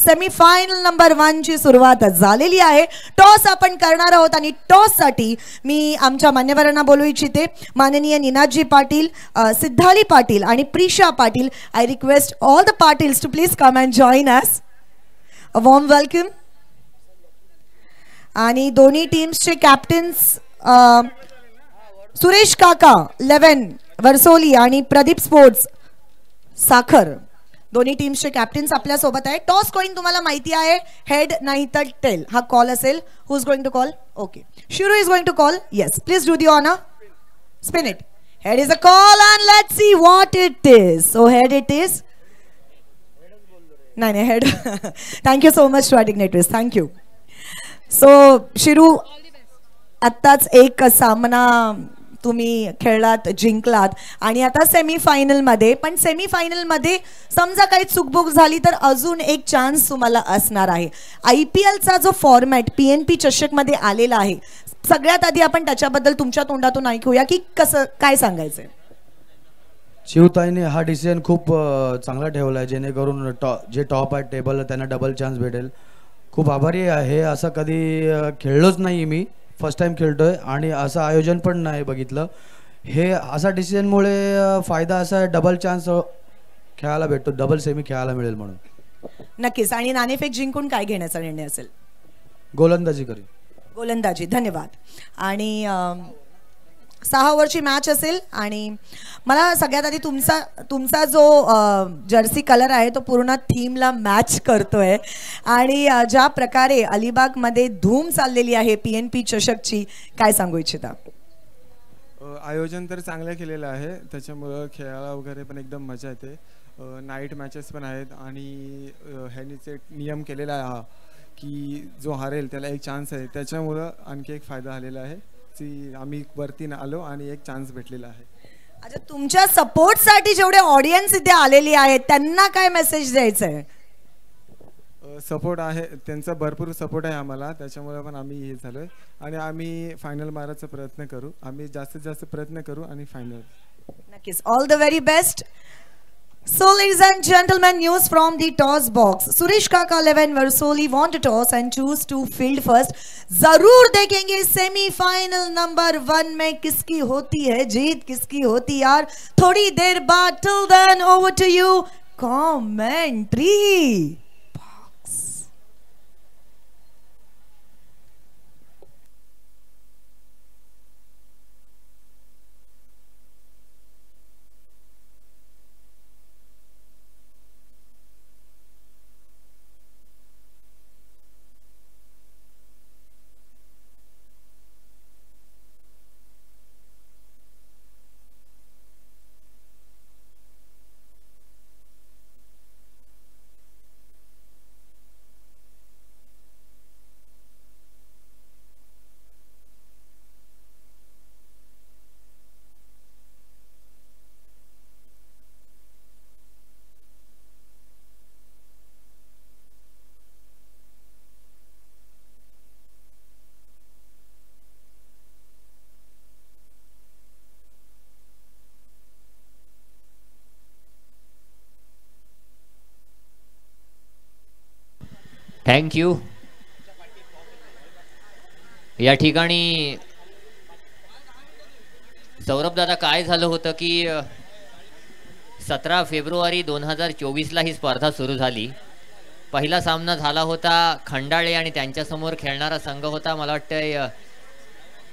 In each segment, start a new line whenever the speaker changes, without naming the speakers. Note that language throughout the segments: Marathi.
सेमीफायनल नंबर 1 ची सुरुवात झालेली आहे. टॉस आपण करणार आहोत आणि टॉस साठी मी आमच्या मान्यवरांना बोलू इच्छिते. माननीय निनादजी पाटील, सिद्धाली पाटील आणि Prisha Patil. I request all the Patils to please come and join us. A warm welcome. आणि दोन्ही टीम्सचे कॅप्टन्स सुरेश काका 11 वर्सोली आणि प्रदीप स्पोर्ट्स साखर, दोन्ही टीम्सचे कॅप्टन्स आपल्या सोबत आहे. टॉस कॉइन तुम्हाला माहिती आहे, हेड नाही तर टेल हा कॉल असेल. Who is going to call? Okay, Shiru is going to call. Yes, please do the honour. Spin it. Head is a call and let's see what it is. So head it is. नाही head. Thank you so much to dignitaries. Thank you. So Shiru, आत्ताच एक सामना तुम्ही खेळलात, जिंकलात आणि आता सेमीफायनलमध्ये. पण सेमीफायनलमध्ये समजा काही चुकबुक झाली तर अजून एक चान्स तुम्हाला असणार आहे. IPLचा जो फॉर्मॅट PNP चषकमध्ये आलेला आहे, सगळ्यात आधी आपण त्याच्याबद्दल तुमच्या तोंडातून ऐकूया की कसं काय सांगायचंय.
शिवताईने हा डिसिजन खूप चांगला ठेवला आहे, जेणेकरून जे टॉप आहे टेबल त्यांना डबल चान्स भेटेल. खूप आभारी आहे. असं कधी खेळलोच नाही मी, फर्स्ट टाइम खेळतोय आणि असं आयोजन पण नाही बघितलं. हे असा डिसिजनमुळे फायदा असा आहे, डबल चान्स खेळायला भेटतो, डबल सेमी खेळायला मिळेल म्हणून.
नक्कीच. आणि नाणेफेक जिंकून काय घेण्याचा निर्णय असेल?
गोलंदाजी करी.
गोलंदाजी. धन्यवाद. आणि 6 ओव्हरची मॅच असेल आणि मला सगळ्यात आधी तुमचा जो जर्सी कलर आहे तो पूर्ण थीमला मॅच करतोय. आणि ज्या प्रकारे अलिबागमध्ये धूम चाललेली आहे PNP चषकची, काय सांगू इच्छिता?
आयोजन तर चांगलं केलेलं आहे, त्याच्यामुळं खेळायला वगैरे पण एकदम मजा येते. नाईट मॅचेस पण आहेत आणि ह्यानीचे नियम केलेला आहे हा की जो हारेल त्याला एक चान्स आहे. त्याच्यामुळं आणखी एक फायदा झालेला आहे की आम्ही वरती आलो आणि एक चान्स भेटलेला आहे.
अच्छा, तुमच्या सपोर्टसाठी जेवढे ऑडियन्स इथे आलेली आहेत त्यांना काय मेसेज द्यायचा आहे?
सपोर्ट आहे, त्यांचा भरपूर सपोर्ट आहे आम्हाला, त्याच्यामुळे पण आम्ही हे झालोय आणि आम्ही फायनल मारायचा प्रयत्न करू. आम्ही जास्तीत जास्त प्रयत्न करू आणि फायनल.
नक्कीच. All the very best. So ladies and gentlemen, news from the toss box. Suresh Kaka 11 Versoli want to toss and choose to field first. जरूर देखेंगे सेमीफाइनल नंबर 1 में किसकी होती है जीत, किसकी होती यार, थोड़ी देर बाद. Till then, over to you, commentary.
Thank you. या ठिकाणी सौरभ दादा, काय झालं होतं की 17 फेब्रुवारी 2024 ला ही स्पर्धा सुरू झाली. पहिला सामना झाला होता खंडाळे आणि त्यांच्यासमोर खेळणारा संघ होता, मला वाटतं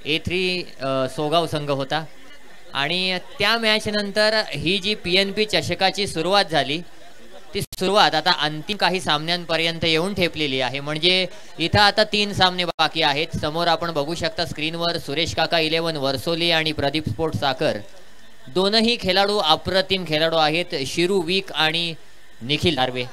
A3 सोगाव संघ होता. आणि त्या मॅच नंतर ही जी PNP चषकाची सुरुवात झाली, ती सुरुवात आता अंतिम काही सामन्यांपर्यंत येऊन ठेपलेली आहे. म्हणजे इथं आता 3 सामने बाकी आहेत. समोर आपण बघू शकता स्क्रीनवर सुरेश काका 11 वर्सोली आणि प्रदीप स्पोर्ट साखर, दोनही खेळाडू अप्रतिम खेळाडू आहेत, शिरू वीक आणि निखिल दार्वे.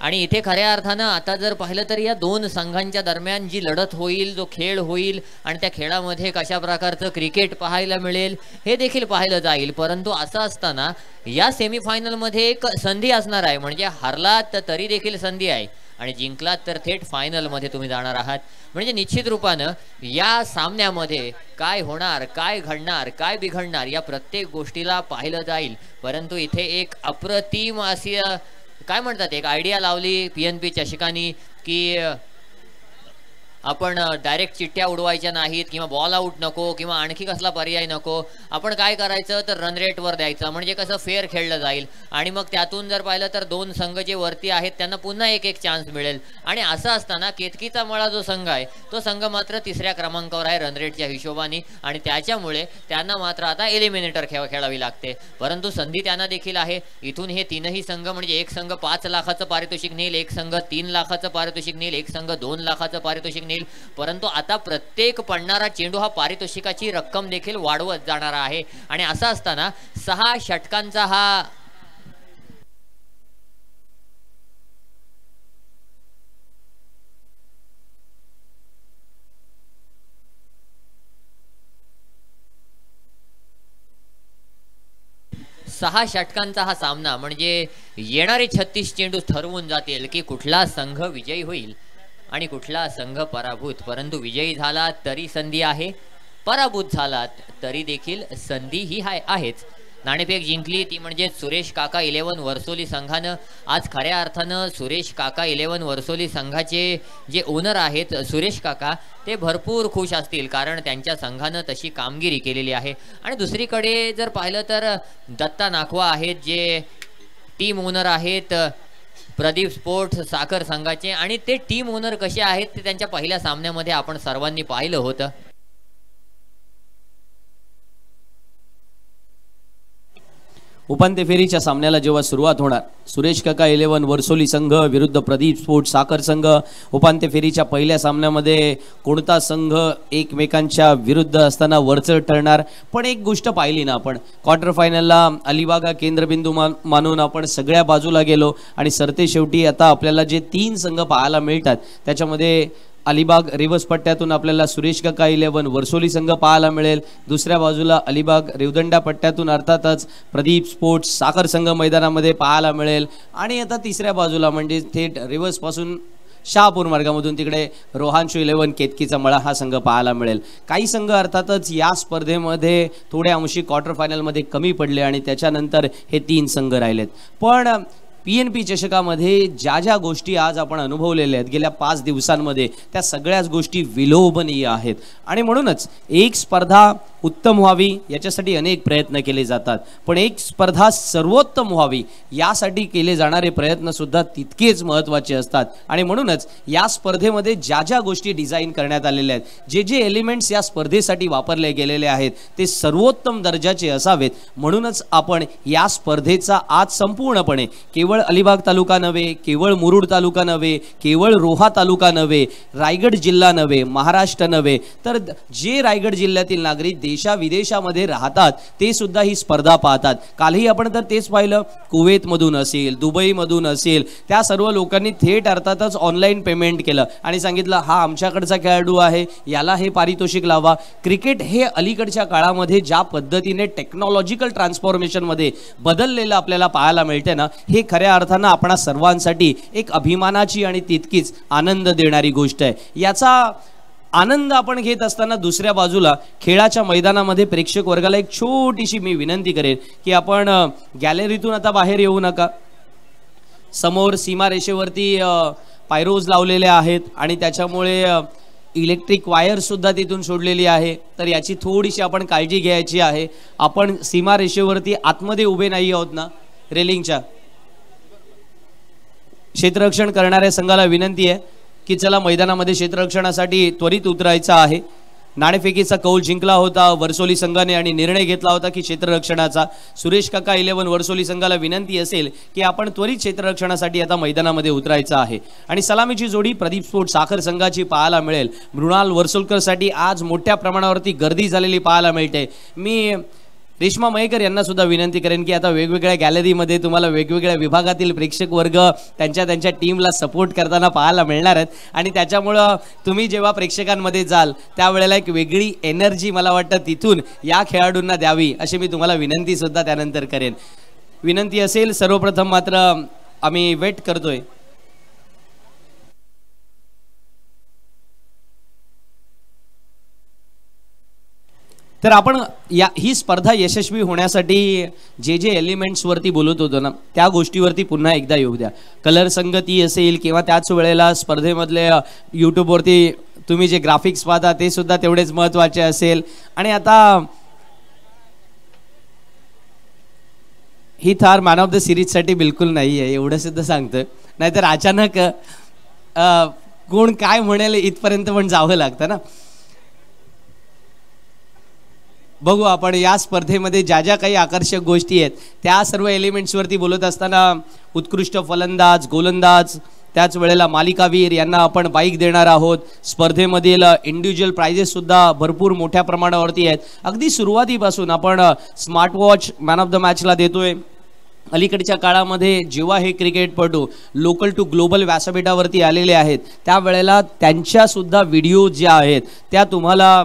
आणि इथे खऱ्या अर्थानं आता जर पाहिलं तर या 2 संघांच्या दरम्यान जी लढत होईल, जो खेळ होईल आणि त्या खेळामध्ये कशा प्रकारचं क्रिकेट पाहायला मिळेल हे देखील पाहिलं जाईल. परंतु असं असताना या सेमीफायनलमध्ये एक संधी असणार आहे. म्हणजे हरलात तरी देखील संधी आहे आणि जिंकलात तर थेट फायनलमध्ये तुम्ही जाणार आहात. म्हणजे निश्चित रूपानं या सामन्यामध्ये काय होणार, काय घडणार, काय बिघडणार या प्रत्येक गोष्टीला पाहिलं जाईल. परंतु इथे एक अप्रतिम अशी काय म्हणतात एक आयडिया लावली PNP चषकानी की आपण डायरेक्ट चिठ्ठ्या उडवायच्या नाहीत किंवा बॉल आउट नको किंवा आणखी कसला पर्याय नको. आपण काय करायचं तर रन रेटवर द्यायचं, म्हणजे कसं फेअर खेळलं जाईल आणि मग त्यातून जर पाहिलं तर दोन संघ जे वरती आहेत त्यांना पुन्हा एक एक चान्स मिळेल. आणि असं असताना केतकीचा मळा जो संघ आहे तो संघ मात्र 3ऱ्या क्रमांकावर आहे रन रेटच्या हिशोबाने आणि त्याच्यामुळे त्यांना मात्र आता एलिमिनेटर खेळावी लागते. परंतु संधी त्यांना देखील आहे. इथून हे तीनही संघ म्हणजे एक संघ 5 लाखाचं पारितोषिक नेईल, एक संघ 3 लाखाचं पारितोषिक नेईल, एक संघ 2 लाखाचं पारितोषिक नेईल. परंतु आता प्रत्येक पडणारा चेंडू हा पारितोषिकाची रक्कम देखील वाढवत जाणार आहे. आणि असं असताना 6 षटकांचा हा सामना म्हणजे येणारे 36 चेंडू ठरवून जातील की कुठला संघ विजयी होईल आणि कुठला संघ पराभूत. परंतु विजयी झाला तरी संधी आहे, पराभूत झाला तरी देखील संधी ही आहेच. नाणेफेक जिंकली ती म्हणजे सुरेश काका 11 वर्सोली संघानं. आज खऱ्या अर्थानं सुरेश काका 11 वर्सोली संघाचे जे ओनर आहेत सुरेश काका ते भरपूर खुश असतील, कारण त्यांच्या संघानं तशी कामगिरी केलेली आहे. आणि दुसरीकडे जर पाहिलं तर दत्ता नाखवा आहेत जे टीम ओनर आहेत प्रदीप स्पोर्ट्स साखर संघाचे, आणि ते टीम ओनर कसे आहेत ते त्यांच्या पहिल्या सामन्यामध्ये आपण सर्वांनी पाहिलं होतं.
उपांत्य फेरीच्या सामन्याला जेव्हा सुरुवात होणार, सुरेश काका 11 वर्सोली संघ विरुद्ध प्रदीप स्पोर्ट्स साखर संघ. उपांत्य फेरीच्या पहिल्या सामन्यामध्ये कोणता संघ एकमेकांच्या विरुद्ध असताना वरचढ ठरणार. पण एक गोष्ट पाहिली ना आपण, क्वार्टर फायनलला अलिबाग केंद्रबिंदू मानून आपण सगळ्या बाजूला गेलो आणि सरते शेवटी आता आपल्याला जे 3 संघ पाहायला मिळतात त्याच्यामध्ये अलिबाग रिवर्स पट्ट्यातून आपल्याला सुरेश काका 11 वर्सोली संघ पाहायला मिळेल. दुसऱ्या बाजूला अलिबाग रेवदंडा पट्ट्यातून अर्थातच प्रदीप स्पोर्ट्स साखर संघ मैदानामध्ये पाहायला मिळेल. आणि आता तिसऱ्या बाजूला म्हणजे थेट रिवर्सपासून शहापूर मार्गामधून तिकडे रोहांशू 11 केतकीचा मळा हा संघ पाहायला मिळेल. काही संघ अर्थातच या स्पर्धेमध्ये थोड्या अंशी क्वार्टर फायनलमध्ये कमी पडले आणि त्याच्यानंतर हे 3 संघ राहिलेत. पण PNP चषकामध्ये ज्या ज्या गोष्टी आज आपण अनुभवलेल्या आहेत गेल्या 5 दिवसांमध्ये त्या सगळ्याच गोष्टी विलोभनीय आहेत. आणि म्हणूनच एक स्पर्धा उत्तम व्हावी याच्यासाठी अनेक प्रयत्न केले जातात, पण एक स्पर्धा सर्वोत्तम व्हावी यासाठी केले जाणारे प्रयत्न सुद्धा तितकेच महत्त्वाचे असतात. आणि म्हणूनच या स्पर्धेमध्ये ज्या ज्या गोष्टी डिझाईन करण्यात आलेल्या आहेत, जे जे एलिमेंट्स या स्पर्धेसाठी वापरले गेलेले आहेत ते सर्वोत्तम दर्जाचे असावेत. म्हणूनच आपण या स्पर्धेचा आज संपूर्णपणे केवळ अलिबाग तालुका नव्हे, केवळ मुरुड तालुका नव्हे, केवळ रोहा तालुका नव्हे, रायगड जिल्हा नव्हे, महाराष्ट्र नव्हे, तर जे रायगड जिल्ह्यातील नागरिक देशा विदेशामध्ये राहतात ते सुद्धा ही स्पर्धा पाहतात. कालही आपण तर तेच पाहिलं, कुवेतमधून असेल, दुबईमधून असेल, त्या सर्व लोकांनी थेट अर्थातच ऑनलाईन पेमेंट केलं आणि सांगितलं हा आमच्याकडचा खेळाडू आहे, याला हे पारितोषिक लावा. क्रिकेट हे अलीकडच्या काळामध्ये ज्या पद्धतीने टेक्नॉलॉजिकल ट्रान्सफॉर्मेशनमध्ये बदललेलं आपल्याला पाहायला मिळते ना, हे खऱ्या अर्थानं आपणा सर्वांसाठी एक अभिमानाची आणि तितकीच आनंद देणारी गोष्ट आहे. याचा आनंद आपण घेत असताना दुसऱ्या बाजूला खेळाच्या मैदानामध्ये प्रेक्षक वर्गाला एक छोटीशी मी विनंती करेन की आपण गॅलरीतून आता बाहेर येऊ नका. समोर सीमारेषेवरती पायरोज लावलेले आहेत आणि त्याच्यामुळे इलेक्ट्रिक वायर सुद्धा तिथून सोडलेली आहे, तर याची थोडीशी आपण काळजी घ्यायची आहे. आपण सीमारेषेवरती आतमध्ये उभे नाही आहोत ना रेलिंगच्या. क्षेत्ररक्षण करणाऱ्या संघाला विनंती आहे की चला मैदानामध्ये क्षेत्ररक्षणासाठी त्वरित उतरायचं आहे. नाणेफेकीचा कौल जिंकला होता वर्सोली संघाने आणि निर्णय घेतला होता की क्षेत्ररक्षणाचा. सुरेश काका 11 वर्सोली संघाला विनंती असेल की आपण त्वरित क्षेत्ररक्षणासाठी आता मैदानामध्ये उतरायचं आहे. आणि सलामीची जोडी प्रदीप स्पोर्ट्स साखर संघाची पाहायला मिळेल. मृणाल वर्सोलकरसाठी आज मोठ्या प्रमाणावरती गर्दी झालेली पाहायला मिळते. मी रेश्मा मयेकर यांना सुद्धा विनंती करेन की आता वेगवेगळ्या गॅलरीमध्ये तुम्हाला वेगवेगळ्या विभागातील प्रेक्षक वर्ग त्यांच्या टीमला सपोर्ट करताना पाहायला मिळणार आहेत आणि त्याच्यामुळं तुम्ही जेव्हा प्रेक्षकांमध्ये जाल त्यावेळेला एक वेगळी एनर्जी मला वाटतं तिथून या खेळाडूंना द्यावी अशी मी तुम्हाला विनंती सुद्धा त्यानंतर करेन. विनंती असेल सर्वप्रथम मात्र आम्ही वेट करतोय. तर आपण ही स्पर्धा यशस्वी होण्यासाठी जे एलिमेंट्सवरती बोलत होतो ना, त्या गोष्टीवरती पुन्हा एकदा येऊ द्या. कलर संगती असेल किंवा त्याच वेळेला स्पर्धेमधले यूट्यूबवरती तुम्ही जे ग्राफिक्स पाहता ते सुद्धा तेवढेच महत्त्वाचे असेल. आणि आता ही थार मॅन ऑफ द सिरीजसाठी बिलकुल नाही आहे, एवढं सुद्धा सांगतं. नाहीतर अचानक कोण काय म्हणेल इथपर्यंत पण जावं लागतं ना. बघू आपण या स्पर्धेमध्ये ज्या ज्या काही आकर्षक गोष्टी आहेत त्या सर्व एलिमेंट्सवरती बोलत असताना उत्कृष्ट फलंदाज, गोलंदाज, त्याच वेळेला मालिकावीर यांना आपण बाईक देणार आहोत. स्पर्धेमधील इंडिव्हिज्युअल प्राइजेस सुद्धा भरपूर मोठ्या प्रमाणावरती आहेत. अगदी सुरुवातीपासून आपण smart watch man of the मॅचला देतोय. अलीकडच्या काळामध्ये जेव्हा हे क्रिकेटपटू लोकल टू ग्लोबल व्यासपीठावरती आलेले आहेत त्यावेळेला त्यांच्या सुद्धा व्हिडिओ ज्या आहेत त्या तुम्हाला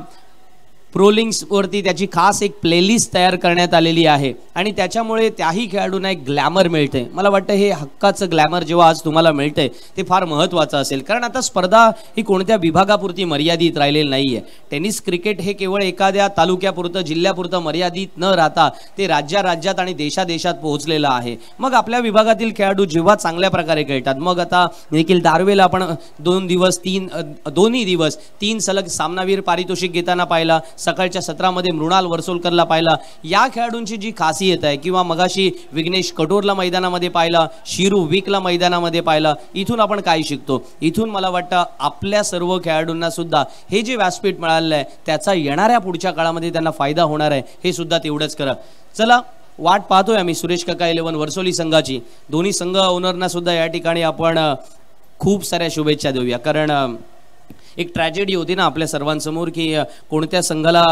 प्रोलिंग्सवरती त्याची खास एक प्लेलिस्ट तयार करण्यात आलेली आहे आणि त्याच्यामुळे त्याही खेळाडूंना एक ग्लॅमर मिळते. मला वाटतं हे हक्काचं ग्लॅमर जेव्हा आज तुम्हाला मिळतंय ते फार महत्त्वाचं असेल, कारण आता स्पर्धा ही कोणत्या विभागापुरती मर्यादित राहिलेली नाही आहे. टेनिस क्रिकेट हे केवळ एखाद्या तालुक्यापुरतं, जिल्ह्यापुरतं मर्यादित न राहता ते राज्यात आणि देशादेशात पोहोचलेलं आहे. मग आपल्या विभागातील खेळाडू जेव्हा चांगल्या प्रकारे खेळतात, मग आता निखिल दार्वेला आपण दोन्ही दिवस तीन सलग सामनावीर पारितोषिक घेताना पाहिला. सकाळच्या सत्रामध्ये मृणाल वर्सोलकरला पाहिला. या खेळाडूंची जी खासियत आहे, किंवा मगाशी विघ्नेश कटोरला मैदानामध्ये पाहिला, शिरू विकला मैदानामध्ये पाहिला. इथून आपण काय शिकतो? इथून मला वाटतं आपल्या सर्व खेळाडूंना सुद्धा हे जे व्यासपीठ मिळालेलं आहे त्याचा येणाऱ्या पुढच्या काळामध्ये त्यांना फायदा होणार आहे, हे सुद्धा तेवढंच करा. चला वाट पाहतोय आम्ही सुरेश काका 11 वर्सोली संघाची. दोन्ही संघ ओनरना सुद्धा या ठिकाणी आपण खूप साऱ्या शुभेच्छा देऊया, कारण एक ट्रॅजेडी होती ना आपल्या सर्वांसमोर की कोणत्या संघाला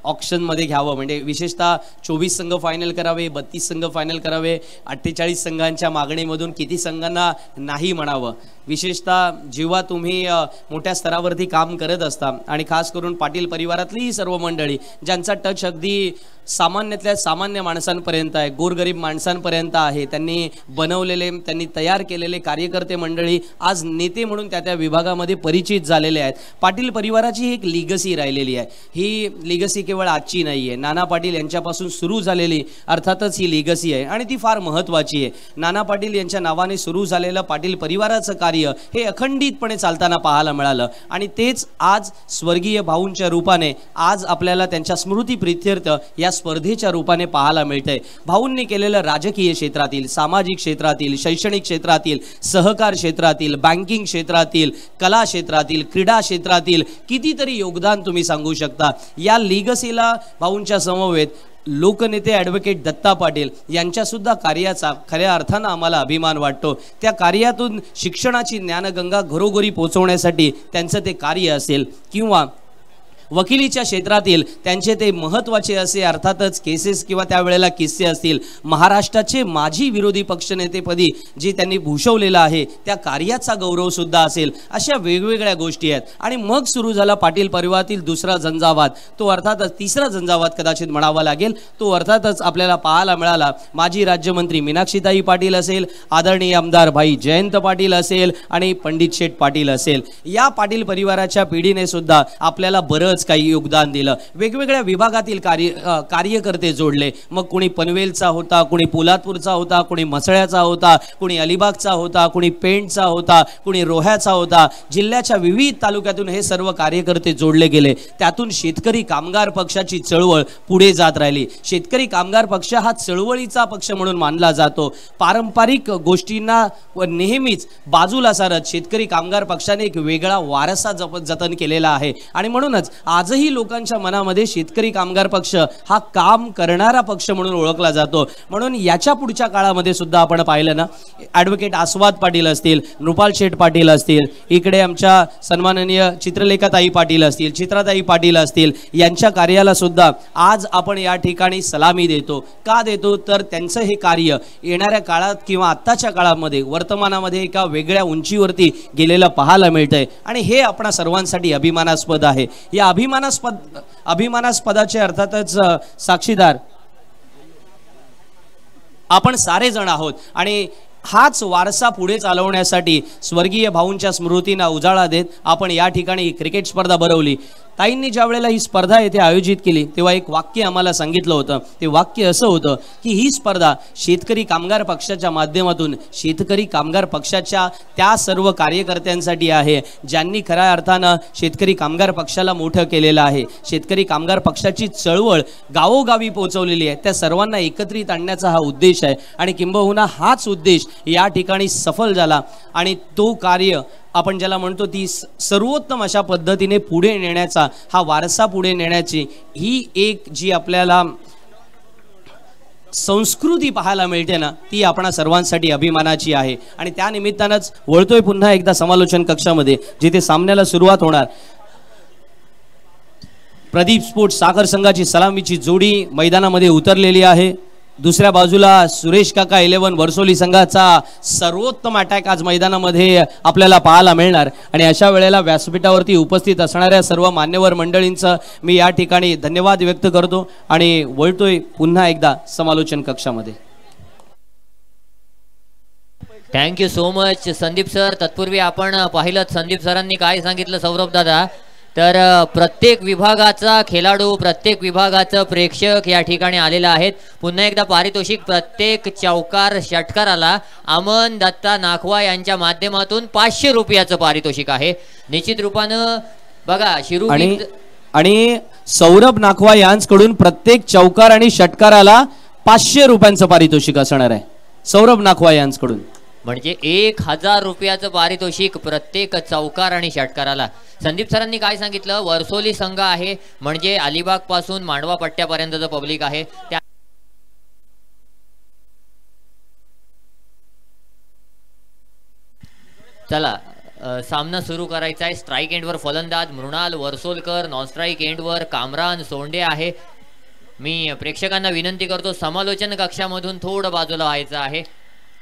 ऑप्शनमध्ये घ्यावं. म्हणजे विशेषतः 24 संघ फायनल करावे, 32 संघ फायनल करावे, 48 संघांच्या मागणीमधून किती संघांना नाही म्हणावं. विशेषतः जेव्हा तुम्ही मोठ्या स्तरावरती काम करत असता आणि खास करून पाटील परिवारातली सर्व मंडळी ज्यांचा टच अगदी सामान्यातल्या सामान्य माणसांपर्यंत आहे, गोरगरीब माणसांपर्यंत आहे, त्यांनी बनवलेले, त्यांनी तयार केलेले कार्यकर्ते मंडळी आज नेते म्हणून त्या विभागामध्ये परिचित झालेले आहेत. पाटील परिवाराची एक लिगसी राहिलेली आहे. ही लिगसी केवळ आजची नाही आहे, नाना पाटील यांच्यापासून सुरू झालेली अर्थातच ही लिगसी आहे आणि ती फार महत्त्वाची आहे. नाना पाटील यांच्या नावाने सुरू झालेलं पाटील परिवाराचं कार्य हे अखंडितपणे चालताना पाहायला मिळालं आणि तेच आज स्वर्गीय भाऊंच्या रूपाने आज आपल्याला त्यांच्या स्मृती प्रित्यर्थ या स्पर्धेच्या रूपाने पाहायला मिळतंय. भाऊंनी केलेलं राजकीय क्षेत्रातील, सामाजिक क्षेत्रातील, शैक्षणिक क्षेत्रातील, सहकार क्षेत्रातील, बँकिंग क्षेत्रातील, कला क्षेत्रातील, क्रीडा क्षेत्रातील कितीतरी योगदान तुम्ही सांगू शकता. या लिगसीला भाऊंच्या समवेत लोकनेते ॲडव्होकेट दत्ता पाटील यांच्या सुद्धा कार्याचा खऱ्या अर्थानं आम्हाला अभिमान वाटतो. त्या कार्यातून शिक्षणाची ज्ञानगंगा घरोघरी पोहोचवण्यासाठी त्यांचं ते कार्य असेल किंवा वकिलीच्या क्षेत्रातील त्यांचे ते महत्त्वाचे असे अर्थातच केसेस किंवा त्यावेळेला किस्से असतील, महाराष्ट्राचे माजी विरोधी पक्षनेतेपदी जे त्यांनी भूषवलेलं आहे त्या कार्याचा गौरव सुद्धा असेल. अशा वेगवेगळ्या गोष्टी आहेत. आणि मग सुरू झाला पाटील परिवारातील दुसरा झंझावात, तो अर्थातच तिसरा झंझावात कदाचित म्हणावा लागेल. तो अर्थातच आपल्याला पाहायला मिळाला. माजी राज्यमंत्री मीनाक्षीताई पाटील असेल, आदरणीय आमदार भाई जयंत पाटील असेल आणि पंडित शेठ पाटील असेल, या पाटील परिवाराच्या पिढीने सुद्धा आपल्याला बरंच काही योगदान दिलं. वेगवेगळ्या विभागातील कार्यकर्ते जोडले. मग कोणी पनवेलचा होता, कोणी पोलादपूरचा होता, कोणी मसळ्याचा होता, कोणी अलिबागचा होता, कोणी पेंटचा होता, कोणी रोह्याचा होता. जिल्ह्याच्या विविध तालुक्यातून हे सर्व कार्यकर्ते जोडले गेले. त्यातून शेतकरी कामगार पक्षाची चळवळ पुढे जात राहिली. शेतकरी कामगार पक्ष हा चळवळीचा पक्ष म्हणून मानला जातो. पारंपरिक गोष्टींना नेहमीच बाजूला सारत शेतकरी कामगार पक्षाने एक वेगळा वारसा जतन केलेला आहे आणि म्हणूनच आजही लोकांच्या मनामध्ये शेतकरी कामगार पक्ष हा काम करणारा पक्ष म्हणून ओळखला जातो. म्हणून याच्या पुढच्या काळामध्ये सुद्धा आपण पाहिलं ना, ॲडव्होकेट आस्वाद पाटील असतील, नृपाल शेठ पाटील असतील, इकडे आमच्या सन्माननीय चित्रलेखाताई पाटील असतील, चित्राताई पाटील असतील, यांच्या कार्याला सुद्धा आज आपण या ठिकाणी सलामी देतो. का देतो? तर त्यांचं हे कार्य येणाऱ्या काळात किंवा आत्ताच्या काळामध्ये वर्तमानामध्ये एका वेगळ्या उंचीवरती गेलेलं पाहायला मिळतंय आणि हे आपणा सर्वांसाठी अभिमानास्पद आहे. या अभिमानास्पदाचे अर्थातच साक्षीदार आपण सारे जण आहोत आणि हाच वारसा पुढे चालवण्यासाठी स्वर्गीय भाऊंच्या स्मृतींना उजाळा देत आपण या ठिकाणी क्रिकेट स्पर्धा भरवली. ताईंनी ज्या वेळेला ही स्पर्धा येथे आयोजित केली तेव्हा एक वाक्य आम्हाला सांगितलं होतं. ते वाक्य असं होतं की ही स्पर्धा शेतकरी कामगार पक्षाच्या माध्यमातून शेतकरी कामगार पक्षाच्या त्या सर्व कार्यकर्त्यांसाठी आहे ज्यांनी खऱ्या अर्थानं शेतकरी कामगार पक्षाला मोठं केलेलं आहे. शेतकरी कामगार पक्षाची चळवळ गावोगावी पोहोचवलेली आहे. त्या सर्वांना एकत्रित आणण्याचा हा उद्देश आहे आणि किंबहुना हाच उद्देश या ठिकाणी सफल झाला आणि तो कार्य आपण ज्याला म्हणतो ती सर्वोत्तम अशा पद्धतीने पुढे नेण्याचा हा वारसा पुढे नेण्याची ही एक जी आपल्याला संस्कृती पाहायला मिळते ना ती आपणा सर्वांसाठी अभिमानाची आहे. आणि त्या निमित्तानंच वळतोय पुन्हा एकदा समालोचन कक्षामध्ये जिथे सामन्याला सुरुवात होणार. प्रदीप स्पोर्ट्स साखर संघाची सलामीची जोडी मैदानामध्ये उतरलेली आहे. दुसऱ्या बाजूला सुरेश काका 11 वर्सोली संघाचा सर्वोत्तम अटॅक आज मैदानामध्ये आपल्याला पाहायला मिळणार. आणि अशा वेळेला व्यासपीठावरती उपस्थित असणाऱ्या सर्व मान्यवर मंडळींचं मी या ठिकाणी धन्यवाद व्यक्त करतो आणि वळतोय पुन्हा एकदा समालोचन कक्षामध्ये.
Thank you so much Sandeep sir. तत्पूर्वी आपण पाहिलं संदीप सरांनी काय सांगितलं सौरभ दादा, तर प्रत्येक विभागाचा खेळाडू प्रत्येक विभागाचं प्रेक्षक या ठिकाणी आलेला आहेत. पुन्हा एकदा पारितोषिक प्रत्येक चौकार षटकाराला अमन दत्ता नाखवा यांच्या माध्यमातून 500 रुपयाचं पारितोषिक आहे. निश्चित रूपानं बघा शिरू
आणि सौरभ नाखवा यांच्याकडून प्रत्येक चौकार आणि षटकाराला 500 रुपयांचं पारितोषिक असणार आहे. सौरभ नाखवा यांच्याकडून
म्हणजे 1000 रुपयाचं पारितोषिक प्रत्येक चौकार आणि षटकाराला. संदीप सरांनी काय सांगितलं, वर्सोली संघ आहे म्हणजे अलिबाग पासून मांडवा पट्ट्यापर्यंतचं पब्लिक आहे. त्या चला सामना सुरू करायचा आहे. स्ट्राईक एंडवर फलंदाज मृणाल वर्सोलकर, नॉन स्ट्राईक एंडवर कामरान सोंडे आहे. मी प्रेक्षकांना विनंती करतो समालोचन कक्षामधून थोडं बाजूला व्हायचं आहे.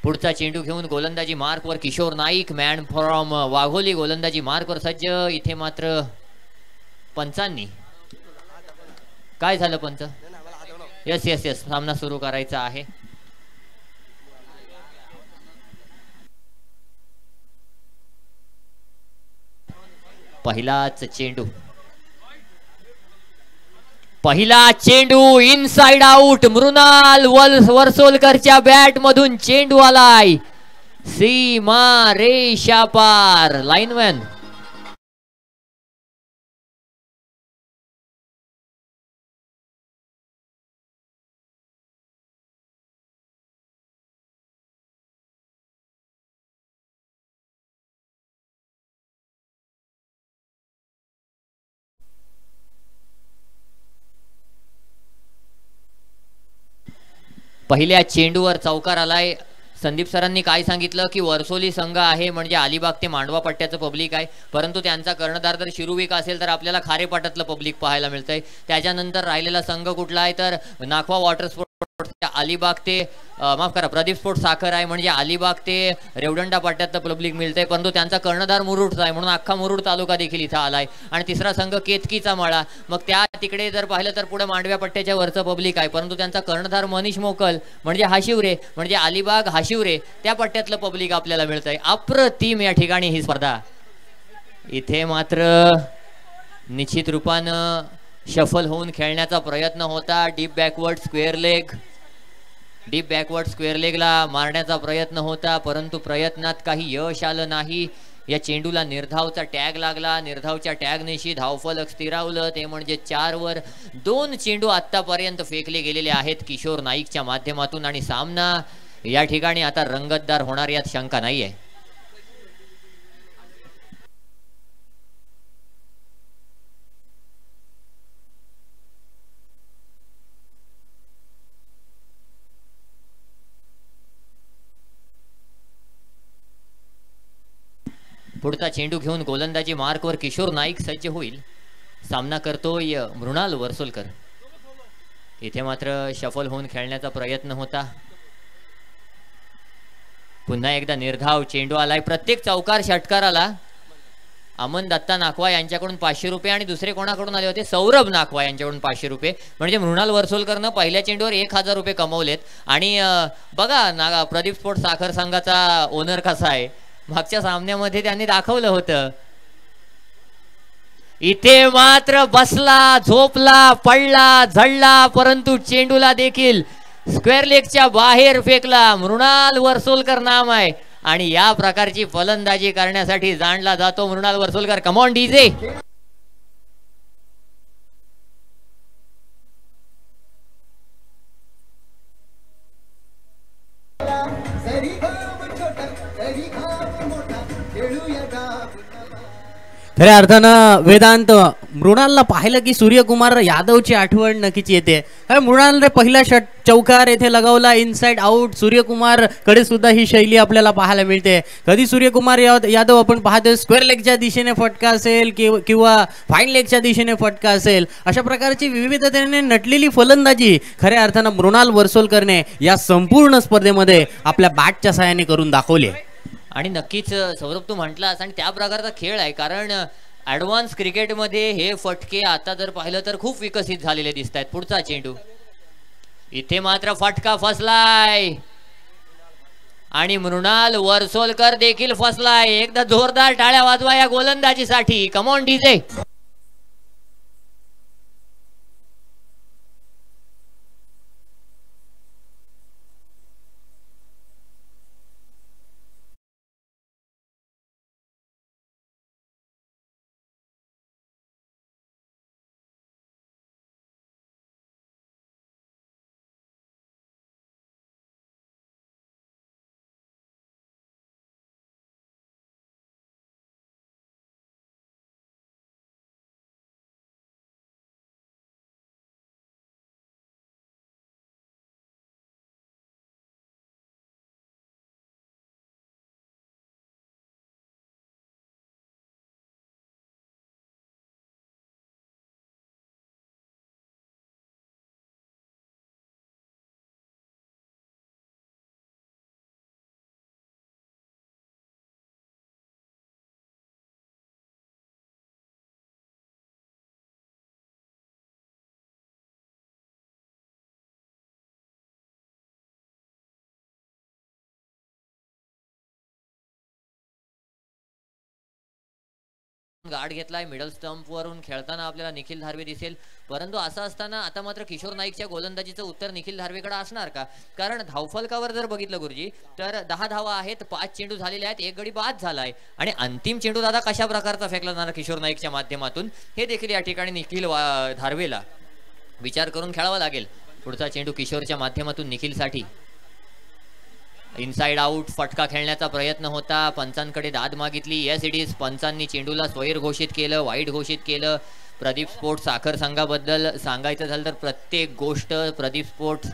पुढचा चेंडू घेऊन गोलंदाजी मार्कवर किशोर नाईक, मॅन फ्रॉम वाघोली गोलंदाजी मार्कवर सज्ज. इथे मात्र पंचांनी काय झालं पंच? यस यस यस सामना सुरू करायचा आहे. पहिला चेंडू इनसाइड आउट. मृणाल वर्सोलकरच्या बॅट मधून चेंडू आलाय सीमा रेषा पार. लाईनमॅन पहिल्या चेंडूवर चौकार आलाय. संदीप सरांनी काय सांगितलं की वर्सोली संघ आहे म्हणजे अलिबाग ते मांडवा पट्ट्याचं पब्लिक आहे, परंतु त्यांचा कर्णधार जर शिरुविक असेल तर आपल्याला खारेपाटातलं पब्लिक पाहायला मिळतंय. त्याच्यानंतर राहिलेला संघ कुठला आहे तर नाखवा वॉटर स्पोर्ट्स अलिबाग ते माफ करा प्रदीप स्पोर्ट्स साखर आहे म्हणजे अलिबाग ते रेवदंडा पट्ट्यातलं पब्लिक मिळतंय, परंतु त्यांचा कर्णधार मुरुडचा आहे म्हणून अख्खा मुरुड तालुका देखील इथं आलाय. आणि तिसरा संघ केतकीचा मळा. मग त्या तिकडे जर पाहिलं तर पुढे मांडव्या पट्ट्याच्या वरचं पब्लिक आहे, परंतु त्यांचा कर्णधार मनीष मोकल म्हणजे हाशिवरे म्हणजे अलिबाग हाशिवरे त्या पट्ट्यातलं पब्लिक आपल्याला मिळतंय. अप्रतिम या ठिकाणी ही स्पर्धा. इथे मात्र निश्चित रूपानं शफल होऊन खेळण्याचा प्रयत्न होता. डीप बॅकवर्ड स्क्वेअर लेगला मारण्याचा प्रयत्न होता, परंतु प्रयत्नात काही यश आलं नाही. या चेंडूला निर्धावचा टॅग लागला. निर्धावच्या टॅगनेशी धावफलक स्थिरावलं ते म्हणजे 4 वर 2 चेंडू आतापर्यंत फेकले गेलेले आहेत किशोर नाईकच्या माध्यमातून आणि सामना या ठिकाणी आता रंगतदार होणार यात शंका नाहीये. पुढचा चेंडू घेऊन गोलंदाजी मार्कवर किशोर नाईक सज्ज होईल. सामना करतोय मृणाल वर्सोलकर. इथे मात्र शफल होऊन खेळण्याचा प्रयत्न होता. पुन्हा एकदा निर्धाव चेंडू आलाय. प्रत्येक चौकार षटकाराला अमन दत्ता नाखवा यांच्याकडून 500 रुपये आणि दुसरे कोणाकडून आले होते सौरभ नाखवा यांच्याकडून 500 रुपये. म्हणजे मृणाल वर्सोलकरनं पहिल्या चेंडूवर 1000 रुपये कमवलेत. आणि बघा प्रदीप स्पोर्ट्स साखर संघाचा ओनर कसा आहे, मागच्या सामन्यामध्ये त्यांनी दाखवलं होतं. इथे मात्र बसला, झोपला, पडला, झडला, परंतु चेंडूला देखील स्क्वेअर लेगच्या बाहेर फेकला. मृणाल वर्सोलकर नाम आहे आणि या प्रकारची फलंदाजी करण्यासाठी जाणला जातो मृणाल वर्सोलकर. Come on DJ.
खऱ्या अर्थानं वेदांत मृणालला पाहिलं की सूर्यकुमार यादवची आठवण नक्कीच येते. मृणालने पहिला षट चौकार येथे लगावला, इनसाइड आउट. सूर्यकुमार कडे सुद्धा ही शैली आपल्याला पाहायला मिळते. कधी सूर्यकुमार यादव आपण पाहतो स्क्वेअर लेगच्या दिशेने फटका असेल किंवा फाईन लेगच्या दिशेने फटका असेल, अशा प्रकारची विविधतेने नटलेली फलंदाजी खऱ्या अर्थानं मृणाल वर्सोलकरने या संपूर्ण स्पर्धेमध्ये आपल्या बॅटच्या सहाय्याने करून दाखवली.
आणि नक्कीच सौरभ तू म्हटलास आणि त्या प्रकारचा खेळ आहे, कारण ॲडव्हान्स क्रिकेटमध्ये हे फटके आता जर पाहिलं तर खूप विकसित झालेले दिसत आहेत. पुढचा चेंडू, इथे मात्र फटका फसलाय आणि मृणाल वर्सोलकर देखील फसलाय. एकदा जोरदार टाळ्या वाजवा या गोलंदाजीसाठी. Come on DJ. गार्ड घेतलाय मिडल स्टंप वरून खेळताना आपल्याला निखिल धारवे दिसेल. परंतु असं असताना आता मात्र किशोर नाईकच्या गोलंदाजीचं उत्तर निखिल धारवेकडे असणार का? कारण धावफलकावर जर बघितलं गुरुजी तर 10 धावा आहेत, 5 चेंडू झालेले आहेत, 1 गडी बाद झालाय आणि अंतिम चेंडू दादा कशा प्रकारचा फेकला जाणार किशोर नाईकच्या माध्यमातून हे देखील या ठिकाणी निखिल धारवेला विचार करून खेळावा लागेल. पुढचा चेंडू किशोरच्या माध्यमातून निखिलसाठी. इनसाइड आउट फटका खेळण्याचा प्रयत्न होता, पंचांकडे दाद मागितली. Yes it is. पंचांनी चेंडूला स्वैर घोषित केलं, वाईट घोषित केलं. प्रदीप स्पोर्ट्स साखर संघाबद्दल सांगायचं झालं तर प्रत्येक गोष्ट प्रदीप स्पोर्ट्स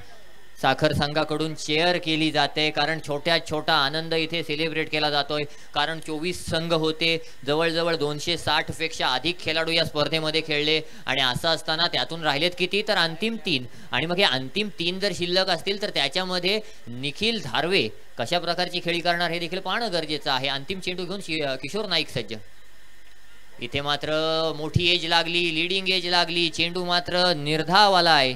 साखर संघाकडून शेअर केली जाते, कारण छोट्यात छोटा आनंद इथे सेलिब्रेट केला जातोय. कारण 24 संघ होते, जवळजवळ 260 पेक्षा अधिक खेळाडू या स्पर्धेमध्ये खेळले आणि असं असताना त्यातून राहिलेत किती तर अंतिम 3. आणि मग हे अंतिम 3 जर शिल्लक असतील तर त्याच्यामध्ये निखिल धारवे कशा प्रकारची खेळी करणार हे देखील पाहणं गरजेचं आहे. अंतिम चेंडू घेऊन किशोर नाईक सज्ज. इथे मात्र मोठी एज लागली, लिडिंग एज लागली. चेंडू मात्र निर्धावाला आहे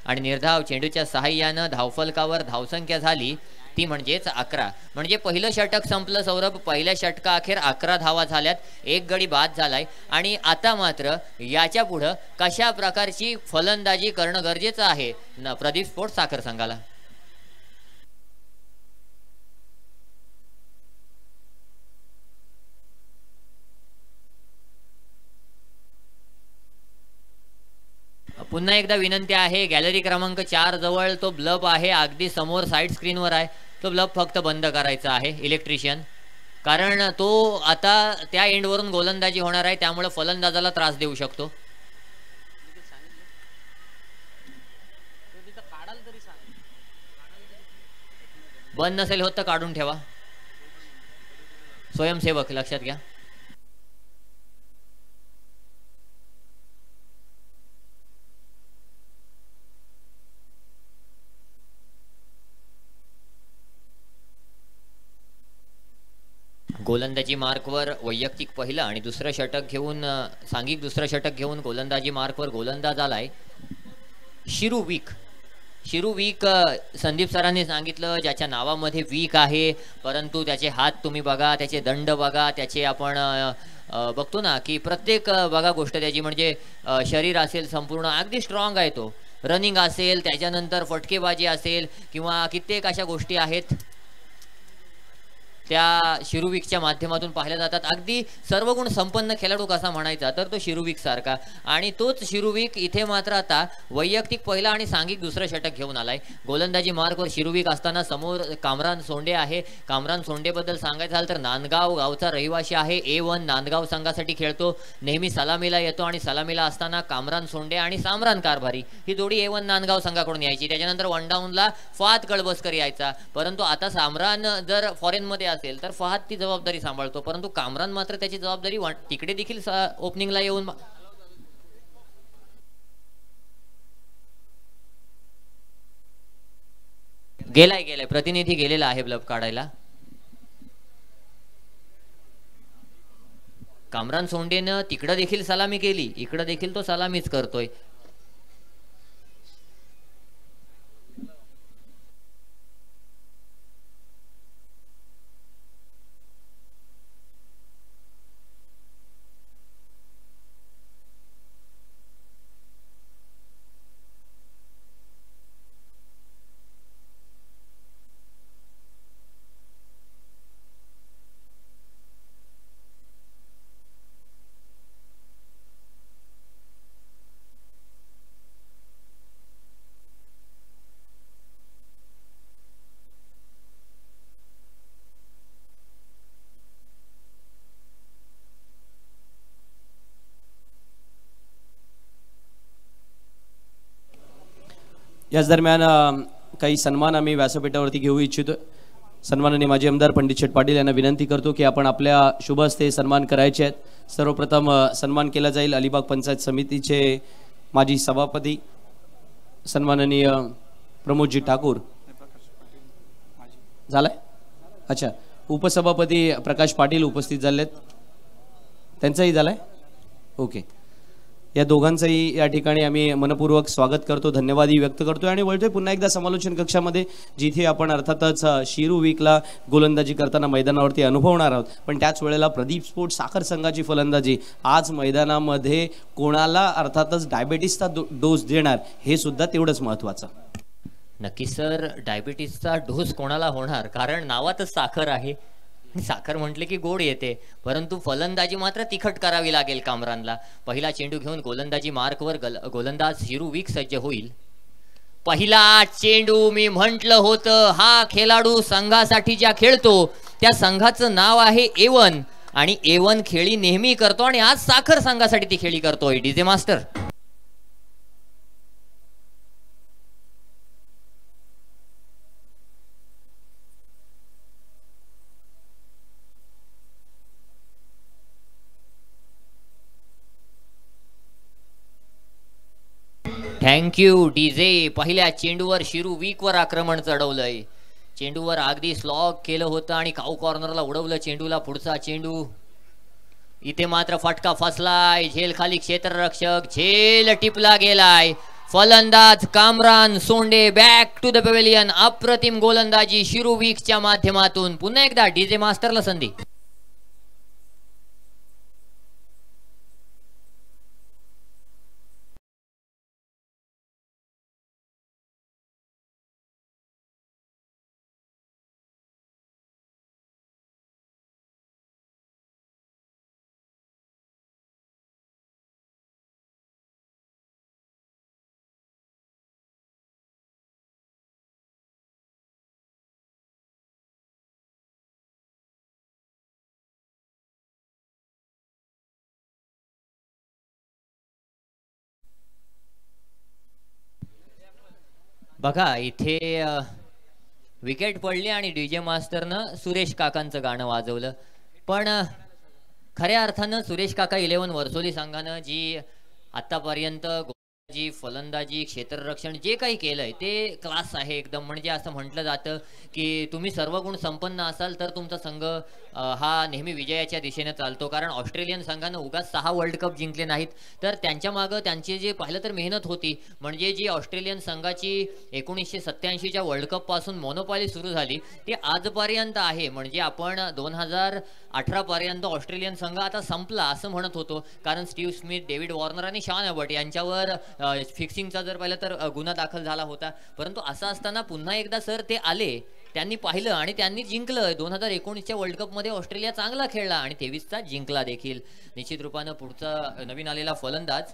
आणि निर्धाव चेंडूच्या सहाय्यानं धावफलकावर धावसंख्या झाली ती म्हणजेच 11. म्हणजे पहिलं षटक संपलं सौरभ. पहिल्या षटका अखेर 11 धावा झाल्यात, 1 गडी बाद झालाय आणि आता मात्र याच्या पुढं कशा प्रकारची फलंदाजी करणं गरजेचं आहे प्रदीप स्पोर्ट्स साखर संघाला. पुन्हा एकदा विनंती आहे, गॅलरी क्रमांक 4 जवळ तो ब्लब आहे, अगदी समोर साईड स्क्रीनवर आहे, तो ब्लब फक्त बंद करायचा आहे इलेक्ट्रिशियन, कारण तो आता त्या एंडवरून गोलंदाजी होणार आहे, त्यामुळे फलंदाजाला त्रास देऊ शकतो. बंद नसेल होत तर काढून ठेवा, स्वयंसेवक लक्षात घ्या. गोलंदाजी मार्कवर वैयक्तिक पहिलं आणि दुसरं षटक घेऊन सांघिक दुसरं षटक घेऊन गोलंदाजी मार्कवर गोलंदाज आलाय शिरू वीक. शिरू वीक संदीप सरांनी सांगितलं ज्याच्या नावामध्ये वीक आहे, परंतु त्याचे हात तुम्ही बघा, त्याचे दंड बघा, त्याचे आपण बघतो ना की प्रत्येक बघा गोष्ट त्याची म्हणजे शरीर असेल संपूर्ण अगदी स्ट्रॉंग आहे तो, रनिंग असेल त्याच्यानंतर फटकेबाजी असेल किंवा कित्येक अशा गोष्टी आहेत त्या शिरुविकच्या माध्यमातून पाहिल्या जातात. अगदी सर्व गुण संपन्न खेळाडू कसा म्हणायचा तर तो शिरुविक सारखा, आणि तोच शिरुविक इथे मात्र आता वैयक्तिक पहिला आणि सांघिक दुसरं षटक घेऊन आलाय. गोलंदाजी मार्कवर शिरुविक असताना समोर कामरान सोंडे आहे. कामरान सोंडेबद्दल सांगायचं झालं तर नांदगाव गावचा रहिवासी आहे. A1 नांदगाव संघासाठी खेळतो, नेहमी सलामीला येतो आणि सलामीला असताना कामरान सोंडे आणि सामरान कारभारी ही जोडी A1 नांदगाव संघाकडून यायची. त्याच्यानंतर वन डाऊनला फहाद कळबसकर यायचा, परंतु आता सामरान जर फॉरेनमध्ये असेल तर फहाद ती जबाबदारी सांभाळतो, परंतु कामरान मात्र त्याची जबाबदारी तिकडे देखील ओपनिंगला येऊन गेलाय प्रतिनिधी गेलेला आहे ब्लब काढायला. कामरान सोंडेनं तिकडं देखील सलामी केली, इकडं देखील तो सलामीच करतोय.
याच दरम्यान काही सन्मान आम्ही व्यासपीठावरती घेऊ इच्छितो. सन्माननीय माजी आमदार पंडित शेठ पाटील यांना विनंती करतो की आपण आपल्या शुभ हस्ते सन्मान करायचे आहेत. सर्वप्रथम सन्मान केला जाईल अलिबाग पंचायत समितीचे माजी सभापती सन्माननीय प्रमोदजी ठाकूर. झालाय? अच्छा, उपसभापती प्रकाश पाटील उपस्थित झालेत, त्यांचाही झालाय. ओके, या दोघांचंही या ठिकाणी आम्ही मनपूर्वक स्वागत करतो, धन्यवादही व्यक्त करतो आणि वळतोय पुन्हा एकदा समालोचन कक्षामध्ये, जिथे आपण अर्थातच शिरू वीकला गोलंदाजी करताना मैदानावरती अनुभवणार आहोत. पण त्याच वेळेला प्रदीप स्पोर्ट साखर संघाची फलंदाजी आज मैदानामध्ये कोणाला अर्थातच डायबिटीसचा डोस देणार हे सुद्धा तेवढंच महत्त्वाचं.
नक्की सर, डायबिटीसचा डोस कोणाला होणार, कारण नावातच साखर आहे. साखर म्हटले की गोड येते, परंतु फलंदाजी मात्र तिखट करावी लागेल कामरानला. पहिला चेंडू घेऊन गोलंदाजी मार्कवर गोलंदाज शिरू वीक सज्ज होईल. पहिला चेंडू, मी म्हटलं होतं हा खेळाडू संघासाठी ज्या खेळतो त्या संघाचं नाव आहे A1 आणि A1 खेळी नेहमी करतो आणि आज साखर संघासाठी ती खेळी करतोय. DJ master. Thank you DJ. पहिल्या चेंडूवर शिरू वीकवर आक्रमण चढवलंय. चेंडूवर अगदी स्लॉग केलं होतं आणि काऊ कॉर्नरला उडवलं चेंडूला. पुढचा चेंडू इथे मात्र फटका फसलाय. झेल खाली क्षेत्ररक्षक, झेल टिपला गेलाय. फलंदाज कामरान सोंडे बॅक टू द पवेलियन. अप्रतिम गोलंदाजी शिरू वीकच्या माध्यमातून. पुन्हा एकदा डीजे मास्टरला संधी. बघा इथे विकेट पडली आणि डीजे मास्टरनं सुरेश काकांचं गाणं वाजवलं. पण खऱ्या अर्थानं सुरेश काका 11 वर्सोली संघानं जी आतापर्यंत जी फलंदाजी, क्षेत्ररक्षण जे काही केलंय ते क्लास आहे एकदम. म्हणजे असं म्हटलं जातं की तुम्ही सर्व गुण संपन्न असाल तर तुमचा संघ हा नेहमी विजयाच्या दिशेने चालतो. कारण ऑस्ट्रेलियन संघानं उगाच 6 वर्ल्ड कप जिंकले नाहीत, तर त्यांच्या मागं त्यांची जे पाहिलं तर मेहनत होती. म्हणजे जी ऑस्ट्रेलियन संघाची 1987च्या वर्ल्ड कप पासून मोनोपॉली सुरू झाली ती आजपर्यंत आहे. म्हणजे आपण 2000 18 पर्यंत ऑस्ट्रेलियन संघ आता संपला असं म्हणत होतो, कारण स्टीव्ह स्मिथ, डेव्हिड वॉर्नर आणि शॉन एबर्ट यांच्यावर फिक्सिंगचा जर पाहिलं तर गुन्हा दाखल झाला होता. परंतु असं असताना पुन्हा एकदा सर ते आले, त्यांनी पाहिलं आणि त्यांनी जिंकलं. 2019च्या वर्ल्ड कपमध्ये ऑस्ट्रेलिया चांगला खेळला आणि 23चा जिंकला देखील. निश्चित रूपानं पुढचा नवीन आलेला फलंदाज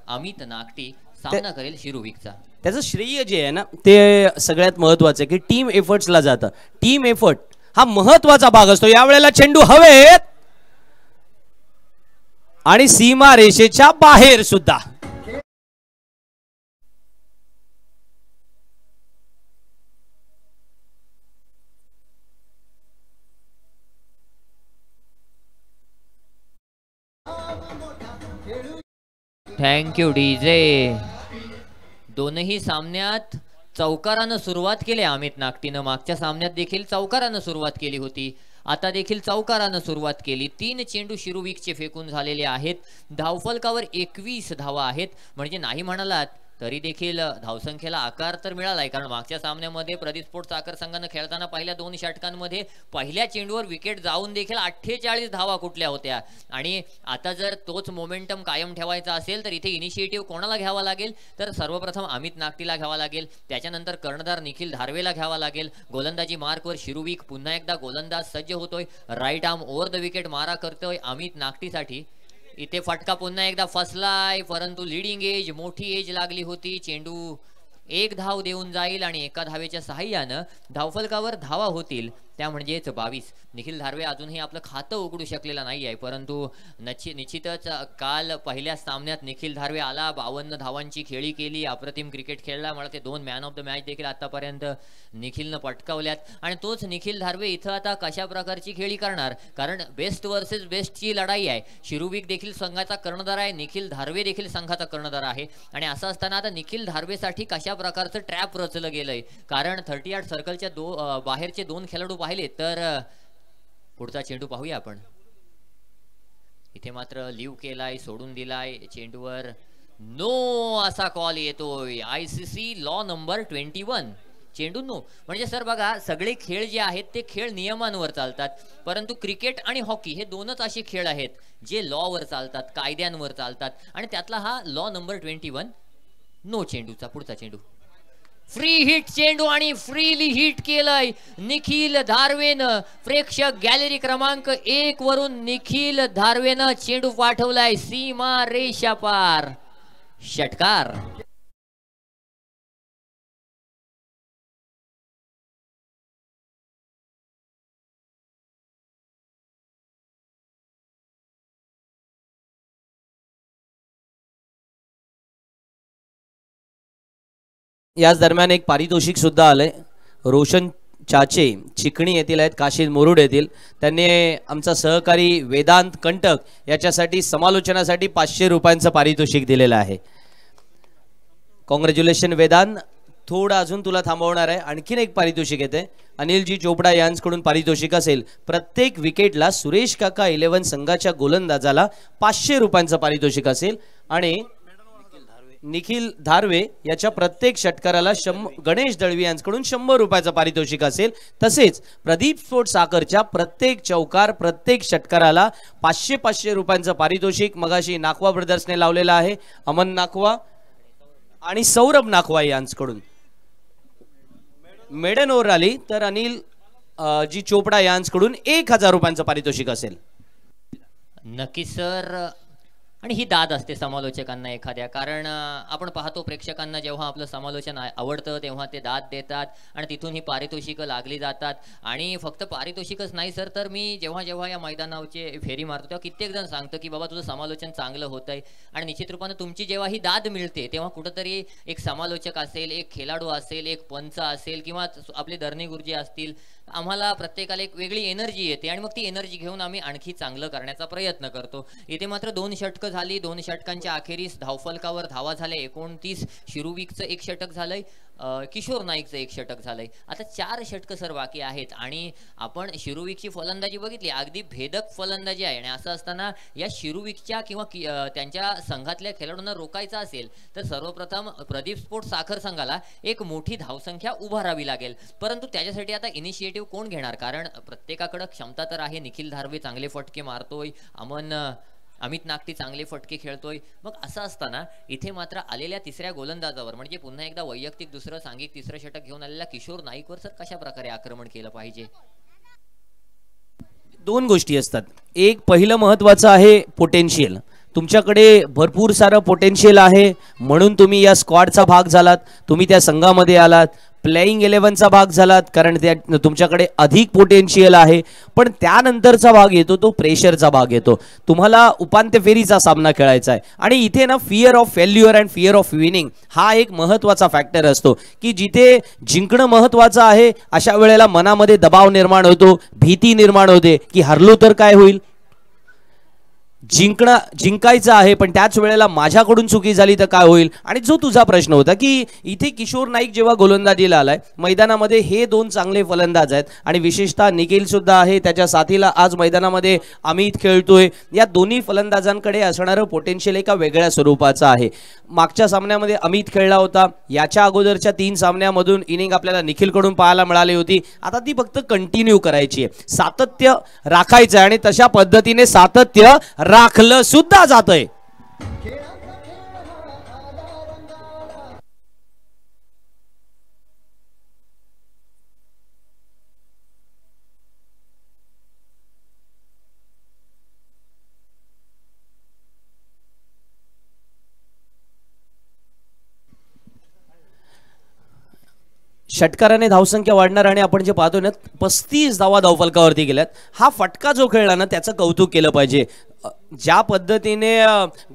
अमित नागटी सामना करेल शिरुविकचा.
त्याचं श्रेय जे आहे ना ते सगळ्यात महत्वाचं आहे की टीम एफर्ट्सला जातं. टीम एफर्ट हा महत्वाचा भाग असतो. यावेळेला चेंडू हवेत आणि सीमा रेषेच्या बाहेर सुद्धा.
Thank you DJ. दोनही सामन्यात चौकारानं सुरुवात केली अमित नागटीनं. मागच्या सामन्यात देखील चौकारानं सुरुवात केली होती, आता देखील चौकारानं सुरुवात केली. 3 चेंडू शिरुविकचे फेकून झालेले आहेत. धावफलकावर 21 धावा आहेत. म्हणजे नाही म्हणालात तरी देखील धावसंख्येला आकार तर मिळालाय, कारण मागच्या सामन्यामध्ये प्रदीप स्पोर्ट्स साखर संघानं खेळताना पहिल्या 2 षटकांमध्ये पहिल्या चेंडूवर विकेट जाऊन देखील 48 धावा कुठल्या होत्या. आणि आता जर तोच मोमेंटम कायम ठेवायचा असेल तर इथे इनिशिएटिव्ह कोणाला घ्यावा लागेल, तर सर्वप्रथम अमित नागटीला घ्यावा लागेल, त्याच्यानंतर कर्णधार निखिल धारवेला घ्यावा लागेल. गोलंदाजी मार्कवर शिरुविक पुन्हा एकदा गोलंदाज सज्ज होतोय. Right arm over the wicket मारा करतोय अमित नागटीसाठी. इथे फटका पुन्हा एकदा फसलाय, परंतु लीडिंग एज, मोठी एज लागली होती. चेंडू 1 धाव देऊन जाईल आणि एका धावेच्या सहाय्यानं धावफलकावर धावा होतील, त्या म्हणजेच 22. निखिल धारवे अजूनही आपलं खातं उघडू शकलेलं नाही आहे, परंतु निश्चितच काल पहिल्या सामन्यात निखिल धारवे आला, 52 धावांची खेळी केली, अप्रतिम क्रिकेट खेळला. मला ते 2 मॅन ऑफ द मॅच देखील आतापर्यंत निखिलनं पटकावल्यात. आणि तोच निखिल धारवे इथं आता कशा प्रकारची खेळी करणार, कारण बेस्ट वर्सेस बेस्टची लढाई आहे. शिरुविक देखील संघाचा कर्णधार आहे, निखिल धारवे देखील संघाचा कर्णधार आहे. आणि असं असताना आता निखिल धारवेसाठी कशा प्रकारचं ट्रॅप रचलं गेलंय, कारण 38 सर्कलच्या बाहेरचे 2 खेळाडू पाहिले तर पुढचा चेंडू पाहूया आपण. इथे मात्र लिव्ह केलाय, सोडून दिलाय. चेंडूवर नो असा कॉल येतोय. ICC लॉ नंबर 21 चेंडू नो. म्हणजे सर बघा, सगळे खेळ जे आहेत ते खेळ नियमांवर चालतात, परंतु क्रिकेट आणि हॉकी हे 2च असे खेळ आहेत जे लॉवर चालतात, कायद्यांवर चालतात. आणि त्यातला हा लॉ नंबर 21 नो. चेंडूचा पुढचा चेंडू फ्री हिट चेंडू आणि फ्रीली हिट केलंय निखिल धारवेनं. प्रेक्षक गॅलरी क्रमांक 1 वरून निखिल धारवेनं चेंडू पाठवलाय सीमा रेषा पार. षटकार.
याच दरम्यान एक पारितोषिक सुद्धा आलंय. रोशन चाचे चिकणी येथील आहेत, काशीद मुरुड येथील. त्यांनी आमचा सहकारी वेदांत कंटक याच्यासाठी समालोचनासाठी 500 रुपयांचं पारितोषिक दिलेलं आहे. कॉंग्रॅच्युलेशन वेदांत. थोडं अजून तुला थांबवणार आहे. आणखीन एक पारितोषिक येते अनिलजी चोपडा यांच्याकडून. पारितोषिक असेल प्रत्येक विकेटला सुरेश काका 11 संघाच्या गोलंदाजाला 500 रुपयांचं पारितोषिक असेल. आणि निखिल धारवे याच्या प्रत्येक षटकाराला गणेश दळवी यांच्याकडून 100 रुपयाचं पारितोषिक असेल. तसेच प्रदीप स्पोर्ट्स साखरच्या प्रत्येक चौकार प्रत्येक षटकाराला 500 रुपयांचं पारितोषिक मगाशी नाखवा ब्रदर्सने लावलेलं आहे. अमन नाखवा आणि सौरभ नाखवा यांच्याकडून. मेडन ओव्हर आली तर अनिल जी चोपडा यांच्याकडून 1000 रुपयांचं पारितोषिक असेल.
नक्की सर. आणि ही दाद असते समालोचकांना एखाद्या, कारण आपण पाहतो प्रेक्षकांना जेव्हा आपलं समालोचन आवडतं तेव्हा ते दाद देतात आणि तिथून ही पारितोषिकं लागली जातात. आणि फक्त पारितोषिकच नाही सर, तर मी जेव्हा जेव्हा या मैदानावरचे फेरी मारतो तेव्हा कित्येक जण सांगतं की बाबा तुझं समालोचन चांगलं होतंय. आणि निश्चित रूपानं तुमची जेव्हा ही दाद मिळते तेव्हा कुठंतरी एक समालोचक असेल, एक खेळाडू असेल, एक पंच असेल किंवा आपले धरणी गुरुजी असतील, आम्हाला प्रत्येकाला एक वेगळी एनर्जी येते आणि मग ती एनर्जी घेऊन आम्ही आणखी चांगलं करण्याचा प्रयत्न करतो. इथे मात्र 2 षटकं झाली. 2 षटकांच्या अखेरीस धावफलकावर धावा झाल्या 29. शिरुविकचं 1 षटक झालंय किशोर नाईकचं एक षटक झालंय. आता 4 षटकं सर बाकी आहेत आणि आपण शिरुविकची फलंदाजी बघितली, अगदी भेदक फलंदाजी आहे. आणि असं असताना या शिरुविकच्या किंवा त्यांच्या संघातल्या खेळाडूंना रोखायचं असेल तर सर्वप्रथम प्रदीप स्पोर्ट्स साखर संघाला एक मोठी धावसंख्या उभारावी लागेल. परंतु त्याच्यासाठी आता इनिशिएटिव्ह कोण घेणार? कारण प्रत्येकाकडे क्षमता तर आहे. निखिल धारवे चांगले फटके मारतोय, अमित नागटी चांगले फटके खेळतोय. मग असं असताना इथे मात्र आलेल्या तिसऱ्या गोलंदाजावर म्हणजे पुन्हा एकदा वैयक्तिक दुसरं सांघिक तिसरं षटक घेऊन आलेल्या किशोर नाईकवर सर कशा प्रकारे आक्रमण केलं पाहिजे?
2 गोष्टी असतात. एक पहिलं महत्वाचं आहे पोटेन्शियल. तुमच्याकडे भरपूर सारं पोटेन्शियल आहे म्हणून तुम्ही या स्क्वॉडचा भाग झालात, तुम्ही त्या संघामध्ये आलात, प्लेइंग 11चा भाग झालात कारण त्या तुमच्याकडे अधिक पोटेन्शियल आहे. पण त्यानंतरचा भाग येतो तो प्रेशरचा भाग येतो. तुम्हाला उपांत्य फेरीचा सामना खेळायचा आहे आणि इथे ना fear of failure and fear of winning हा एक महत्त्वाचा फॅक्टर असतो की जिथे जिंकणं महत्त्वाचं आहे अशा वेळेला मनामध्ये दबाव निर्माण होतो, भीती निर्माण होते की हरलो तर काय होईल. जिंकायचं आहे पण त्याच वेळेला माझ्याकडून चुकी झाली तर काय होईल. आणि जो तुझा प्रश्न होता की इथे किशोर नाईक जेव्हा गोलंदाजीला आलाय मैदानामध्ये हे 2 चांगले फलंदाज आहेत आणि विशेषतः निखिल सुद्धा आहे, त्याच्या साथीला आज मैदानामध्ये अमित खेळतोय. या दोन्ही फलंदाजांकडे असणारं पोटेन्शियल एका वेगळ्या स्वरूपाचं आहे. मागच्या सामन्यामध्ये अमित खेळला होता, याच्या अगोदरच्या 3 सामन्यामधून इनिंग आपल्याला निखिलकडून पाहायला मिळाली होती. आता ती फक्त कंटिन्यू करायची आहे, सातत्य राखायचं आणि तशा पद्धतीने सातत्य राखलं सुद्धा जातंय. षटकाराने धावसंख्या वाढणार आणि आपण जे पाहतोय ना 35 धावा धावफलकावरती गेल्यात. हा फटका जो खेळला ना त्याचं कौतुक केलं पाहिजे. ज्या पद्धतीने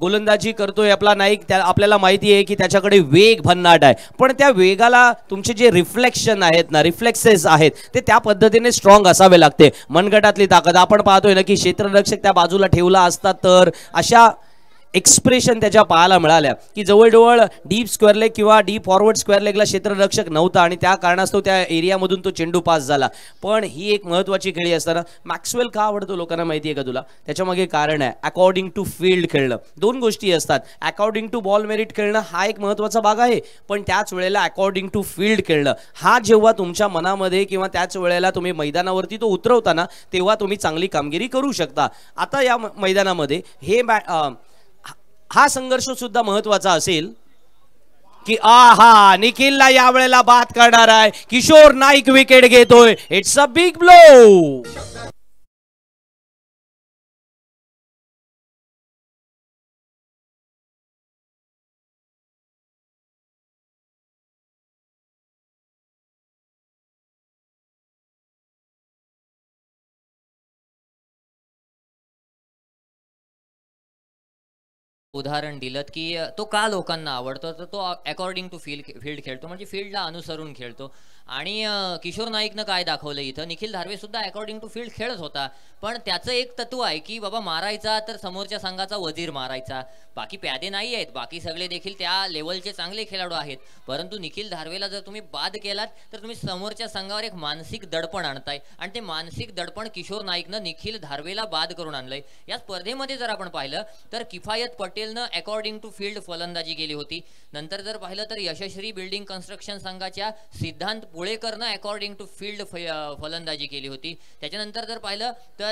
गोलंदाजी करतोय आपला नाईक, आपल्याला माहिती आहे की त्याच्याकडे वेग भन्नाट आहे, पण त्या वेगाला तुमचे जे रिफ्लेक्शन आहेत ना, रिफ्लेक्सेस आहेत ते त्या पद्धतीने स्ट्रॉंग असावे लागते. मनगटातली ताकद आपण पाहतोय ना की क्षेत्ररक्षक त्या बाजूला ठेवला असता तर अशा एक्सप्रेशन त्याच्या पाहायला मिळाल्या की जवळजवळ डीप स्क्वेअर लेग किंवा डीप फॉरवर्ड स्क्वेअर लेगला क्षेत्ररक्षक नव्हता आणि त्या कारणास्तव त्या एरियामधून तो चेंडू पास झाला. पण ही एक महत्त्वाची खेळी असताना मॅक्सवेल का आवडतो लोकांना माहिती आहे का तुला? त्याच्यामागे कारण आहे अकॉर्डिंग टू फील्ड खेळणं. 2 गोष्टी असतात, अकॉर्डिंग टू बॉल मेरिट खेळणं हा एक महत्त्वाचा भाग आहे, पण त्याच वेळेला अकॉर्डिंग टू फील्ड खेळणं हा जेव्हा तुमच्या मनामध्ये किंवा त्याच वेळेला तुम्ही मैदानावरती तो उतरवताना तेव्हा तुम्ही चांगली कामगिरी करू शकता. आता या मैदानामध्ये हा संघर्ष सुद्धा महत्वाचा असेल की निखिलला या वेळेला बाद करणार आहे. किशोर नाईक विकेट घेतोय. It's a big blow.
उदाहरण दिलं की तो का लोकांना आवडतो तर तो अकॉर्डिंग टू फील्ड खेळतो, म्हणजे फील्डला अनुसरून खेळतो. आणि किशोर नाईकनं काय दाखवलं इथं, निखिल धारवे सुद्धा अकॉर्डिंग टू फील्ड खेळत होता, पण त्याचं एक तत्व आहे की बाबा मारायचा तर समोरच्या संघाचा वजीर मारायचा. बाकी प्यादे नाही आहेत, बाकी सगळे देखील त्या लेवलचे चांगले खेळाडू आहेत, परंतु निखिल धारवेला जर तुम्ही बाद केलात तर तुम्ही समोरच्या संघावर एक मानसिक दडपण आणताय आणि ते मानसिक दडपण किशोर नाईकनं निखिल धारवेला बाद करून आणलंय. या स्पर्धेमध्ये जर आपण पाहिलं तर किफायत पटेलनं अकॉर्डिंग टू फील्ड फलंदाजी केली होती. नंतर जर पाहिलं तर यशस्वी बिल्डिंग कन्स्ट्रक्शन संघाच्या सिद्धांत पुळेकरनं अकॉर्डिंग टू फील्ड फलंदाजी केली होती. त्याच्यानंतर जर पाहिलं तर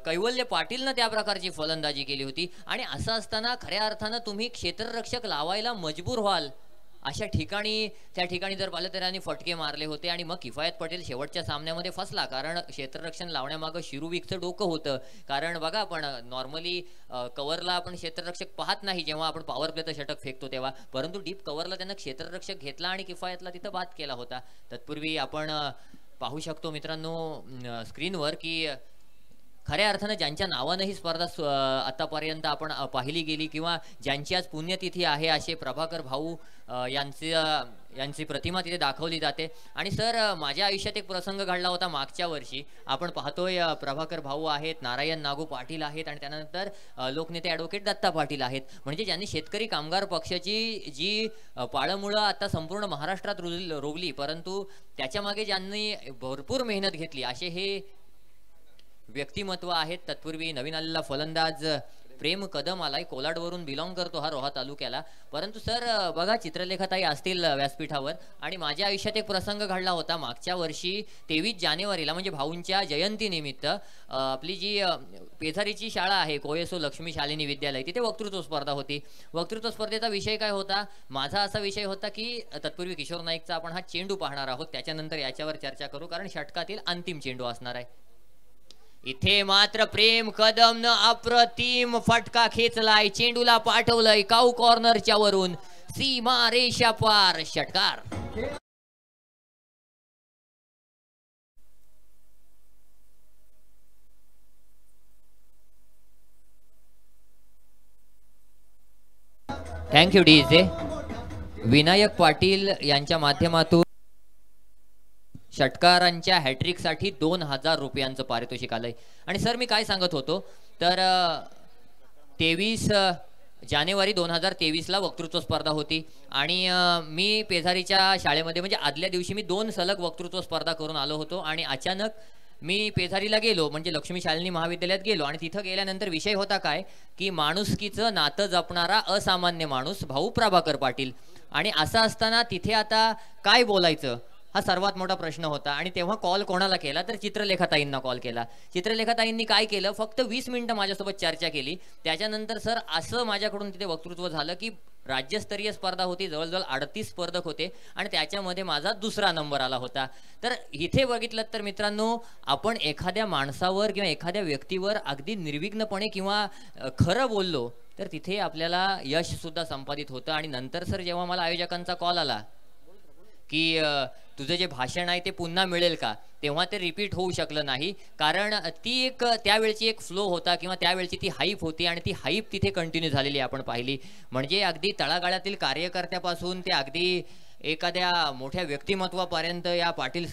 कैवल्य पाटीलनं त्या प्रकारची फलंदाजी केली होती. आणि असं असताना खऱ्या अर्थानं तुम्ही क्षेत्ररक्षक लावायला मजबूर व्हाल अशा ठिकाणी, त्या ठिकाणी जर पाहिलं तर त्यांनी फटके मारले होते आणि मग किफायत पटेल शेवटच्या सामन्यामध्ये फसला, कारण क्षेत्ररक्षण लावण्यामागं शिरुविकचं डोकं होतं. कारण बघा आपण नॉर्मली कव्हरला आपण क्षेत्ररक्षक पाहत नाही जेव्हा आपण पॉवर प्लेचं षटक फेकतो तेव्हा, परंतु डीप कव्हरला त्यानं क्षेत्ररक्षक घेतला आणि किफायतला तिथं बाद केला होता. तत्पूर्वी आपण पाहू शकतो मित्रांनो स्क्रीनवर की खऱ्या अर्थानं ज्यांच्या नावानं ही स्पर्धा आतापर्यंत आपण पाहिली गेली किंवा ज्यांची आज पुण्यतिथी आहे असे प्रभाकर भाऊ यांची प्रतिमा तिथे दाखवली जाते. आणि सर माझ्या आयुष्यात एक प्रसंग घडला होता मागच्या वर्षी. आपण पाहतोय प्रभाकर भाऊ आहेत, नारायण नागू पाटील आहेत आणि त्यानंतर लोकनेते ॲडव्होकेट दत्ता पाटील आहेत. म्हणजे ज्यांनी शेतकरी कामगार पक्षाची जी पाळंमुळं आता संपूर्ण महाराष्ट्रात रोवली, परंतु त्याच्यामागे ज्यांनी भरपूर मेहनत घेतली असे हे व्यक्तिमत्व आहेत. तत्पूर्वी नवीन आलेला फलंदाज प्रेम कदम आलाय, कोलाडवरून बिलॉंग करतो हा रोहा तालुक्याला. परंतु सर बघा चित्रलेखाताई असतील व्यासपीठावर आणि माझ्या आयुष्यात एक प्रसंग घडला होता मागच्या वर्षी 23 जानेवारीला म्हणजे भाऊंच्या जयंतीनिमित्त आपली जी पेझारीची शाळा आहे कोयसो लक्ष्मी शालिनी विद्यालय तिथे वक्तृत्व स्पर्धा होती. वक्तृत्व स्पर्धेचा विषय काय होता? माझा असा विषय होता की तत्पूर्वी किशोर नाईकचा आपण हा चेंडू पाहणार आहोत, त्याच्यानंतर याच्यावर चर्चा करू कारण षटकातील अंतिम चेंडू असणार आहे. इथे मात्र प्रेम कदमनं अप्रतिम फटका खेचलाय, चेंडूला पाठवलंय काऊ कॉर्नरच्या वरून, सीमा रेषा पार, षटकार. Thank you DJ. विनायक पाटील यांच्या माध्यमातून षटकारांच्या हॅट्रिकसाठी 2000 रुपयांचं पारितोषिक आलंय. आणि सर मी काय सांगत होतो तर 23 जानेवारी 2023ला वक्तृत्व स्पर्धा होती आणि मी पेझारीच्या शाळेमध्ये म्हणजे आदल्या दिवशी मी 2 सलग वक्तृत्व स्पर्धा करून आलो होतो आणि अचानक मी पेझारीला गेलो म्हणजे लक्ष्मी शालिनी महाविद्यालयात गेलो आणि तिथं गेल्यानंतर विषय होता काय की माणुसकीचं नातं जपणारा असामान्य माणूस भाऊ प्रभाकर पाटील. आणि असं असताना तिथे आता काय बोलायचं हा सर्वात मोठा प्रश्न होता. आणि तेव्हा कॉल कोणाला केला तर चित्रलेखाताईंना कॉल केला. चित्रलेखाताईंनी काय केलं फक्त 20 मिनिटं माझ्यासोबत चर्चा केली. त्याच्यानंतर सर असं माझ्याकडून तिथे वक्तृत्व झालं की राज्यस्तरीय स्पर्धा होती, जवळजवळ 38 स्पर्धक होते आणि त्याच्यामध्ये माझा 2रा नंबर आला होता. तर इथे बघितलं तर मित्रांनो आपण एखाद्या माणसावर किंवा एखाद्या व्यक्तीवर अगदी निर्विघ्नपणे किंवा खरं बोललो तर तिथे आपल्याला यश सुद्धा संपादित होतं. आणि नंतर सर जेव्हा मला आयोजकांचा कॉल आला की तुझं जे भाषण आहे ते पुन्हा मिळेल का, तेव्हा ते रिपीट होऊ शकलं नाही कारण ती एक त्यावेळची एक फ्लो होता किंवा त्यावेळची ती हाईप होती आणि ती हाईप तिथे कंटिन्यू झालेली आपण पाहिली. म्हणजे अगदी तळागाळातील कार्यकर्त्यापासून ते अगदी एखाद्या मोठ्या व्यक्तिमत्वापर्यंत या पाटील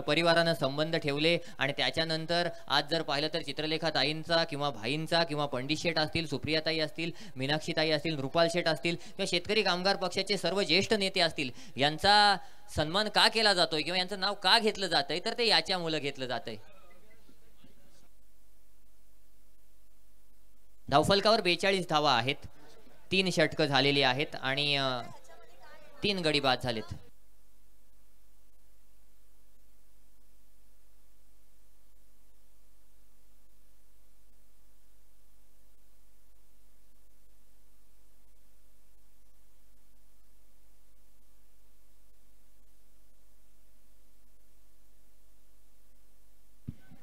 परिवारानं संबंध ठेवले. आणि त्याच्यानंतर आज जर पाहिलं तर चित्रलेखाताईंचा किंवा भाईंचा किंवा पंडित शेठ असतील, सुप्रियाताई असतील, मीनाक्षीताई असतील, रुपाल शेठ असतील किंवा शेतकरी कामगार पक्षाचे सर्व ज्येष्ठ नेते असतील, यांचा सन्मान का केला जातोय किंवा यांचं नाव का घेतलं जातंय तर ते याच्यामुळे घेतलं जातंय. धावफलकावर 42 धावा आहेत, 3 षटकं झालेली आहेत आणि 3 गडी बाद झालेत.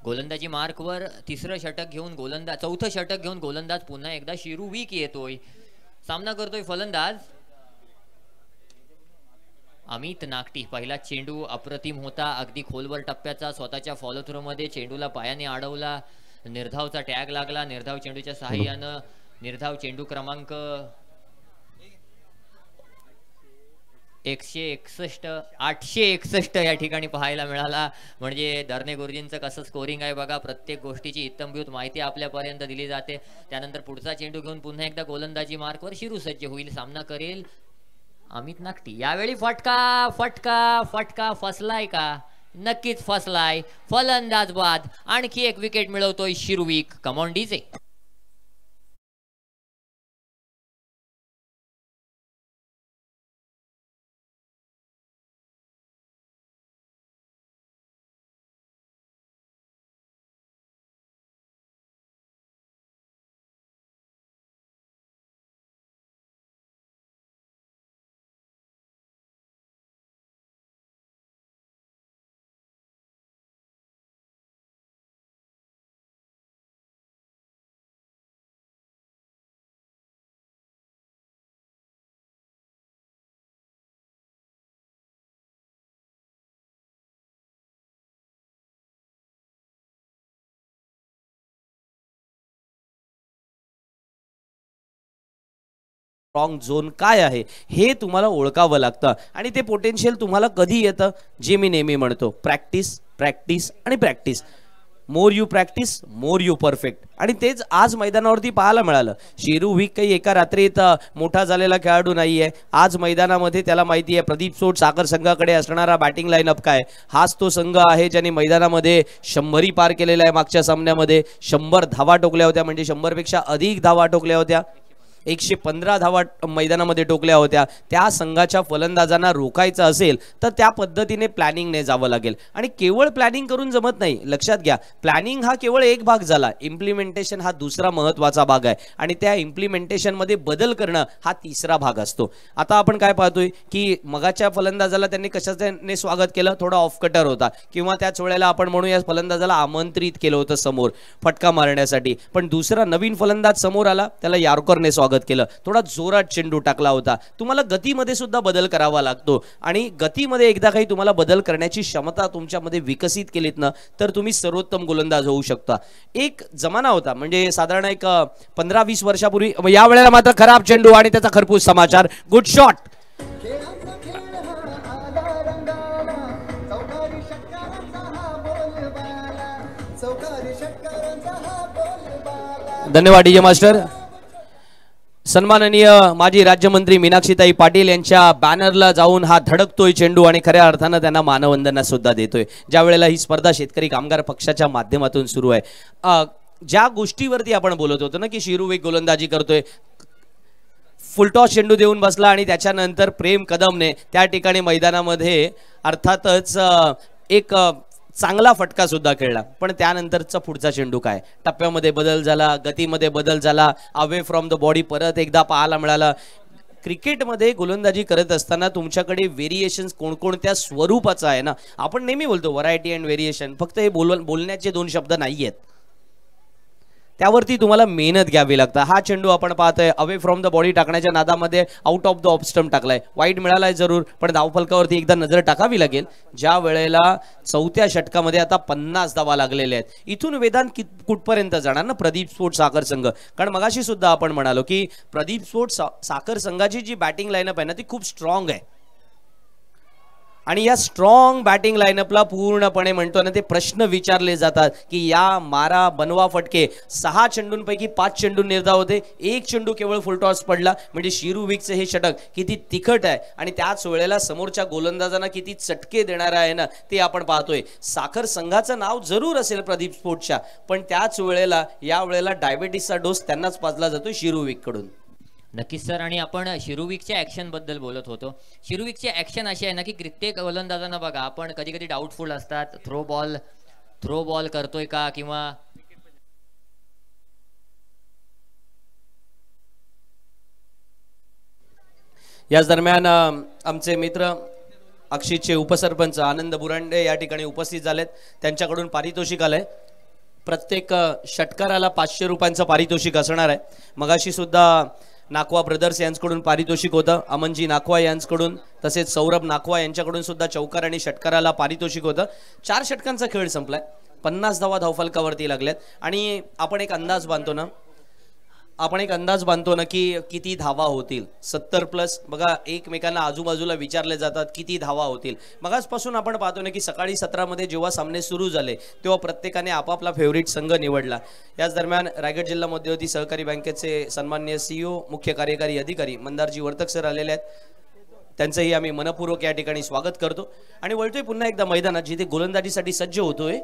गोलंदाजी मार्कवर 3रं षटक घेऊन गोलंदाज 4थं षटक घेऊन गोलंदाज पुन्हा एकदा शिरू वीक येतोय. सामना करतोय फलंदाज अमित नागटी. पहिला चेंडू अप्रतिम होता, अगदी खोलवर टप्प्याचा, स्वतःच्या फॉलो थ्रो मध्ये चेंडूला पायाने अडवला, निर्धावचा टॅग लागला. निर्धाव चेंडूच्या सहाय्यानं निर्धाव चेंडू क्रमांक 861 या ठिकाणी पाहायला मिळाला. म्हणजे धरणे गुरुजींचं कसं स्कोरिंग आहे बघा, प्रत्येक गोष्टीची इत्तमभूत माहिती आपल्यापर्यंत दिली जाते. त्यानंतर पुढचा चेंडू घेऊन पुन्हा एकदा गोलंदाजी मार्कवर शिरू सज्ज होईल. सामना करेल अमित नागटी. यावेळी फटका फटका फटका फसलाय का? नक्कीच फसलाय. फलंदाज बाद. आणखी एक विकेट मिळवतोय शिरुविक. Come on DJ.
स्ट्रॉंग झोन काय आहे हे तुम्हाला ओळखावं लागतं. आणि ते पोटेन्शियल तुम्हाला कधी येतं, जे मी नेहमी म्हणतो, प्रॅक्टिस प्रॅक्टिस आणि practice. More you practice more you perfect. आणि तेच आज मैदानावरती पाहायला मिळालं. शिरू विक काही एका रात्रीत मोठा झालेला खेळाडू नाहीये. आज मैदानामध्ये त्याला माहिती आहे प्रदीप सोड साखर संघाकडे असणारा बॅटिंग लाईनअप काय. हाच तो संघ आहे ज्याने मैदानामध्ये 100 पार केलेला आहे. मागच्या सामन्यामध्ये 100 धावा टोकल्या होत्या, म्हणजे 100 पेक्षा अधिक धावा टोकल्या होत्या. 115 धावा मैदानामध्ये टोकल्या होत्या. त्या संघाच्या फलंदाजांना रोखायचं असेल तर त्या पद्धतीने प्लॅनिंगने जावं लागेल. आणि केवळ प्लॅनिंग करून जमत नाही. लक्षात घ्या, प्लॅनिंग हा केवळ एक भाग झाला, इम्प्लिमेंटेशन हा दुसरा महत्त्वाचा भाग आहे. आणि त्या इम्प्लिमेंटेशनमध्ये बदल करणं हा तिसरा भाग असतो. आता आपण काय पाहतोय की मगाच्या फलंदाजाला त्यांनी कशाने स्वागत केलं, थोडा ऑफ कटर होता, किंवा त्याच वेळेला आपण म्हणू या फलंदाजाला आमंत्रित केलं होतं समोर फटका मारण्यासाठी. पण दुसरा नवीन फलंदाज समोर आला, त्याला यॉर्करने स्वागत केलं, थोडा जोरात चेंडू टाकला होता. तुम्हाला गतीमध्ये सुद्धा बदल करावा लागतो. आणि गतीमध्ये एकदा काही तुम्हाला बदल करण्याची क्षमता तुमच्यामध्ये विकसित केलीत ना, तर तुम्ही सर्वोत्तम गोलंदाज होऊ शकता. एक जमाना होता, म्हणजे साधारण एक 15-20 वर्षापूर्वी. या वेळेला मात्र खराब चेंडू आणि त्याचा खरपूस समाचार. Good shot. धन्यवाद डीजे मास्टर. सन्माननीय माजी राज्यमंत्री मीनाक्षीताई पाटील यांच्या बॅनरला जाऊन हा धडकतोय चेंडू आणि खऱ्या अर्थानं त्यांना मानवंदना सुद्धा देतोय. ज्या वेळेला ही स्पर्धा शेतकरी कामगार पक्षाच्या माध्यमातून सुरू आहे, ज्या गोष्टीवरती आपण बोलत होतो ना की शिरू एक गोलंदाजी करतोय, फुलटॉस चेंडू देऊन बसला आणि त्याच्यानंतर प्रेम कदमने त्या ठिकाणी मैदानामध्ये अर्थातच एक चांगला फटका सुद्धा खेळला. पण त्यानंतरचा पुढचा चेंडू काय, टप्प्यामध्ये बदल झाला, गतीमध्ये बदल झाला, अवे फ्रॉम द बॉडी परत एकदा पाहायला मिळाला. क्रिकेटमध्ये गोलंदाजी करत असताना तुमच्याकडे व्हेरिएशन्स कोणकोणत्या स्वरूपाचा आहे ना. आपण नेहमी बोलतो व्हरायटी अँड व्हेरिएशन, फक्त हे बोलण्याचे 2 शब्द नाही आहेत, त्यावरती तुम्हाला मेहनत घ्यावी लागतं. हा चेंडू आपण पाहतोय अवे फ्रॉम द बॉडी टाकण्याच्या नादामध्ये out of the off stump टाकलाय. वाईट मिळालाय जरूर, पण धावफलकावरती एकदा नजर टाकावी लागेल. ज्या वेळेला 4थ्या षटकामध्ये आता 50 धावा लागलेल्या आहेत, इथून वेदांत कुठपर्यंत जाणार ना प्रदीप स्पोर्ट्स साखर संघ. कारण मगाशी सुद्धा आपण म्हणालो की प्रदीप स्पोर्ट्स साखर संघाची जी बॅटिंग लाईनअप आहे ना ती खूप स्ट्रॉंग आहे. आणि या स्ट्रॉंग बॅटिंग लाईनअपला पूर्णपणे म्हणतो ना ते प्रश्न विचारले जातात की या मारा बनवा फटके 6 चेंडूंपैकी 5 चेंडू निर्धाव होते, 1 चेंडू केवळ फुलटॉस पडला. म्हणजे शिरू विकचे हे षटक किती तिखट आहे आणि त्याच वेळेला समोरच्या गोलंदाजांना किती चटके देणार आहे ना ते आपण पाहतोय. साखर संघाचं नाव जरूर असेल प्रदीप स्पोर्ट्सच्या, पण त्याच वेळेला या वेळेला डायबिटीसचा डोस त्यांनाच पाजला जातो शिरू विक कडून.
नक्कीच सर. आणि आपण शिरूविकच्या ॲक्शन बद्दल बोलत होतो. शिरूविकची ॲक्शन अशी आहे ना की कित्येक गोलंदाजांना बघा आपण कधी कधी डाऊटफुल असतात, थ्रो बॉल करतोय का, किंवा
याच दरम्यान आमचे मित्र अक्षितचे उपसरपंच आनंद बुरांडे या ठिकाणी उपस्थित झालेत. त्यांच्याकडून पारितोषिक आलंय. प्रत्येक षटकाराला 500 रुपयांचं पारितोषिक असणार आहे. मगाशी सुद्धा नाखवा ब्रदर्स यांच्याकडून पारितोषिक होतं, अमनजी नाखवा यांच्याकडून, तसेच सौरभ नाखवा यांच्याकडून सुद्धा चौकार आणि षटकाराला पारितोषिक होतं. 4 षटकांचा खेळ संपलाय, 50 धावा धावफलकावरती लागल्यात. आणि आपण एक अंदाज बांधतो ना की किती धावा होतील. 70+ बघा, एकमेकांना आजूबाजूला विचारले जातात किती धावा होतील. मगाचपासून आपण पाहतो ना की सकाळी 17 मध्ये जेव्हा सामने सुरू झाले तेव्हा प्रत्येकाने आपापला फेवरेट संघ निवडला. याच दरम्यान रायगड जिल्हा मध्यवर्ती सहकारी बँकेचे सन्माननीय CEO मुख्य कार्यकारी अधिकारी मंदारजी वर्तक सर आलेले आहेत. त्यांचंही आम्ही मनपूर्वक या ठिकाणी स्वागत करतो. आणि वळतोय पुन्हा एकदा मैदानात जिथे गोलंदाजीसाठी सज्ज होतोय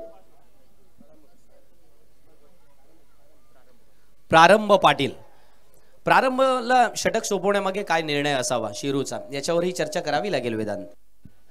प्रारंभ पाटील. प्रारंभला षटक सोपवण्यामागे काय निर्णय असावा शिरूचा, याच्यावरही चर्चा करावी लागेल वेदांत.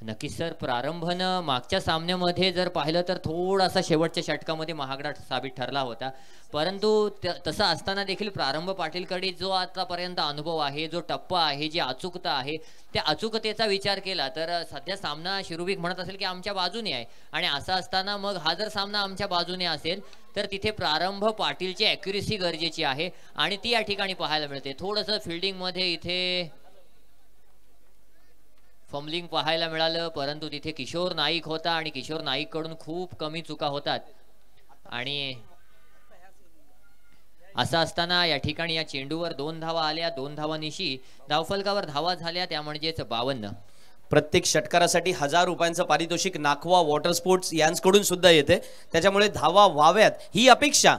नक्कीच सर. प्रारंभनं मागच्या सामन्यामध्ये जर पाहिलं तर थोडासा शेवटच्या षटकामध्ये महागडा साबित ठरला होता, परंतु तसं असताना देखील प्रारंभ पाटीलकडे जो आतापर्यंत अनुभव आहे, जो टप्पा आहे, जी अचूकता आहे, त्या अचूकतेचा विचार केला तर सध्या सामना शिरूविक म्हणत असेल की आमच्या बाजूने आहे. आणि असं असताना मग हा जर सामना आमच्या बाजूने असेल तर तिथे प्रारंभ पाटीलची ॲक्युरेसी गरजेची आहे आणि ती या ठिकाणी पाहायला मिळते. थोडंसं फिल्डिंगमध्ये इथे फंबलिंग पाहायला मिळालं, परंतु तिथे किशोर नाईक होता आणि किशोर नाईक कडून खूप कमी चुका होतात. आणि असं असताना या ठिकाणी या चेंडूवर 2 धावा आल्या, 2 धावांनिशी धावफलकावर धावा झाल्या, त्या म्हणजेच 52.
प्रत्येक षटकारासाठी 1000 रुपयांचं पारितोषिक नाखवा वॉटर स्पोर्ट्स यांकडून सुद्धा येते, त्याच्यामुळे धावा व्हाव्यात ही अपेक्षा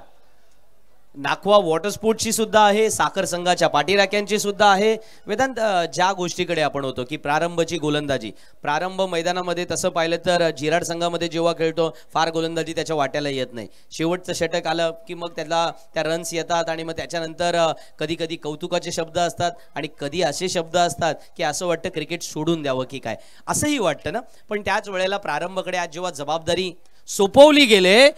नाखवा वॉटर स्पोर्ट्सची सुद्धा आहे, साखर संघाच्या पाठीराख्यांची सुद्धा आहे. वेदांत, ज्या गोष्टीकडे आपण होतो की प्रारंभची गोलंदाजी, प्रारंभ मैदानामध्ये तसं पाहिलं तर जिराड संघामध्ये जेव्हा खेळतो फार गोलंदाजी त्याच्या वाट्याला येत नाही. शेवटचं षटक आलं की मग त्याला त्या रन्स येतात आणि मग त्याच्यानंतर कधी कधी कौतुकाचे शब्द असतात आणि कधी असे शब्द असतात की असं वाटतं क्रिकेट सोडून द्यावं की काय, असंही वाटतं ना. पण त्याच वेळेला प्रारंभकडे आज जेव्हा जबाबदारी सोपवली गेले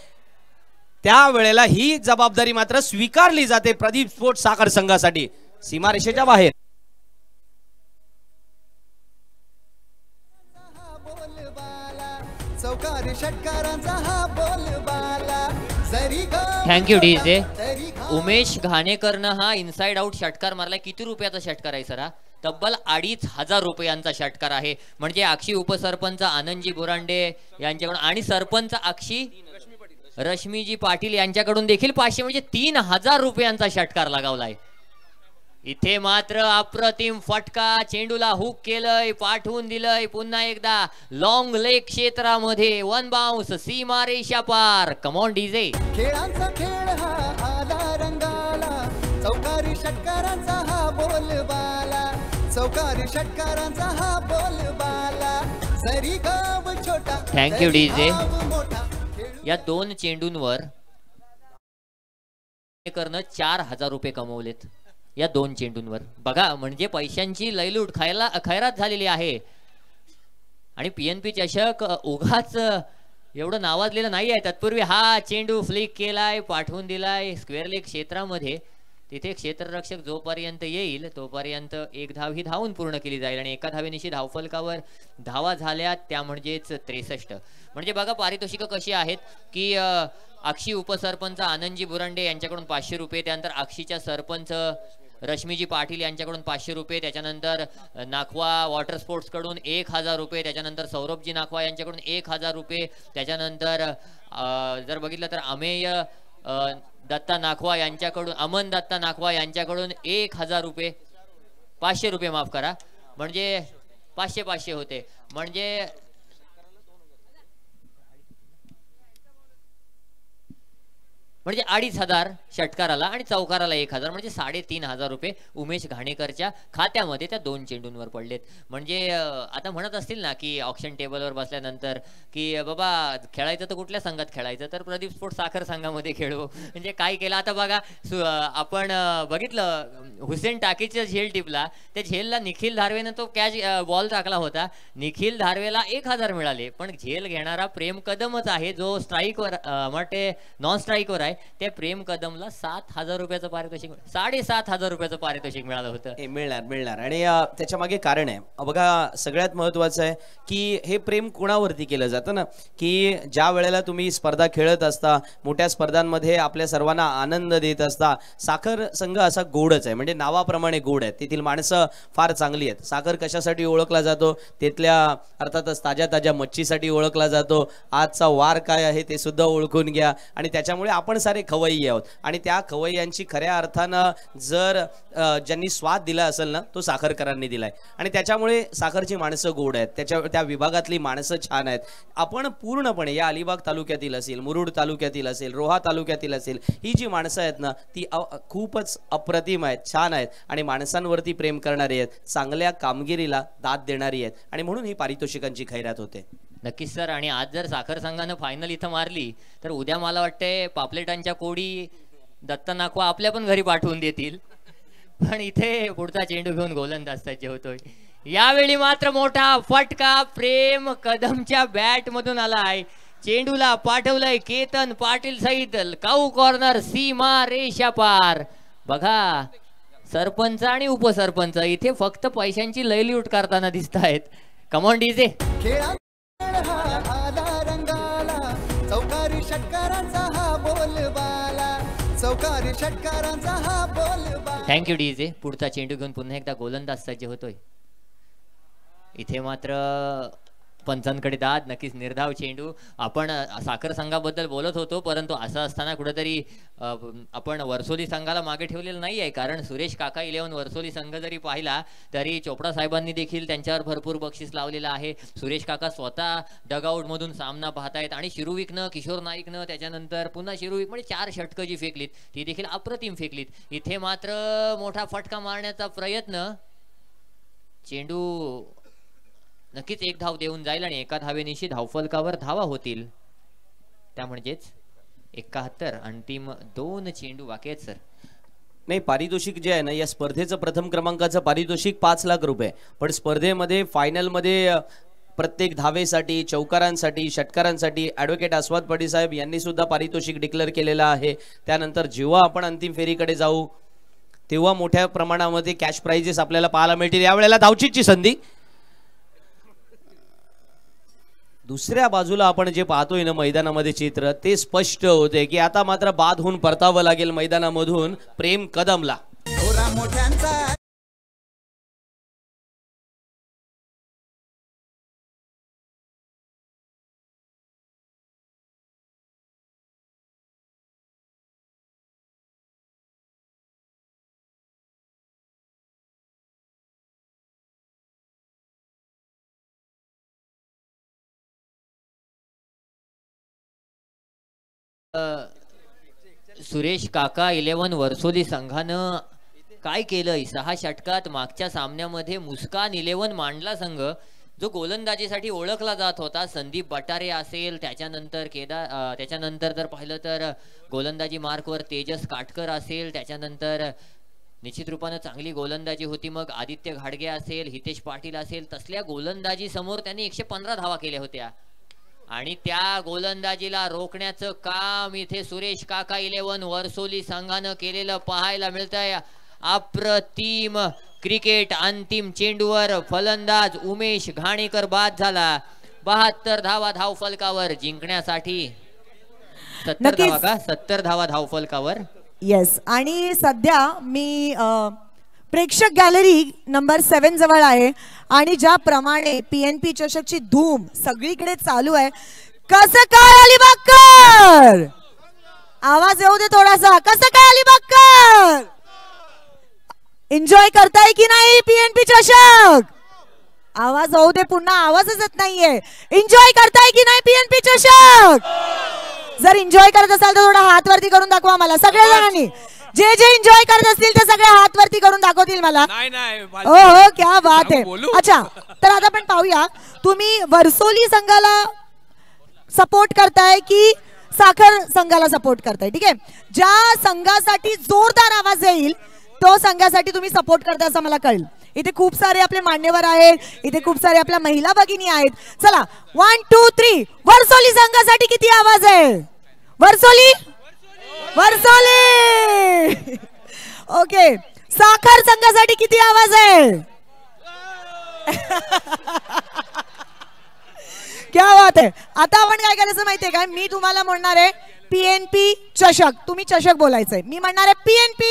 त्या वेळेला ही जबाबदारी मात्र स्वीकारली जाते प्रदीप स्पोर्ट्स साखर संघासाठी सीमारेषेच्या बाहेर.
Thank you DJ. उमेश घाणेकरनं हा इनसाइड आउट षटकार मारला. किती रुपयाचा षटकार आहे सर हा? तब्बल 2500 रुपयांचा षटकार आहे. म्हणजे अक्षी उपसरपंच आनंदजी बोरांडे यांच्याकडून आणि सरपंच अक्षी रश्मीजी पाटील यांच्याकडून देखील 500 म्हणजे 3000 रुपयांचा षटकार लगावलाय. इथे मात्र अप्रतिम फटका, चेंडूला हुक केलंय, पाठवून दिलंय, पुन्हा एकदा लॉंग लेग क्षेत्रामध्ये 1 बाउन्स, सीमा रेषा पार. Come on DJ.
खेळांचा खेळ हा आला रंगाला, चौकारी षटकारांचा हा बोलबाला, चौकारी षटकारांचा हा बोलबाला, जरी गाव छोटा.
Thank you DJ. या 2 चेंडूंवर करणं 4000 रुपये कमवलेत या 2 चेंडूंवर. बघा म्हणजे पैशांची लयलूट खैरात झालेली आहे. आणि PNP चषक उगाच एवढं नावाजलेलं नाही आहे. तत्पूर्वी हा चेंडू फ्लिक केलाय, पाठवून दिलाय स्क्वेअर लेग क्षेत्रामध्ये. तिथे क्षेत्ररक्षक जोपर्यंत येईल तोपर्यंत 1 धाव ही धावून पूर्ण केली जाईल आणि एका धावेनिशी धावफलकावर धावा झाल्या, त्या म्हणजेच 63. म्हणजे बघा पारितोषिकं कशी आहेत की अक्षी उपसरपंच आनंदजी बुरांडे यांच्याकडून 500 रुपये, त्यानंतर अक्षीच्या सरपंच रश्मीजी पाटील यांच्याकडून 500 रुपये, त्याच्यानंतर नाखवा वॉटर स्पोर्ट्स कडून 1000 रुपये, त्याच्यानंतर सौरभजी नाखवा यांच्याकडून 1000 रुपये, त्याच्यानंतर जर बघितलं तर अमेय दत्ता नाखवा यांच्याकडून, अमन दत्ता नाखवा यांच्याकडून 1000 रुपये, 500 रुपये माफ करा, म्हणजे 500 होते. म्हणजे म्हणजे 2500 षटकाराला आणि चौकाराला 1000 म्हणजे 3500 रुपये उमेश घाणेकरच्या खात्यामध्ये त्या 2 चेंडूंवर पडलेत. म्हणजे आता म्हणत असतील ना की ऑक्शन टेबलवर बसल्यानंतर की बाबा खेळायचं तर कुठल्या संघात खेळायचं, तर प्रदीप स्पोर्ट्स साखर संघामध्ये खेळू. म्हणजे काय केलं आता बघा, आपण बघितलं हुसेन टाकीचा झेल टिपला, त्या झेलला निखिल धारवेनं तो कॅच बॉल टाकला होता. निखिल धारवेला 1000 मिळाले, पण झेल घेणारा प्रेम कदमच आहे जो स्ट्राईकवर म्हणजे नॉन स्ट्राईकवर आहे. त्या प्रेम कदमला 7000 रुपयाचं पारितोषिक, 7500 रुपयाचं पारितोषिक मिळालं होतं.
मिळणार आणि त्याच्या मागे कारण आहे बघा. सगळ्यात महत्वाचं आहे की हे प्रेम कोणावरती केलं जातं ना, की ज्या वेळेला तुम्ही स्पर्धा खेळत असता, मोठ्या स्पर्धांमध्ये आपल्या सर्वांना आनंद देत असता. साखर संघ असा गोडच आहे, म्हणजे नावाप्रमाणे गोड आहे. तेथील माणसं फार चांगली आहेत. साखर कशासाठी ओळखला जातो, तिथल्या अर्थातच ताज्या मच्छीसाठी ओळखला जातो. आजचा वार काय आहे ते सुद्धा ओळखून घ्या. आणि त्याच्यामुळे आपण सारे खवय्ये आहोत आणि त्या खवय्यांची खऱ्या अर्थानं जर ज्यांनी स्वाद दिला असेल ना तो साखरकरांनी दिलाय. आणि त्याच्यामुळे साखरची माणसं गोड आहेत, त्या विभागातली माणसं छान आहेत. आपण पूर्णपणे या अलिबाग तालुक्यातील असेल, मुरुड तालुक्यातील असेल, रोहा तालुक्यातील असेल, ही जी माणसं आहेत ना ती खूपच अप्रतिम आहेत, छान आहेत आणि माणसांवरती प्रेम करणारी आहेत, चांगल्या कामगिरीला दाद देणारी आहेत आणि म्हणून ही पारितोषिकांची खैरात होते.
नक्कीच सर. आणि आज जर साखर संघानं फायनल इथं मारली तर उद्या मला वाटतंय पापलेटांच्या कोडी दत्ता नाखवा आपल्या पण घरी पाठवून देतील. पण इथे पुढचा चेंडू घेऊन गोलंदाज सज्ज होतोय. यावेळी मात्र मोठा फटका प्रेम कदमच्या बॅट मधून आलाय. चेंडूला पाठवलंय केतन पाटील सहित काऊ कॉर्नर, सीमा रेषा पार. बघा सरपंच आणि उपसरपंच इथे फक्त पैशांची लयलूट करताना दिसत आहेत. Come on DJ.
चौकारी षटकारांचा हा बोलबाला, चौकारी षटकारांचा हा बोलबाला.
Thank you DJ. पुढचा चेंडू घेऊन पुन्हा एकदा गोलंदाज सज्ज होतोय. इथे मात्र पंचांकडे दाद. नक्कीच निर्धाव चेंडू. आपण साखर संघाबद्दल बोलत होतो, परंतु असं असताना कुठेतरी आपण वर्सोली संघाला मागे ठेवलेलं नाही आहे. कारण सुरेश काका 11 वर्सोली संघ जरी पाहिला तरी चोपडा साहेबांनी देखील त्यांच्यावर भरपूर बक्षीस लावलेलं आहे. सुरेश काका स्वतः डगआउट मधून सामना पाहतायत आणि शिरुविकनं, किशोर नाईकनं, त्याच्यानंतर पुन्हा शिरुविक म्हणजे 4 षटकं जी फेकलीत ती देखील अप्रतिम फेकलीत. इथे मात्र मोठा फटका मारण्याचा प्रयत्न. चेंडू नक्कीच 1 धाव देऊन जाईल आणि एका धावेनिशी धावफलकावर धावा होतील. त्या म्हणजेच 71. अंतिम 2 चेंडू बाकी आहेत सर.
नाही, पारितोषिक जे आहे ना, या स्पर्धेचं प्रथम क्रमांकाचं पारितोषिक 5 लाख रुपये. पण स्पर्धेमध्ये फायनलमध्ये प्रत्येक धावेसाठी, चौकारांसाठी, षटकारांसाठी ॲडव्होकेट आस्वाद पाटील साहेब यांनी सुद्धा पारितोषिक डिक्लेअर केलेलं आहे. त्यानंतर जेव्हा आपण अंतिम फेरीकडे जाऊ तेव्हा मोठ्या प्रमाणामध्ये कॅश प्राइजेस आपल्याला पाहायला मिळतील. यावेळेला धावचीची संधी. दुसऱ्या बाजूला आपण जे पाहतोय ना मैदानामध्ये चित्र, ते स्पष्ट होते की आता मात्र बाद होऊन परतावं लागेल मैदानामधून प्रेम कदमला.
सुरेश काका 11 वर्सोली संघानं काय केलंय 6 षटकात. मागच्या सामन्यामध्ये मुस्कान 11 मांडला संघ जो गोलंदाजीसाठी ओळखला जात होता. संदीप बटारे असेल, त्याच्यानंतर त्याच्यानंतर जर पाहिलं तर गोलंदाजी मार्कवर तेजस काटकर असेल, त्याच्यानंतर निश्चित रूपानं चांगली गोलंदाजी होती. मग आदित्य घाडगे असेल, हितेश पाटील असेल, तसल्या गोलंदाजी समोर त्यांनी 115 धावा केल्या होत्या. आणि त्या गोलंदाजीला रोखण्याचं काम इथे सुरेश काका 11 वर्सोली संघानं केलेलं पाहायला मिळतंय. अप्रतिम क्रिकेट. अंतिम चेंडूवर फलंदाज उमेश घाणेकर बाद झाला. 72 धावा धावफलकावर जिंकण्यासाठी. 70 धावा का? 70 धावा धावफलकावर.
येस. आणि सध्या मी प्रेक्षक गॅलरी नंबर 7 जवळ आहे आणि ज्याप्रमाणे PNP चषकची धूम सगळीकडे चालू आहे. कसं काय अलिबागकर? आवाज येऊ दे थोडासा. कसं काय अलिबागकर? एन्जॉय करताय की नाही PNP चषक? आवाज होऊ दे. पुन्हा आवाजच येत नाहीये. एन्जॉय करताय की नाही PNP चषक? जर एन्जॉय करत असाल तर थोडा हात वरती करून दाखवा मला सगळ्या जणांनी. जे जे एन्जॉय करत असतील ते सगळे हात वरती करून दाखवतील मला. हो हो, क्या बात आहे. अच्छा, तर आता आपण पाहूया तुम्ही वर्सोली संघाला सपोर्ट करताय की साखर संघाला सपोर्ट करताय. ठीक आहे, ज्या संघासाठी जोरदार आवाज येईल तो संघासाठी तुम्ही सपोर्ट करताय असं मला कळेल. इथे खूप सारे आपले मान्यवर आहेत, इथे खूप सारे आपल्या महिला भगिनी आहेत. चला 1 2 3. वर्सोली संघासाठी किती आवाज आहे? वर्सोली वर्सोली. ओके, साखर संघासाठी किती आवाज आहे? क्या बात आहे. आता आपण काय करायचं माहितीये का? मी तुम्हाला म्हणणार आहे PNP चषक, तुम्ही चषक बोलायचंय. मी म्हणणार आहे PNP,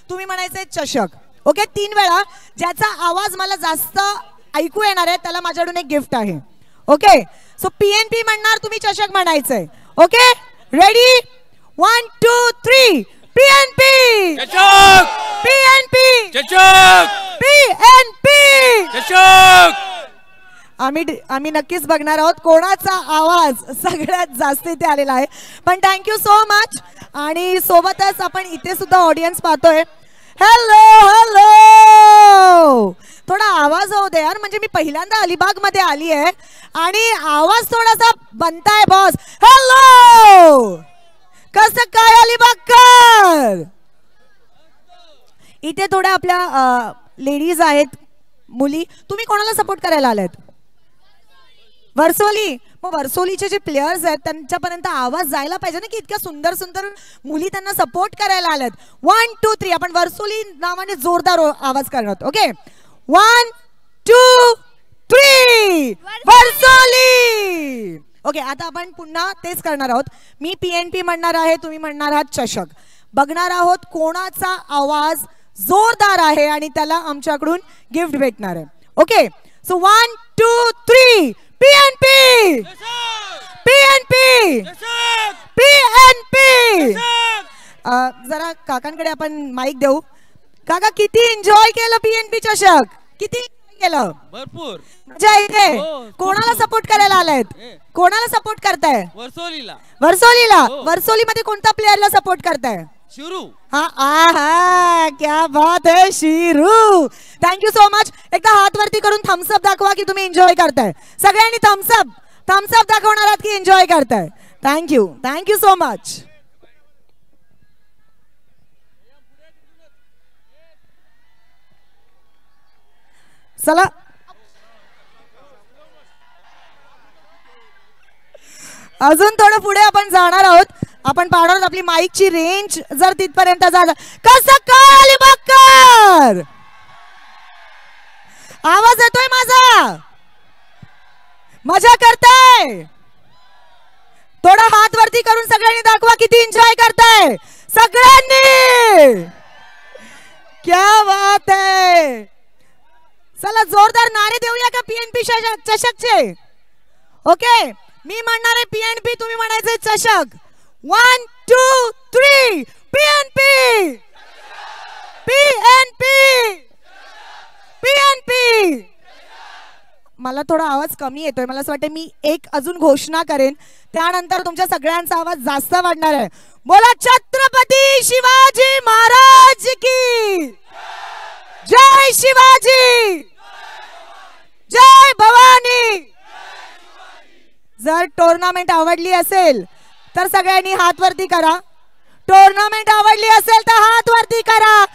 तुम्ही म्हणायचंय चषक. ओके, 3 वेळा. ज्याचा आवाज मला जास्त ऐकू येणार आहे त्याला माझ्याकडून एक गिफ्ट आहे. ओके, सो PNP म्हणणार, तुम्ही चषक म्हणायचंय. Okay, ready? 1 2 3. PNP चषक. PNP चषक. PNP चषक. आम्ही नक्कीच बघणार आहोत कोणाचा आवाज सगळ्यात जास्त इथे आलेला आहे. पण थँक्यू सो मच. आणि सोबतच आपण इथे सुद्धा ऑडियन्स पाहतोय. हॅलो हॅलो, थोडा आवाज होऊ दे यार. म्हणजे मी पहिल्यांदा अलिबाग मध्ये आली आहे आणि आवाज थोडासा बनताय बॉस. हॅलो, कसं काय अलिबागकर? इथे थोड्या आपल्या लेडीज आहेत, मुली. तुम्ही कोणाला सपोर्ट करायला आलात? वर्सोली. मग वर्सोलीचे जे प्लेयर्स आहेत त्यांच्यापर्यंत आवाज जायला पाहिजे ना, की इतक्या सुंदर सुंदर मुली त्यांना सपोर्ट करायला आल्यात. 1 2 3. आपण वर्सोली नावाने जोरदार आवाज करणार आहोत. ओके, 1 2 3. वर्सोली. ओके, आता आपण पुन्हा तेच करणार आहोत. मी PNP म्हणणार आहे, तुम्ही म्हणणार आहात चषक. बघणार आहोत कोणाचा आवाज जोरदार आहे आणि त्याला आमच्याकडून गिफ्ट भेटणार आहे. Okay, so 1 2 3. PNP PNP PNP. जरा काकांकडे आपण माईक देऊ. काका किती एन्जॉय केलं पीएनपी चषक? किती केलं?
भरपूर
मजा येते. कोणाला सपोर्ट करायला आलायत? कोणाला सपोर्ट करताय?
वर्सोलीला.
वर्सोलीला. वर्सोली मध्ये कोणत्या प्लेअरला सपोर्ट करताय?
शिरू.
हा क्या बात है शिरू. Thank you so much. एकदा हात वरती करून थम्सअप दाखवा की तुम्ही एन्जॉय करताय. सगळ्यांनी थम्सअप दाखवणार आहात की एन्जॉय करताय. Thank you so much. चला अजून थोडं पुढे आपण जाणार आहोत. आपण पाहणार आहोत आपली माईकची रेंज जर तिथपर्यंत जात. कसं काय अलिबागकर? आवाज येतोय माझा? मजा करताय? थोडा हात वरती करून सगळ्यांनी दाखवा किती एन्जॉय करताय सगळ्यांनी. क्या बात है. चला जोरदार नारे देऊया का पीएनपी चषकचे? ओके मी म्हणणार आहे पीएनपी, तुम्ही म्हणायचे चषक. 1 2 3 पीएनपी पीएनपी पीएनपी. मला थोडा आवाज कमी येतोय. मला असं वाटतं मी एक अजून घोषणा करेन, त्यानंतर तुमच्या सगळ्यांचा आवाज जास्त वाढणार आहे. बोला छत्रपती शिवाजी महाराज की जय. शिवाजी जय. भवानी. जर टुर्नामेंट आवडली असेल तर सगळ्यांनी हात वरती करा. टुर्नामेंट आवडली असेल तर हात वरती करा.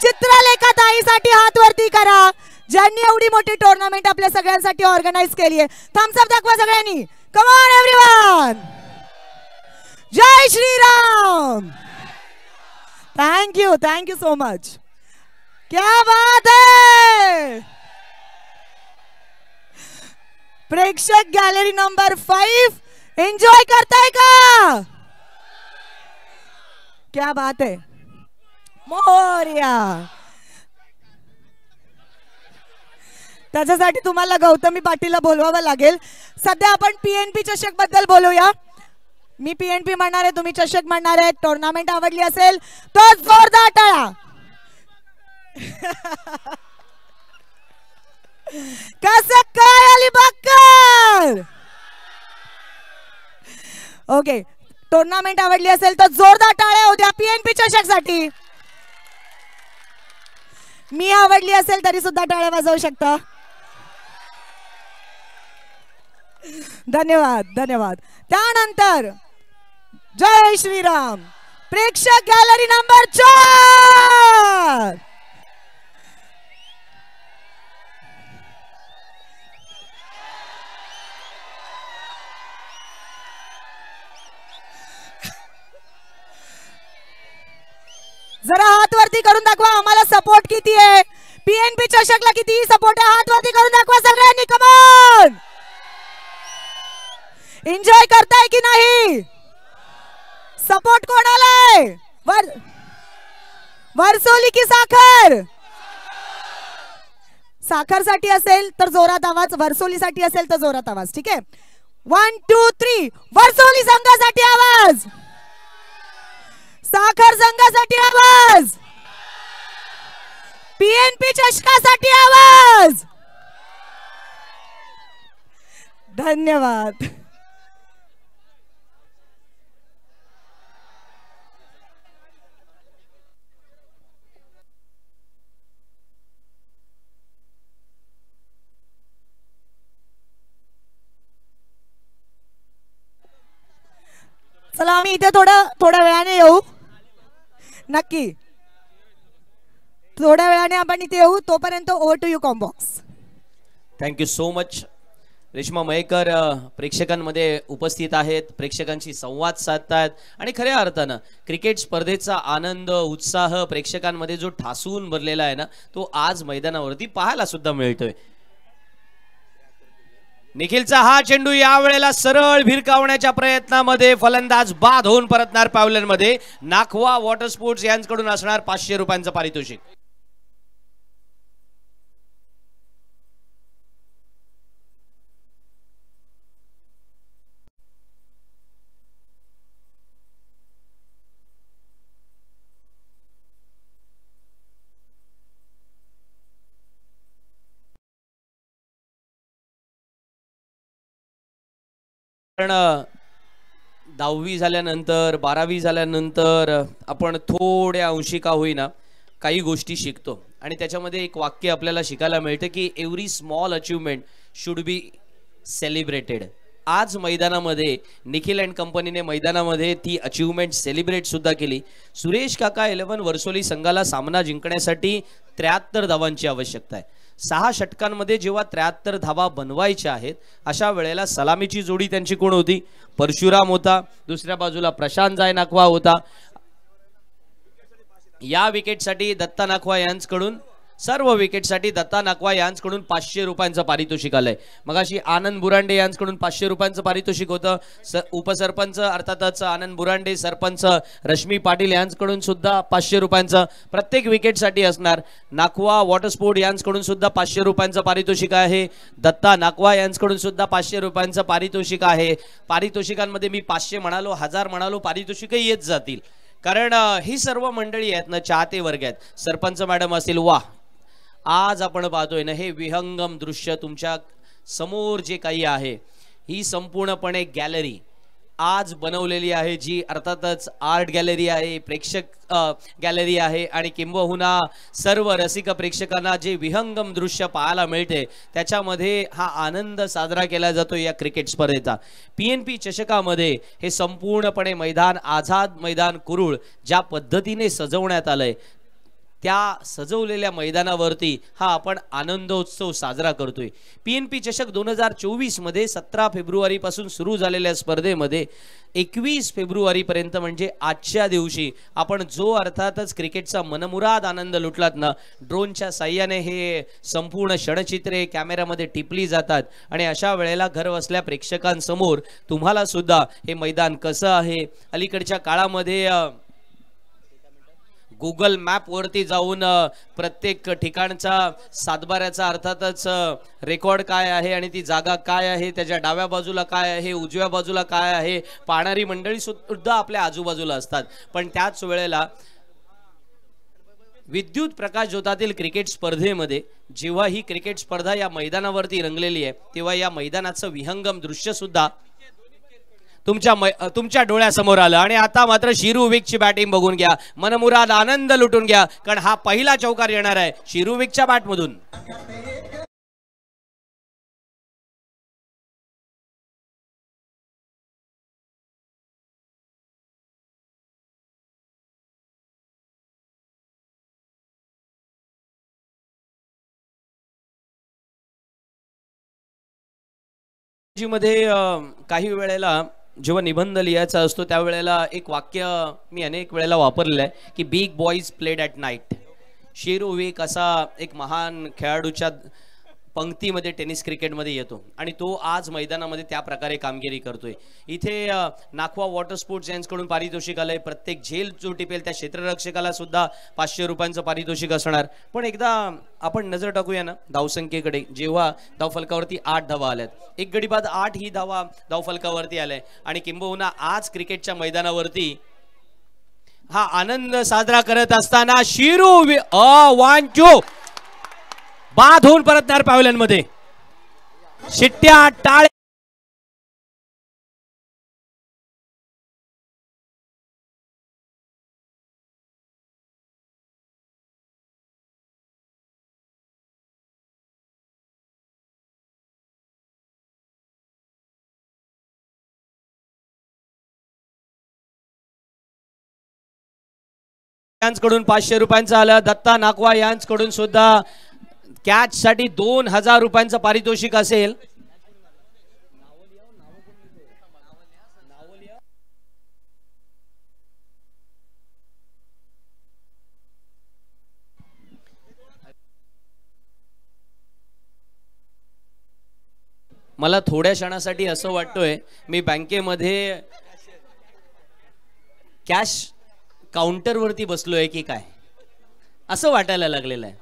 चित्रलेखा ताईसाठी हात वरती करा, ज्यांनी एवढी मोठी टुर्नामेंट आपल्या सगळ्यांसाठी ऑर्गनाइज केली आहे. थम्स अप दाखवा सगळ्यांनी. Come on everyone. जय श्रीराम. Thank you so much. क्या बात है. प्रेक्षक गॅलरी नंबर 5 एंजॉय करताय का? क्या बात है. मोरया. त्याच्यासाठी तुम्हाला गौतमी पाटीलला बोलवावं लागेल. सध्या आपण पीएनपी चषक बद्दल बोलूया. मी पीएनपी म्हणणार आहे, तुम्ही चषक म्हणणार आहे. टुर्नामेंट आवडली असेल तर जोरदार टाळ्या. कसं काय अलिबागकर? ओके टुर्नामेंट आवडली असेल तर जोरदार टाळ्या होत्या पीएनपी चषक साठी. मी आवडली असेल तरी सुद्धा टाळ्या वाजवू शकता. धन्यवाद. त्यानंतर जय श्रीराम. प्रेक्षक गॅलरी नंबर 4. जरा हात वरती करून दाखवा आम्हाला सपोर्ट किती आहे. पीएनपी चषकला किती सपोर्ट आहे हात वरती करून दाखवा सगळ्यांनी. Come on. एन्जॉय करताय की नाही? सपोर्ट कोणाला आहे? वर्सोली की साखर? साखर साठी असेल तर जोरात आवाज, वर्सोली साठी असेल तर जोरात आवाज. ठीक आहे 1 2 3. वर्सोली संघासाठी आवाज, साखर संघासाठी आवाज, पीएनपी चषकासाठी आवाज. धन्यवाद. चला आम्ही इथे थोड्या वेळाने येऊ. नक्की थोड्या वेळाने आपण इथे येऊ. तोपर्यंत over to you combox.
Thank you so much. Reshma Mayekar प्रेक्षकांमध्ये उपस्थित आहेत, प्रेक्षकांशी संवाद साधतात आणि खऱ्या अर्थानं क्रिकेट स्पर्धेचा आनंद उत्साह प्रेक्षकांमध्ये जो ठासून भरलेला आहे ना, तो आज मैदानावरती पाहायला सुद्धा मिळतोय. निखिलचा हा चेंडू यावेळेला सरळ भिरकावण्याच्या प्रयत्नामध्ये फलंदाज बाद होऊन परतणार पॅव्हलियनमध्ये. नाखवा वॉटर स्पोर्ट्स यांच्याकडून असणार 500 रुपयांचं पारितोषिक. कारण 10वी झाल्यानंतर 12वी झाल्यानंतर आपण थोड्या अंशी का होईना काही गोष्टी शिकतो आणि त्याच्यामध्ये एक वाक्य आपल्याला शिकायला मिळतं की every small achievement should be celebrated. आज मैदानामध्ये निखिल अँड कंपनीने मैदानामध्ये ती अचीवमेंट सेलिब्रेट सुद्धा केली. सुरेश काका 11 वर्सोली संघाला सामना जिंकण्यासाठी 73 धावांची आवश्यकता आहे. 6 षटकांमध्ये जेव्हा 73 धावा बनवायच्या आहेत अशा वेळेला सलामीची जोडी त्यांची कोण होती? परशुराम होता, दुसऱ्या बाजूला प्रशांत जायनाखवा होता. या विकेटसाठी दत्ता नाखवा यांच्याकडून सर्व विकेटसाठी दत्ता नाखवा यांच्याकडून 500 रुपयांचं पारितोषिक आलंय. मगाशी आनंद बुरांडे यांच्याकडून 500 रुपयांचं पारितोषिक होतं. उपसरपंच अर्थातच आनंद बुरांडे, सरपंच रश्मी पाटील यांच्याकडून सुद्धा 500 रुपयांचं प्रत्येक विकेटसाठी असणार. नाखवा वॉटर स्पोर्ट यांच्याकडून सुद्धा 500 रुपयांचं पारितोषिक आहे. दत्ता नाखवा यांच्याकडून सुद्धा 500 रुपयांचं पारितोषिक आहे. पारितोषिकांमध्ये मी 500 म्हणालो, 1000 म्हणालो, पारितोषिकही येत जातील कारण ही सर्व मंडळी आहेत ना चाहते वर्ग आहेत. सरपंच मॅडम असतील, वा आज आपण पाहतोय ना हे विहंगम दृश्य तुमच्या समोर जे काही आहे ही संपूर्णपणे गॅलरी आज बनवलेली आहे, जी अर्थातच आर्ट गॅलरी आहे, प्रेक्षक गॅलरी आहे आणि किंबहुना सर्व रसिक प्रेक्षकांना जे विहंगम दृश्य पाहायला मिळते त्याच्यामध्ये हा आनंद साजरा केला जातो या क्रिकेट स्पर्धेचा. PNP चषकामध्ये हे संपूर्णपणे मैदान आझाद मैदान कुरुळ ज्या पद्धतीने सजवण्यात आलंय त्या सजवलेल्या मैदानावरती हा आपण आनंदोत्सव साजरा करतोय. PNP चषक 2024 मध्ये 17 फेब्रुवारी पासून सुरू झालेल्या स्पर्धेमध्ये 21 फेब्रुवारी पर्यंत म्हणजे आजच्या दिवशी आपण जो अर्थातच क्रिकेटचा मनमुराद आनंद लुटलात ना, ड्रोनच्या साह्याने हे संपूर्ण क्षणचित्रे कॅमेऱ्यामध्ये टिपली जातात आणि अशा वेळेला घर बसल्या प्रेक्षकांसमोर तुम्हाला सुद्धा हे मैदान कसं आहे. अलीकडच्या काळामध्ये गुगल मॅप वरती जाऊन प्रत्येक ठिकाणचा सातबाऱ्याचा अर्थातच रेकॉर्ड काय आहे आणि ती जागा काय आहे, त्याच्या डाव्या बाजूला काय आहे, उजव्या बाजूला काय आहे, पाहणारी मंडळी सुद्धा आपल्या आजूबाजूला असतात. पण त्याच वेळेला विद्युत प्रकाश ज्योतातील क्रिकेट स्पर्धेमध्ये जेव्हा ही क्रिकेट स्पर्धा या मैदानावरती रंगलेली आहे तेव्हा या मैदानाचं विहंगम दृश्य सुद्धा तुमच्या डोळ्यासमोर आलं. आणि आता मात्र शिरू विकची बॅटिंग बघून घ्या, मनमुराद आनंद लुटून घ्या कारण हा पहिला चौकार येणार आहे शिरू विकच्या बॅटमधून. मध्ये काही वेळेला जेव्हा निबंध लिहायचा असतो त्यावेळेला एक वाक्य मी अनेक वेळेला वापरलेलं आहे की big boys played at night. शिरू विक असा एक महान खेळाडूच्या पंक्तीमध्ये टेनिस क्रिकेटमध्ये येतो आणि तो आज मैदानामध्ये त्या प्रकारे कामगिरी करतोय. इथे नाखवा वॉटर स्पोर्ट्स यांच्याकडून पारितोषिक आलंय. प्रत्येक झेल जो टिपेल त्या क्षेत्ररक्षकाला सुद्धा 500 रुपयांचं पारितोषिक असणार. पण एकदा आपण नजर टाकूया ना धावसंख्येकडे. जेव्हा धावफलकावरती 8 धावा आल्यात, एक गडी बाद 8 ही धावा धावफलकावरती आलाय आणि किंबहुना आज क्रिकेटच्या मैदानावरती हा आनंद साजरा करत असताना शिरू 1 2 बाद होऊन परतणार पॅव्हलियनमध्ये. शिट्ट्या टाळ यांच्याकडून 500 रुपयांचं आलं. दत्ता नाखवा यांच्याकडून सुद्धा कॅच साठी 2000 रुपयांचं पारितोषिक असेल. मला थोड्या क्षणासाठी असं वाटतोय मी बँकेमध्ये कॅश काउंटरवरती बसलोय की काय असं वाटायला लागलेलं आहे.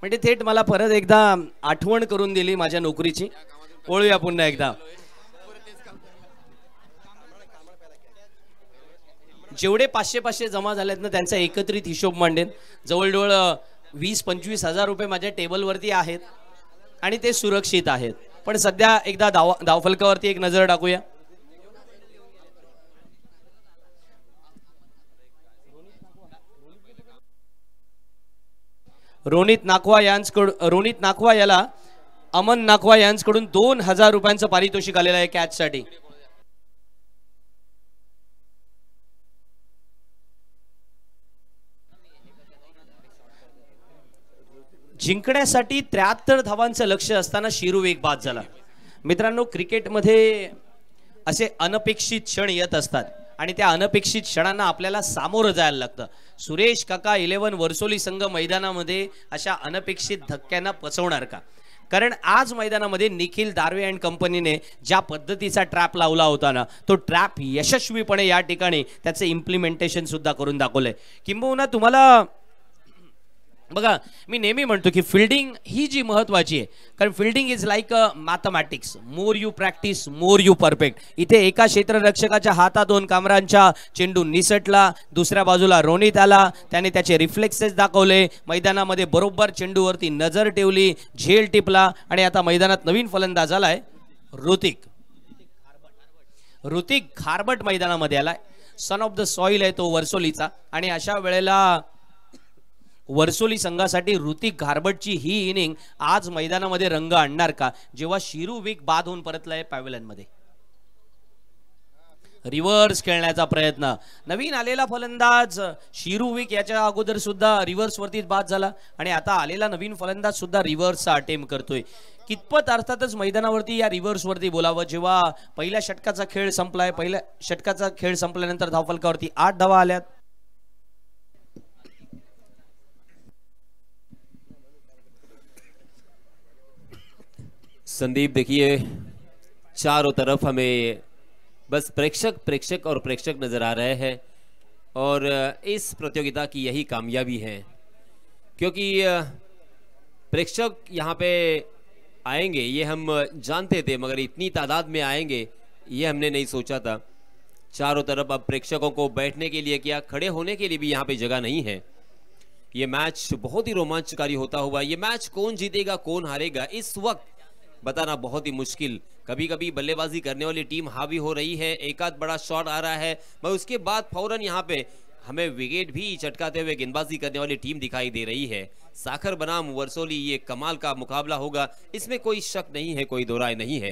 म्हणजे थेट मला परत एकदा आठवण करून दिली माझ्या नोकरीची. ओळूया पुन्हा एकदा. जेवढे 500 जमा झालेत ना त्यांचा एकत्रित हिशोब मांडेन. जवळजवळ 20-25 हजार रुपये माझ्या टेबलवरती आहेत आणि ते सुरक्षित आहेत. पण सध्या एकदा धावफलकावरती एक नजर टाकूया. रोनित नाखवा याला अमन नाखवा यांच्याकडून 2000 रुपयांचं पारितोषिक आलेलं आहे कॅच साठी. जिंकण्यासाठी 73 धावांचं लक्ष असताना शिरू एक बाद झाला. मित्रांनो, क्रिकेटमध्ये असे अनपेक्षित क्षण येत असतात आणि त्या अनपेक्षित क्षणांना आपल्याला सामोरं जायला लागतं. सुरेश काका 11 वर्सोली संघ मैदानामध्ये अशा अनपेक्षित धक्क्यांना पचवणार का? कारण आज मैदानामध्ये निखिल दार्वे अँड कंपनीने ज्या पद्धतीचा ट्रॅप लावला होता ना, तो ट्रॅप यशस्वीपणे या ठिकाणी त्याचे इम्प्लिमेंटेशन सुद्धा करून दाखवलंय. किंबहुना तुम्हाला बघा, मी नेहमी म्हणतो की फिल्डिंग ही जी महत्वाची आहे, कारण fielding is like a mathematics, more you practice more you perfect. इथे एका क्षेत्ररक्षकाच्या हातात 2 कामरांच्या चेंडू निसटला, दुसऱ्या बाजूला रोनित आला, त्याने त्याचे रिफ्लेक्सेस दाखवले, मैदानामध्ये बरोबर चेंडूवरती नजर ठेवली, झेल टिपला आणि आता मैदानात नवीन फलंदाज आलाय ऋतिक खारबट मैदानामध्ये आलाय. सन ऑफ द सॉइल आहे तो वर्सोलीचा. आणि अशा वेळेला वर्सोली संघासाठी ऋतिक घारबटची ही इनिंग आज मैदानामध्ये रंग आणणार का, जेव्हा शिरू विक बाद होऊन परतलाय पॅव्हेलियन मध्ये. रिव्हर्स खेळण्याचा प्रयत्न, नवीन आलेला फलंदाज शिरू विक याच्या अगोदर सुद्धा रिव्हर्स वरतीच बाद झाला आणि आता आलेला नवीन फलंदाज सुद्धा रिव्हर्सचा अटेम्प्ट करतोय. कितपत अर्थातच मैदानावरती या रिव्हर्स वरती बोलावं, जेव्हा पहिल्या षटकाचा खेळ संपलाय, पहिल्या षटकाचा खेळ संपल्यानंतर धावफलकावरती 8 धावा आल्यात.
संदीप, देखिए चारों तरफ हमें बस प्रेक्षक और प्रेक्षक नजर आ रहे हैं और इस प्रतियोगिता की यही कामयाबी है, क्योंकि प्रेक्षक यहाँ पे आएंगे ये हम जानते थे, मगर इतनी तादाद में आएंगे ये हमने नहीं सोचा था. चारों तरफ अब प्रेक्षकों को बैठने के लिए क्या, खड़े होने के लिए भी यहाँ पे जगह नहीं है. ये मैच बहुत ही रोमांचकारी होता हुआ, ये मैच कौन जीतेगा कौन हारेगा इस वक्त बताना बहुत ही मुश्किल. कभी कभी बल्लेबाजी करने वाली टीम हावी हो रही है, एक आध बड़ा शॉट आ रहा है, मगर उसके बाद फौरन यहाँ पे हमें विकेट भी चटकाते हुए गेंदबाजी करने वाली टीम दिखाई दे रही है. साखर बनाम वर्सोली, ये कमाल का मुकाबला होगा, इसमें कोई शक नहीं है, कोई दो राय नहीं है.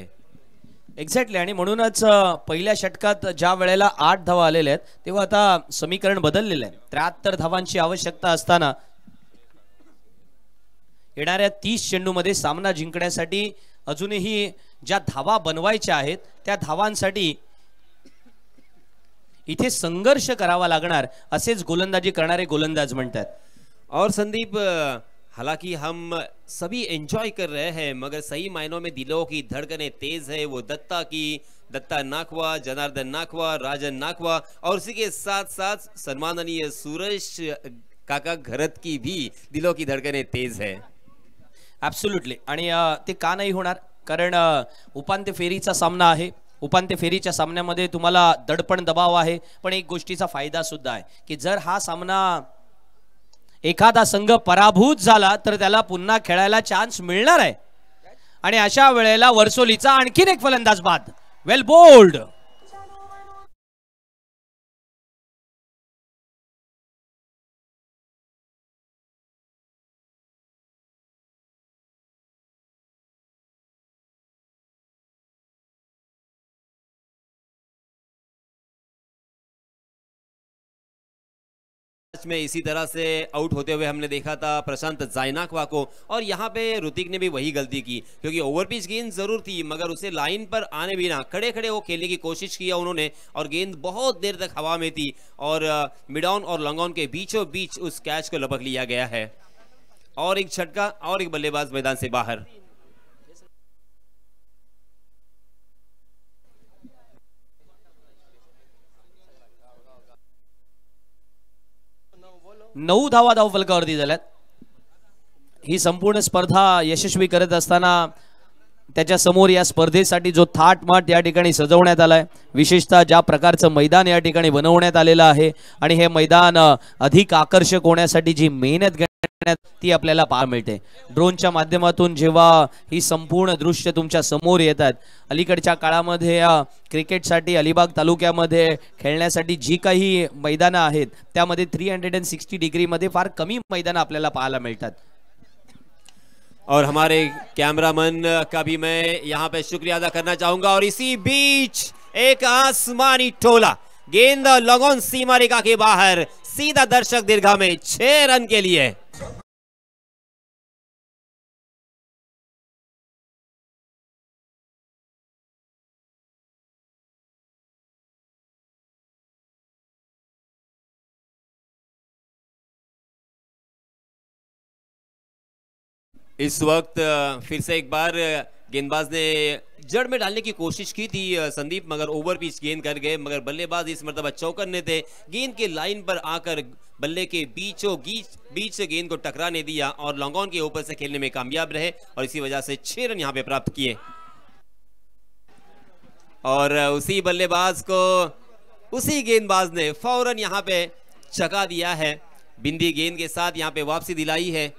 एक्झॅक्टली. आणि म्हणूनच पहिल्या षटकात ज्या वेळेला 8 धावा आलेल्या आहेत, तेव्हा आता समीकरण बदललेलं आहे. 73 धावांची आवश्यकता असताना येणाऱ्या 30 चेंडूमध्ये सामना जिंकण्यासाठी अजूनही ज्या धावा बनवायच्या आहेत त्या धावांसाठी इथे संघर्ष करावा लागणार, असेच गोलंदाजी करणारे गोलंदाज म्हणतात.
और संदीप, हालांकि हम सभी एंजॉय कर रहे हैं, मगर सही मायनों में दिलों की धड़कनें तेज है. वो दत्ता नाखवा, जनार्दन नाखवा, राजन नाखवा और उसी के साथ साथ सम्माननीय सुरेश काका घरत की भी दिलों की धड़कनें तेज है.
ॲब्सोल्युटली. आणि ते का नाही होणार, कारण उपांत्य फेरीचा सामना आहे. उपांत्य फेरीच्या सामन्यामध्ये तुम्हाला दडपण दबाव आहे, पण एक गोष्टीचा फायदा सुद्धा आहे की जर हा सामना एखादा संघ पराभूत झाला तर त्याला पुन्हा खेळायला चान्स मिळणार आहे. आणि अशा वेळेला वर्सोलीचा आणखीन एक फलंदाज बाद. वेल बोल्ड.
में इसी तरह से आउट होते हुए हमने देखा था प्रशांत जायनाकवा को, और यहाँ पे ऋतिक ने भी वही गलती की, क्योंकि ओवर पिच गेंद जरूर थी मगर उसे लाइन पर आने बिना खड़े खड़े वो खेलने की कोशिश किया उन्होंने, और गेंद बहुत देर तक हवा में थी और मिड ऑन और लॉन्ग ऑन के बीचों बीच उस कैच को लपक लिया गया है. और एक छटका और एक बल्लेबाज मैदान से बाहर.
9 धावा धावफलकावरती झाल्यात. ही संपूर्ण स्पर्धा यशस्वी करत असताना त्याच्या समोर या स्पर्धेसाठी जो थाटमाट या ठिकाणी सजवण्यात आलाय, विशेषतः ज्या प्रकारचं मैदान या ठिकाणी बनवण्यात आलेलं आहे आणि हे मैदान अधिक आकर्षक होण्यासाठी जी मेहनत घेण्यात ती आपल्याला पाहायला मिळते. ड्रोनच्या माध्यमातून जेव्हा ही संपूर्ण दृश्य तुमच्या समोर येतात, अलीकडच्या काळामध्ये क्रिकेटसाठी अलिबाग तालुक्यामध्ये खेळण्यासाठी जी काही मैदानं आहेत त्यामध्ये 360 डिग्रीमध्ये फार कमी मैदानं आपल्याला पाहायला मिळतात.
और हमारे कैमरामैन का भी मैं यहाँ पे शुक्रिया अदा करना चाहूंगा। और इसी बीच एक आसमानी टोला, गेंद लॉन्ग ऑन सीमा रेखा के बाहर, सीधा दर्शक दीर्घा में 6 रन के लिए। इस वक्त फिर से एक बार गेंदबाज ने जड़ में डालने की कोशिश की थी संदीप, मगर ओवर पिच गेंद कर गए। मगर बल्लेबाज इस मर्तबा चौकन्ने थे, गेंद के लाइन पर आकर बल्ले के बीच से गेंद को टकराने दिया और लॉन्ग ऑन के ऊपर से खेलने में कामयाब रहे और इसी वजह से 6 रन यहां पे प्राप्त किए। और उसी बल्लेबाज को उसी गेंदबाज ने फौरन यहां पे चका दिया है, बिंदी गेंद के साथ यहां पे वापसी दिलाई है।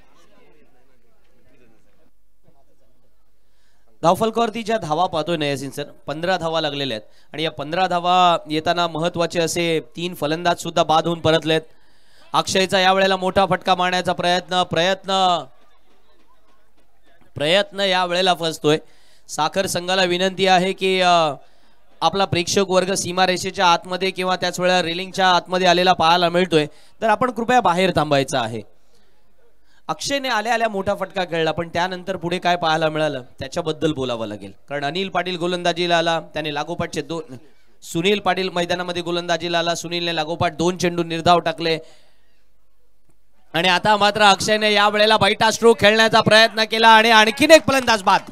धावफलकावरती ज्या धावा पाहतोय ना यासिन सर, 15 धावा लागलेल्या आहेत आणि या 15 धावा येताना महत्वाचे असे 3 फलंदाज सुद्धा बाद होऊन परतलेत। अक्षयचा या वेळेला मोठा फटका मारण्याचा प्रयत्न या वेळेला फसतोय। साखर संघाला विनंती आहे की आपला प्रेक्षक वर्ग सीमारेषेच्या आतमध्ये किंवा त्याच वेळेला रेलिंगच्या आतमध्ये आलेला पाहायला मिळतोय, तर आपण कृपया बाहेर थांबायचं आहे। अक्षयने आल्या मोठा फटका खेळला, पण त्यानंतर पुढे काय पाहायला मिळालं त्याच्याबद्दल बोलावं लागेल। कारण अनिल पाटील गोलंदाजीला आला, त्याने लागोपाठचे 2, सुनील पाटील मैदानामध्ये गोलंदाजीला आला, सुनीलने लागोपाठ 2 चेंडू निर्धाव टाकले आणि आता मात्र अक्षयने या वेळेला बैठा स्ट्रोक खेळण्याचा प्रयत्न केला आणि आणखीन एक फलंदाज बाद।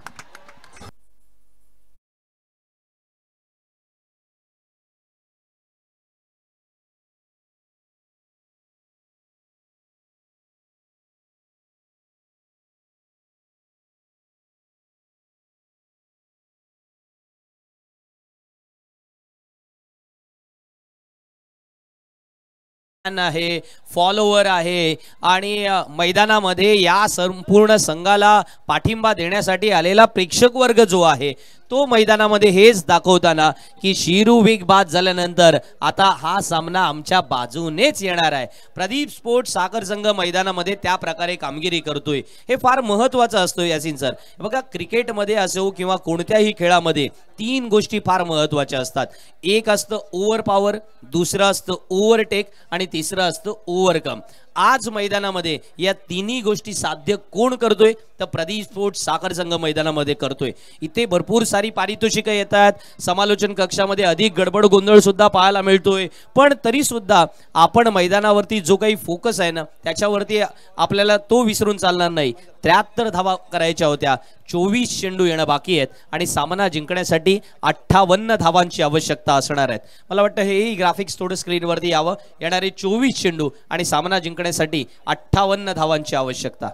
आहे, फॉलोवर आहे आणि मैदानामध्ये या संपूर्ण संघाला पाठिंबा देण्यासाठी आलेला प्रेक्षक वर्ग जो आहे तो मैदानामध्ये हेच दाखवताना की शिरू विग बाद झाल्यानंतर आता हा सामना आमच्या बाजूनेच येणार आहे। प्रदीप स्पोर्ट्स साखर संघ मैदानामध्ये त्या प्रकारे कामगिरी करतोय, हे फार महत्त्वाचं असतं यासिन सर। बघा, क्रिकेटमध्ये असो किंवा कोणत्याही खेळामध्ये 3 गोष्टी फार महत्त्वाच्या असतात। एक असतं ओव्हर पॉवर, दुसरं असतं ओव्हरटेक आणि तिसरं असतं ओव्हरकम। आज मैदानामध्ये या तिन्ही गोष्टी साध्य कोण करतोय तर प्रदीप स्पोर्ट्स साखर संघ मैदानामध्ये करतोय। इथे भरपूर सारी पारितोषिकं येतात, समालोचन कक्षामध्ये अधिक गडबड गोंधळ सुद्धा पाहायला मिळतोय, पण तरी सुद्धा आपण मैदानावरती जो काही फोकस आहे ना त्याच्यावरती आपल्याला तो विसरून चालणार नाही। 73 धावा करायच्या होत्या, 24 चेंडू येणं बाकी आहेत आणि सामना जिंकण्यासाठी 58 धावांची आवश्यकता असणार आहेत। मला वाटतं हेही ग्राफिक्स थोडं स्क्रीनवरती यावं। येणारे 24 चेंडू आणि सामना जिंकण्यासाठी 58 धावांची आवश्यकता।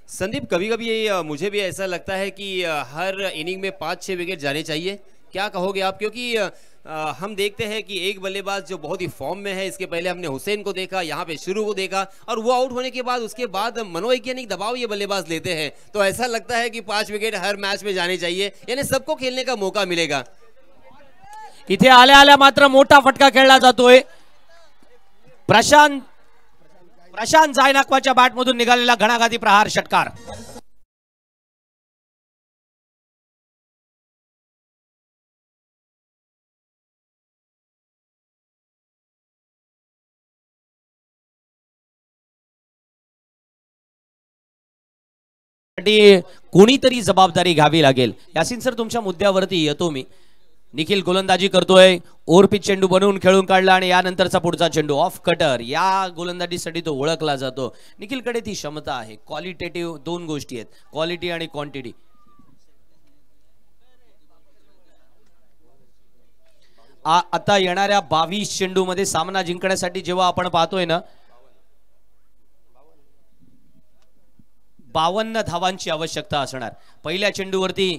संदीप, कभी कभी मुझे भी ऐसा लगता है कि हर इनिंग में 5-6 विकेट जाने चाहिए, क्या कहोगे आप? क्योंकि हम देखते हैं कि एक बल्लेबाज जो बहुत ही फॉर्म में है, इसके पहले हमने हुसैन को देखा, यहाँ पे शुरू को देखा और वो आउट होने के बाद उसके बाद मनोवैज्ञानिक दबाव ये बल्लेबाज लेते हैं, तो ऐसा लगता है कि 5 विकेट हर मैच में जाने चाहिए, यानी सबको खेलने का मौका मिलेगा।
इथे आल्या मात्र मोठा फटका खेळला जातोय। प्रशांत जायनाकवाच्या बॅटमधून निघालेला घणाघाती प्रहार षटकार। कोणीतरी जबाबदारी घ्यावी लागेल। यासिन सर, तुमच्या मुद्द्यावरती येतो मी। निखिल गोलंदाजी करतोय, ओव्हर पिच चेंडू बनवून खेळून काढला आणि यानंतरचा पुढचा चेंडू ऑफ कटर, या गोलंदाजीसाठी तो ओळखला जातो। निखिलकडे ती क्षमता आहे, क्वालिटेटिव्ह 2 गोष्टी आहेत, क्वालिटी आणि क्वांटिटी। आता येणाऱ्या 22 चेंडू मध्ये सामना जिंकण्यासाठी जेव्हा आपण पाहतोय ना 52 धावांची आवश्यकता असणार। पहिल्या चेंडूवरती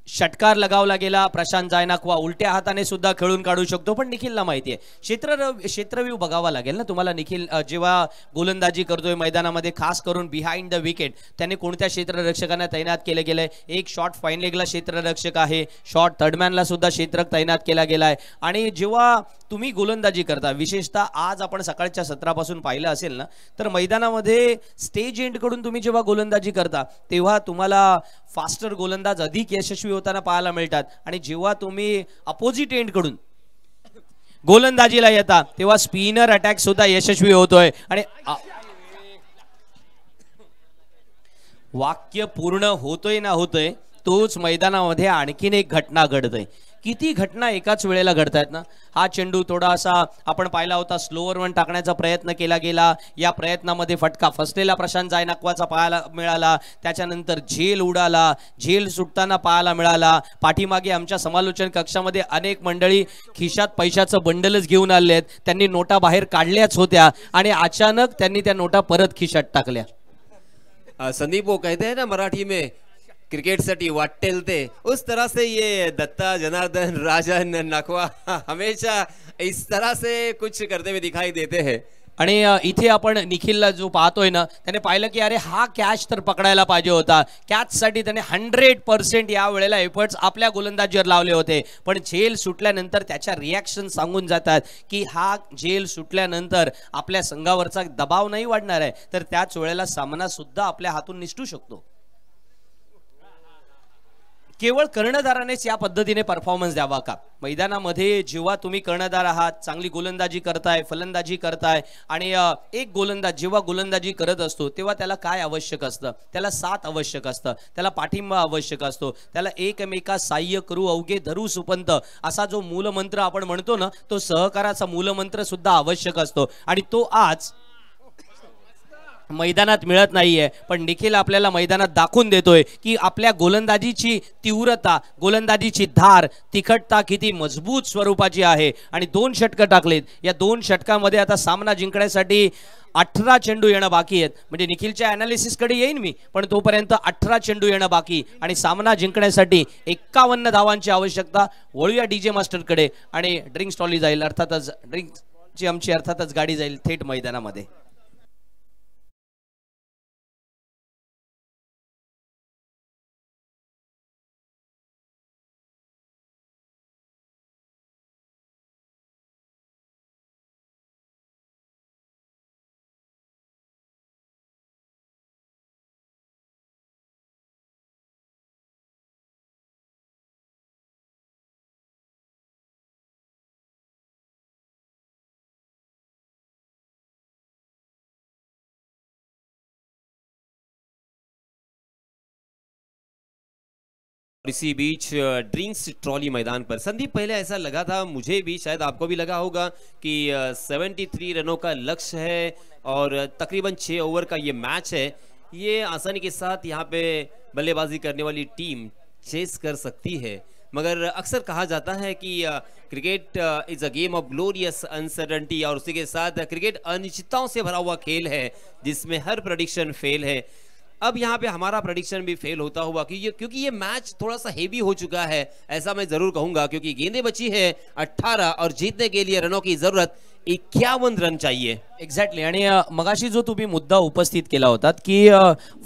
षटकार लगावला गेला. प्रशांत जायनाकवा उलट्या हाताने सुद्धा खेळून काढू शकतो, पण निखिलला माहिती आहे क्षेत्रव्यूह बघावा लागेल ना तुम्हाला. निखिल जेव्हा गोलंदाजी करतोय मैदानामध्ये, खास करून बिहाइंड द विकेट त्याने कोणत्या क्षेत्ररक्षकांना तैनात केले गेलंय. एक शॉट फाईन लेगला क्षेत्ररक्षक आहे, शॉट थर्डमॅनला सुद्धा क्षेत्ररक्षक तैनात केला गेलाय. आणि जेव्हा तुम्ही गोलंदाजी करता, विशेषतः आज आपण सकाळच्या सत्रापासून पाहिलं असेल ना, तर मैदानामध्ये स्टेज एंड कडून तुम्ही जेव्हा गोलंदाजी करता तेव्हा तुम्हाला फास्टर गोलंदाज अधिक यशस्वी होताना पाहायला मिळतात. आणि जेव्हा तुम्ही अपोजिट एंड कडून गोलंदाजीला येता तेव्हा स्पिनर अटॅक सुद्धा यशस्वी होतोय. आणि वाक्य पूर्ण होतोय ना होतोय तोच मैदानामध्ये आणखीन एक घटना घडतोय. किती घटना एकाच वेळेला घडतायत ना. हा चेंडू थोडासा आपण पाहिला होता, स्लोअर वन टाकण्याचा प्रयत्न केला गेला. या प्रयत्नामध्ये फटका फसलेला प्रशांत जायनाकवाचा पाहायला मिळाला. त्याच्यानंतर झेल उडाला, झेल सुटताना पाहायला मिळाला. पाठीमागे आमच्या समालोचन कक्षामध्ये अनेक मंडळी खिशात पैशाचं बंडलच घेऊन आले आहेत. त्यांनी नोटा बाहेर काढल्याच होत्या आणि अचानक त्यांनी त्या नोटा परत खिशात टाकल्या.
संदीप वो कहते हैं ना मराठी में क्रिकेट साठी वाटेल ते, उस तरह से ये दत्ता जनार्दन राजन नकवा हमेशा इस तरह से कुछ करते हुए दिखाई देते हैं.
आणि इथे आपण निखिलला जो पाहतोय ना, त्याने पाहिलं की अरे हा कॅच तर पकडायला पाहिजे होता. कॅचसाठी त्याने 100% या वेळेला एफर्ट्स आपल्या गोलंदाजीवर लावले होते. पण झेल सुटल्यानंतर त्याच्या रिॲक्शन सांगून जातात की हा झेल सुटल्यानंतर आपल्या संघावरचा दबाव नाही वाढणार आहे, तर त्याच वेळेला सामना सुद्धा आपल्या हातून निसटू शकतो. केवळ कर्णधारानेच या पद्धतीने परफॉर्मन्स द्यावा का? मैदानामध्ये जेव्हा तुम्ही कर्णधार आहात, चांगली गोलंदाजी करताय, फलंदाजी करताय आणि एक गोलंदाज जेव्हा गोलंदाजी करत असतो तेव्हा त्याला काय आवश्यक असतं? त्याला साथ आवश्यक असतं, त्याला पाठिंबा आवश्यक असतो, त्याला एकमेका साह्य करू अवघे धरू सुपंत असा जो मूलमंत्र आपण म्हणतो ना, तो सहकाराचा मूलमंत्र सुद्धा आवश्यक असतो. आणि तो आज मैदानात मिळत नाहीये. पण निखिल आपल्याला मैदानात दाखवून देतोय की आपल्या गोलंदाजीची तीव्रता, गोलंदाजीची धार, तिखटता किती मजबूत स्वरूपाची आहे. आणि 2 षटकं टाकलेत. या 2 षटकामध्ये आता सामना जिंकण्यासाठी 18 चेंडू येणं बाकी आहेत. म्हणजे निखिलच्या अनालिसिस कडे येईन मी, पण तोपर्यंत 18 चेंडू येणं बाकी आणि सामना जिंकण्यासाठी 51 धावांची आवश्यकता. वळूया डीजे मास्टर कडे आणि ड्रिंक्स ट्रॉली जाईल, अर्थातच ड्रिंक्सची आमची अर्थातच गाडी जाईल थेट मैदानामध्ये.
इसी बीच ड्रिंक्स ट्रॉली मैदान पर संदीप, पहले ऐसा लगा था मुझे भी, शायद आपको भी लगा होगा कि 73 रनों का लक्ष्य है और तकरीबन 6 ओवर का ये मैच है. ये आसानी के साथ यहाँ पे बल्लेबाजी करने वाली टीम चेस कर सकती है. मगर अक्सर कहा जाता है कि cricket is a game of glorious uncertainty और उसी के साथ क्रिकेट अनिश्चितताओं से भरा हुआ खेल है जिसमें हर प्रेडिक्शन फेल है. अब यहाँ पे हमारा प्रेडिक्शन भी फेल होता हुआ क्योंकि ये मैच थोड़ा सा हेवी हो चुका है, ऐसा मैं जरूर कहूंगा. क्योंकि गेंदें बची है 18 और जीतने के लिए रनों की जरूरत 51 रन चाहिए.
एक्झॅक्टली. आणि मगाशी जो तुम्ही मुद्दा उपस्थित केला होता की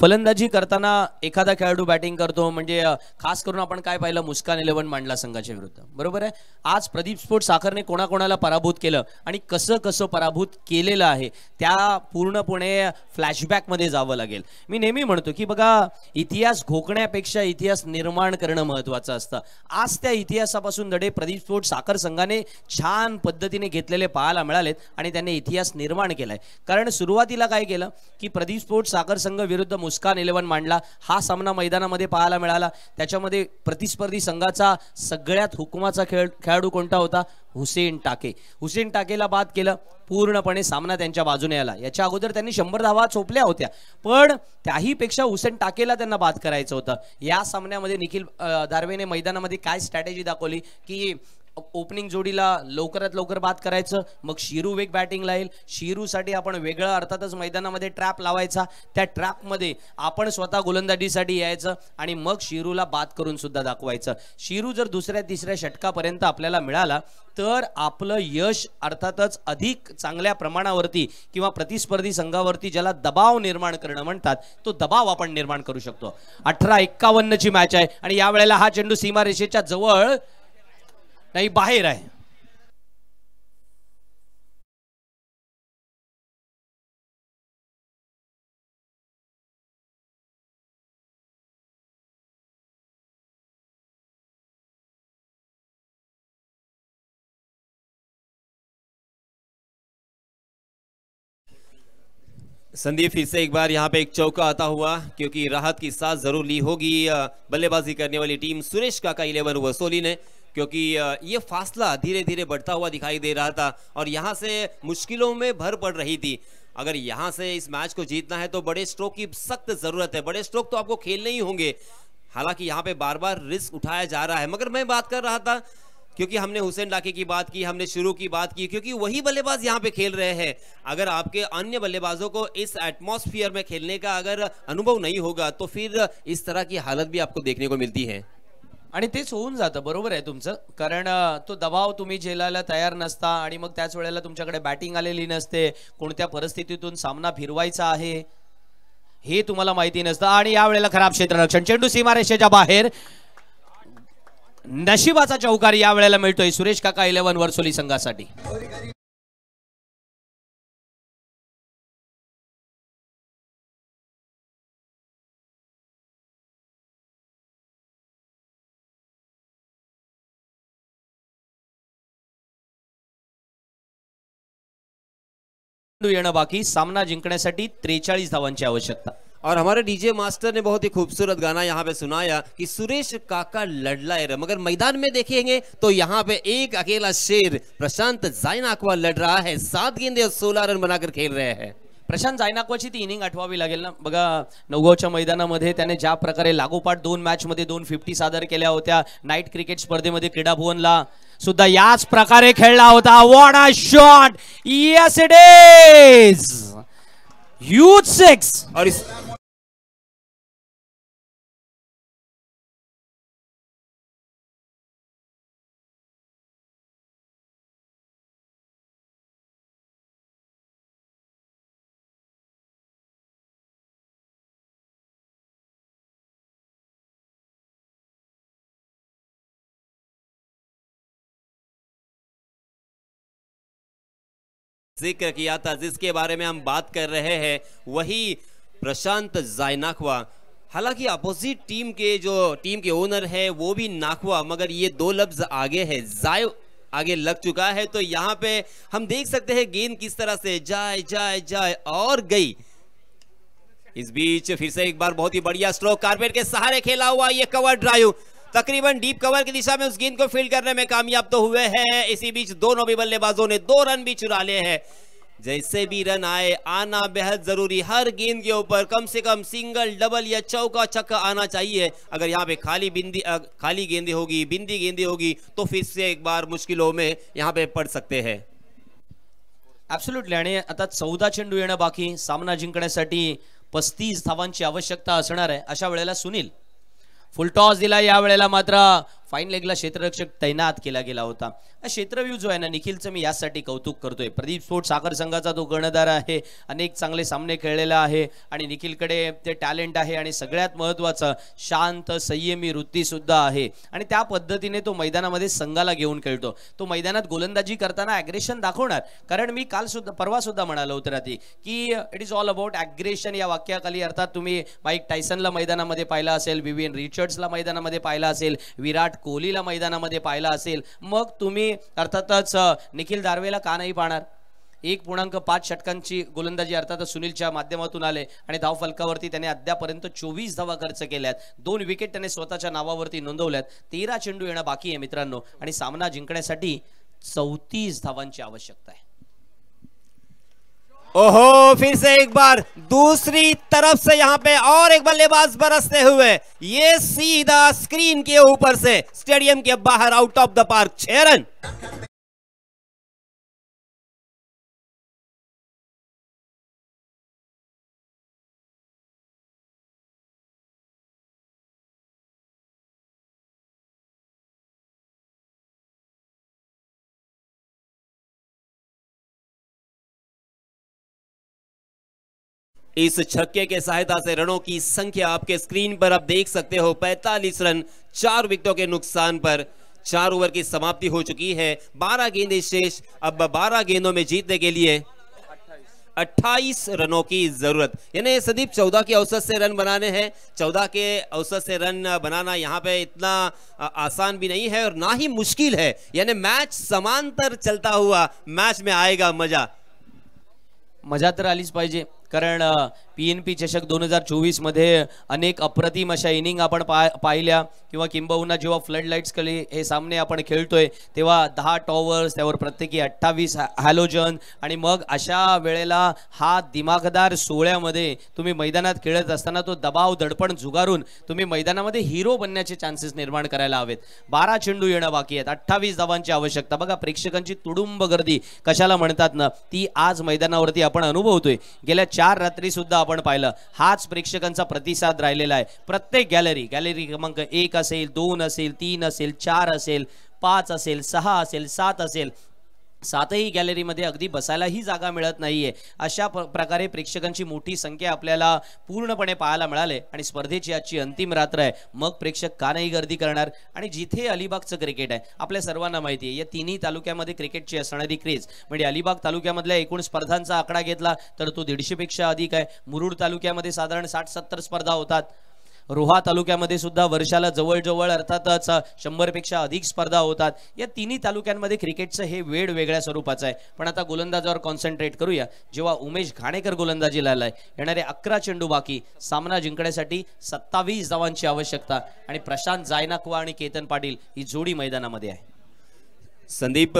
फलंदाजी करताना एखादा खेळाडू बॅटिंग करतो, म्हणजे खास करून आपण काय पाहिलं, मुस्कान 11 मांडला संघाच्या विरुद्ध, बरोबर आहे. आज प्रदीप स्पोर्ट्स साखरने कोणाकोणाला पराभूत केलं आणि कसं कसं पराभूत केलेलं आहे त्या पूर्णपणे फ्लॅशबॅकमध्ये जावं लागेल. मी नेहमी म्हणतो की बघा, इतिहास घोकण्यापेक्षा इतिहास निर्माण करणं महत्त्वाचं असतं. आज त्या इतिहासापासून धडे प्रदीप स्पोर्ट्स साखर संघाने छान पद्धतीने घेतलेले पाहायला मिळालेत आणि त्यांनी इतिहास निर्माण केलाय. कारण सुरुवातीला काय केलं की प्रदीप स्पोर्ट्स साखर संघ विरुद्ध मुस्कान 11 मांडला. हा सामना मैदानामध्ये पाहायला मिळाला. त्याच्यामध्ये प्रतिस्पर्धी संघाचा सगळ्यात हुकमाचा खेळाडू कोणता होता? हुसेन टाके. हुसेन टाकेला बाद केलं. पूर्णपणे सामना त्यांच्या बाजूने आला. याच्या अगोदर त्यांनी 100 धावा चोपल्या होत्या, पण त्याही पेक्षा हुसेन टाकेला त्यांना बाद करायचं होतं. या सामन्यामध्ये निखिल दार्वेने मैदानामध्ये काय स्ट्रॅटेजी दाखवली की ओपनिंग जोडीला लवकरात लवकर बाद करायचं, मग शिरू वेग बॅटिंगला येईल. शिरूसाठी आपण वेगळं अर्थातच मैदानामध्ये ट्रॅप लावायचा, त्या ट्रॅपमध्ये आपण स्वतः गोलंदाजीसाठी यायचं आणि मग शिरूला बाद करून सुद्धा दाखवायचं. शिरू जर दुसऱ्या तिसऱ्या षटकापर्यंत आपल्याला मिळाला तर आपलं यश अर्थातच अधिक चांगल्या प्रमाणावरती किंवा प्रतिस्पर्धी संघावरती ज्याला दबाव निर्माण करणं म्हणतात तो दबाव आपण निर्माण करू शकतो. 18-51 ची मॅच आहे आणि यावेळेला हा चेंडू सीमारेषेच्या जवळ नाही, बाहेर आहे.
संदीप फिर से एक बार यहाँ पे एक चौका आता हुआ, क्योंकि राहत की सांस जरूर ली होगी बल्लेबाजी करने वाली टीम सुरेश काका 11 वरसोली ने, क्योंकि ये फासला धीरे धीरे बढ़ता हुआ दिखाई दे रहा था और यहाँ से मुश्किलों में भर पड़ रही थी. अगर यहाँ से इस मैच को जीतना है तो बड़े स्ट्रोक की सख्त जरूरत है. बड़े स्ट्रोक तो आपको खेलने ही होंगे. हालांकि यहाँ पे बार बार रिस्क उठाया जा रहा है, मगर मैं बात कर रहा था क्योंकि हमने हुसैन डाके की बात की, हमने शुरू की बात की, क्योंकि वही बल्लेबाज यहाँ पे खेल रहे हैं. अगर आपके अन्य बल्लेबाजों को इस एटमॉस्फियर में खेलने का अगर अनुभव नहीं होगा तो फिर इस तरह की हालत भी आपको देखने को मिलती है.
आणि तेच होऊन जातं. बरोबर आहे तुमचं, कारण तो दबाव तुम्ही झेलायला तयार नसता आणि मग त्याच वेळेला तुमच्याकडे बॅटिंग आलेली नसते, कोणत्या परिस्थितीतून सामना फिरवायचा आहे हे तुम्हाला माहिती नसतं. आणि यावेळेला खराब क्षेत्ररक्षण, चेंडू सीमारेषेच्या बाहेर. नशिबाचा चौकार यावेळेला मिळतोय सुरेश काका 11 वरसोली संघासाठी. येणं बाकी, सामना जिंकण्यासाठी 43 धावांची आवश्यकता.
और हमारे डीजे मास्टर ने बहुत ही खूबसूरत गाना यहाँ पे सुनाया कि सुरेश काका लड़लाए रहे, मगर मैदान में देखेंगे तो यहाँ पे एक अकेला शेर प्रशांत जायनाकवा लड़ रहा है. 7 गेंदे और 16 रन बनाकर खेल रहे हैं.
प्रशांत जायनाकवाची ती इनिंग आठवावी लागेल ना. बघा, नवगावच्या मैदानामध्ये त्याने ज्या प्रकारे लागोपाठ 2 मॅच मध्ये 2 50 सादर केल्या होत्या. नाईट क्रिकेट स्पर्धेमध्ये क्रीडा भुवनला सुद्धा याच प्रकारे खेळला होता. What a shot, yes it is huge 6.
और इस जिक्र किया था, जिसके बारे में हम बात कर रहे हैं, वही प्रशांत जायनाकवा. हालांकि अपोजिट टीम के ओनर है वो भी नाकवा, मगर ये 2 लफ्ज आगे है, जाय आगे लग चुका है. तो यहाँ पे हम देख सकते हैं गेंद किस तरह से जाए जाए जाए और गई. इस बीच फिर से एक बार बहुत ही बढ़िया स्ट्रोक, कारपेट के सहारे खेला हुआ ये कवर ड्राइव, तकरीबन डीप कवर की दिशा में उस गेंद को फील्ड करने में कामयाब तो हुए हैं. इसी बीच दोनों भी बल्लेबाजों ने 2 रन भी चुरा लिए हैं. जैसे भी रन आए, आना बेहद जरूरी. हर गेंद के ऊपर कम से कम सिंगल, डबल या चौका छक्का आना चाहिए. अगर यहाँ पे खाली गेंदें होगी, बिंदी गेंदें होगी तो फिर से एक बार मुश्किलों में यहाँ पे पड़ सकते हैं.
ऍब्सोल्युटली. आणि आता 14 चेंडू येणं बाकी, सामना जिंकण्यासाठी 35 धावांची आवश्यकता असणार आहे. अशा वेळेला सुनील फुल टॉस दिला. या वेळेला मात्र फाईन लेगला क्षेत्ररक्षक तैनात केला गेला होता. क्षेत्रव्यूह जो आहे ना निखिलचं, मी यासाठी कौतुक करतोय. प्रदीप स्पोर्ट्स साखर संघाचा तो कर्णधार आहे, अनेक चांगले सामने खेळलेला आहे आणि निखिलकडे ते टॅलेंट आहे आणि सगळ्यात महत्त्वाचं शांत संयमी वृत्ती सुद्धा आहे. आणि त्या पद्धतीने तो मैदानामध्ये संघाला घेऊन खेळतो. तो मैदानात गोलंदाजी करताना ॲग्रेशन दाखवणार. कारण मी परवा सुद्धा म्हणालो होतो रात्री की it is all about aggression या वाक्याखाली. अर्थात तुम्ही माईक टायसनला मैदानामध्ये पाहिला असेल, विवियन रिचर्ड्सला मैदानामध्ये पाहिला असेल, विराट कोहलीला मैदानामध्ये पाहिला असेल, मग तुम्ही अर्थातच निखिल दार्वेला का नाही पाहणार. 1.5 षटकांची गोलंदाजी अर्थातच सुनीलच्या माध्यमातून आले आणि धाव फलकावरती त्याने अद्यापर्यंत 24 धावा खर्च केल्यात. 2 विकेट त्याने स्वतःच्या नावावरती नोंदवल्यात. 13 चेंडू येणं बाकी आहे मित्रांनो आणि सामना जिंकण्यासाठी 34 धावांची आवश्यकता आहे.
ओहो, फिर से एक बार दूसरी तरफ से यहाँ पे और एक बल्लेबाज बरसते हुए, ये सीधा स्क्रीन के ऊपर से स्टेडियम के बाहर out of the park, 6 run. इस छक्के के सहायता से रनों की संख्या आपके स्क्रीन पर आप देख सकते हो, 45 रन 4 विकेटों के नुकसान पर। 4 ओवर की समाप्ति हो चुकी है, 12 गेंदें शेष। अब 12 गेंदों में जीतने के लिए 28 रनों की जरूरत, यानी संदीप 14 के औसत से रन बनाने हैं। 14 के औसत से रन बनाना यहाँ पे इतना आसान भी नहीं है और ना ही मुश्किल है, यानी मैच समांतर चलता हुआ मैच में आएगा मजा
तर आलीच पाहिजे, कारण PNP चषक 2024 मध्ये अनेक अप्रतिम अशा इनिंग आपण पाहिल्या, किंवा किंबहुना जेव्हा फ्लड लाईट्स खाली हे सामने आपण खेळतोय तेव्हा 10 टॉवर्स, त्यावर प्रत्येकी 28 हॅलोजन, आणि मग अशा वेळेला हा दिमागदार सोहळ्यामध्ये तुम्ही मैदानात खेळत असताना तो दबाव दडपण झुगारून तुम्ही मैदानामध्ये हिरो बनण्याचे चान्सेस निर्माण करायला हवेत। 12 चेंडू येणं बाकी आहेत, 28 धावांची आवश्यकता। बघा प्रेक्षकांची तुडुंब गर्दी कशाला म्हणतात ना, ती आज मैदानावरती आपण अनुभवतोय। गेल्या 4 रात्री सुद्धा आपण पाहिलं, हाच प्रेक्षकांचा प्रतिसाद राहिलेला आहे। प्रत्येक गॅलरी क्रमांक 1 असेल, 2 असेल, 3 असेल, 4 असेल, 5 असेल, 6 असेल, 7 असेल, 7ही गॅलरीमध्ये अगदी बसायलाही जागा मिळत नाहीये। अशा प्रकारे प्रेक्षकांची मोठी संख्या आपल्याला पूर्णपणे पाहायला मिळाले, आणि स्पर्धेची आजची अंतिम रात्र आहे, मग प्रेक्षक का नाही गर्दी करणार। आणि जिथे अलिबागचं क्रिकेट आहे, आपल्या सर्वांना माहिती आहे, या तिन्ही तालुक्यामध्ये क्रिकेटची असणारी क्रेज, म्हणजे अलिबाग तालुक्यामधल्या एकूण स्पर्धांचा आकडा घेतला तर तो 150 पेक्षा अधिक आहे। मुरुड तालुक्यामध्ये साधारण 60-70 स्पर्धा होतात। रोहा तालुक्यामध्ये सुद्धा वर्षाला जवळजवळ अर्थातच 100 पेक्षा अधिक स्पर्धा होतात। या तिन्ही तालुक्यांमध्ये क्रिकेटचं हे वेळ वेगळ्या स्वरूपाचं आहे। पण आता गोलंदाजावर कॉन्सन्ट्रेट करूया। जेव्हा उमेश घाणेकर गोलंदाजीला आलाय, येणारे 11 चेंडू बाकी, सामना जिंकण्यासाठी 27 धावांची आवश्यकता, आणि प्रशांत जायनाकवा आणि केतन पाटील ही जोडी मैदानामध्ये आहे।
संदीप,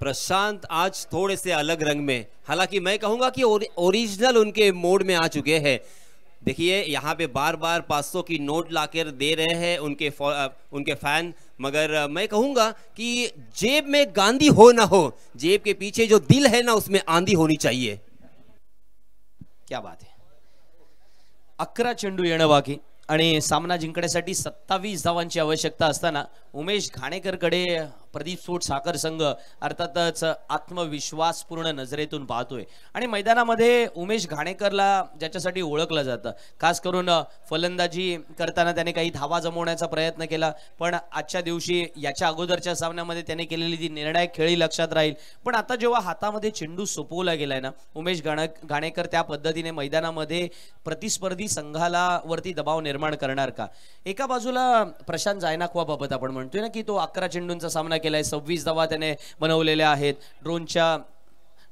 प्रशांत आज थोड़े से अलग रंग में, हालांकि मैं कहूंगा कि ओरिजिनल उनके मोड में आ चुके हैं। देखिए यहाँ पे बार बार 500 की नोट लाकर दे रहे हैं उनके फैन, मगर मैं कहूँगा कि जेब में गांधी हो ना हो, जेब के पीछे जो दिल है ना उसमें आंधी होनी चाहिए।
क्या बात है। 11 चेंडू येणं बाकी आणि सामना जिंकण्यासाठी 27 धावांची आवश्यकता असताना उमेश घाणेकरकडे प्रदीप स्पोर्ट्स साखर संघ अर्थातच आत्मविश्वासपूर्ण नजरेतून पाहतोय। आणि मैदानामध्ये उमेश घाणेकरला ज्याच्यासाठी ओळखलं जातं, खास करून फलंदाजी करताना त्याने काही धावा जमवण्याचा प्रयत्न केला, पण आजच्या दिवशी याच्या अगोदरच्या सामन्यामध्ये त्याने केलेली ती निर्णायक खेळी लक्षात राहील। पण आता जेव्हा हातामध्ये चेंडू सोपवला गेलाय ना, उमेश घाणेकर त्या पद्धतीने मैदानामध्ये प्रतिस्पर्धी संघाला वरती दबाव निर्माण करणार का? एका बाजूला प्रशांत जायनाकवा बाबत आपण म्हणतोय ना की तो 11 चेंडूंचा सामना केलाय, 26 धावा त्याने बनवलेल्या आहेत।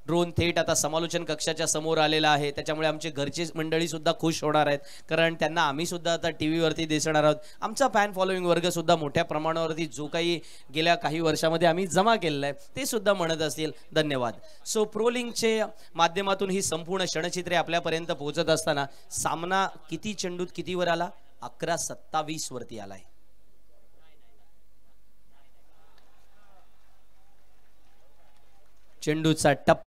ड्रोन थेट आता समालोचन कक्षाच्या समोर आलेला आहे, त्याच्यामुळे आमचे घरचे मंडळी सुद्धा खुश होणार आहेत, कारण त्यांना आम्ही सुद्धा आता टीव्ही वरती दिसणार आहोत। आमचा फॅन फॉलोइंग वर्ग सुद्धा मोठ्या प्रमाणावरती जो काही गेल्या काही वर्षामध्ये आम्ही जमा केलेला आहे ते सुद्धा म्हणत असतील धन्यवाद। सो प्रोलिंगचे माध्यमातून ही संपूर्ण क्षणचित्रे आपल्यापर्यंत पोहोचत असताना सामना किती चेंडूत कितीवर आला? 11-27 वरती आलाय। चेंडूचा टप्पा,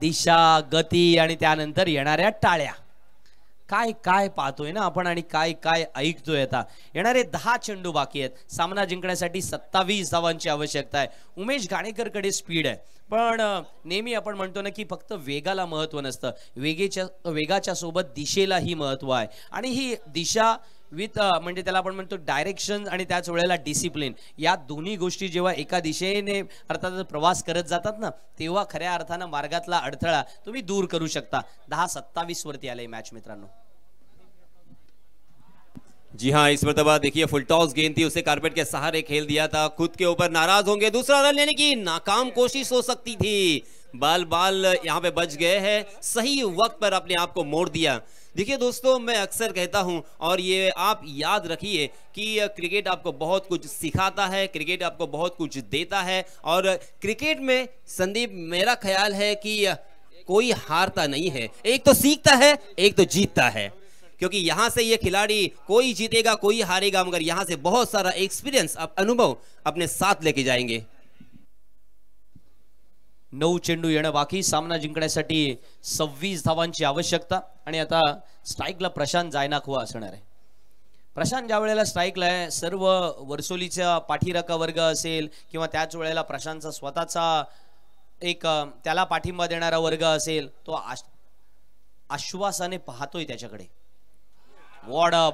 दिशा, गती आणि त्यानंतर येणाऱ्या टाळ्या, काय काय पाहतोय ना आपण आणि काय काय ऐकतोय। आता येणारे 10 चेंडू बाकी आहेत, सामना जिंकण्यासाठी 27 धावांची आवश्यकता आहे। उमेश घाणेकरकडे स्पीड आहे, पण नेहमी आपण म्हणतो ना की फक्त वेगाला महत्व नसतं, वेगाच्या सोबत दिशेलाही महत्व आहे। आणि ही दिशा विथ म्हणजे त्याला आपण म्हणतो डायरेक्शन आणि त्याच वेळेला डिसिप्लिन, या दोन्ही गोष्टी जेव्हा एका दिशेने अर्थात प्रवास करत जातात ना, तेव्हा खऱ्या अर्थानं मार्गातला अडथळा तुम्ही दूर करू शकता। 10-27 वरती आले मॅच मित्रांनो।
जी हाँ, इस मरतबा देखिए फुल टॉस गेंद थी, उसे कारपेट के सहारे खेल दिया था, खुद के ऊपर नाराज होंगे, दूसरा रन लेने की नाकाम कोशिश हो सकती थी, बाल यहाँ पे बच गए हैं, सही वक्त पर अपने आप को मोड़ दिया। देखिए दोस्तों, मैं अक्सर कहता हूं और ये आप याद रखिए कि क्रिकेट आपको बहुत कुछ सिखाता है, क्रिकेट आपको बहुत कुछ देता है, और क्रिकेट में संदीप मेरा ख्याल है कि कोई हारता नहीं है, एक तो सीखता है, एक तो जीतता है। क्योंकि यहाँ से ये खिलाड़ी कोई जीतेगा कोई हारेगा, मगर यहाँ से बहुत सारा एक्सपिरियंस, अनुभव अपने साथ लेके जाएंगे।
9 चेंडू येणं बाकी, सामना जिंकण्यासाठी 26 धावांची आवश्यकता। आणि आता स्ट्राईकला प्रशांत जायनाखवा असणार आहे। प्रशांत ज्या वेळेला स्ट्राईकला आहे, सर्व वर्सोलीचा पाठीराखा वर्ग असेल किंवा त्याच वेळेला प्रशांतचा स्वतःचा एक त्याला पाठिंबा देणारा वर्ग असेल, तो आश्वासाने पाहतोय त्याच्याकडे। व्हॉट अ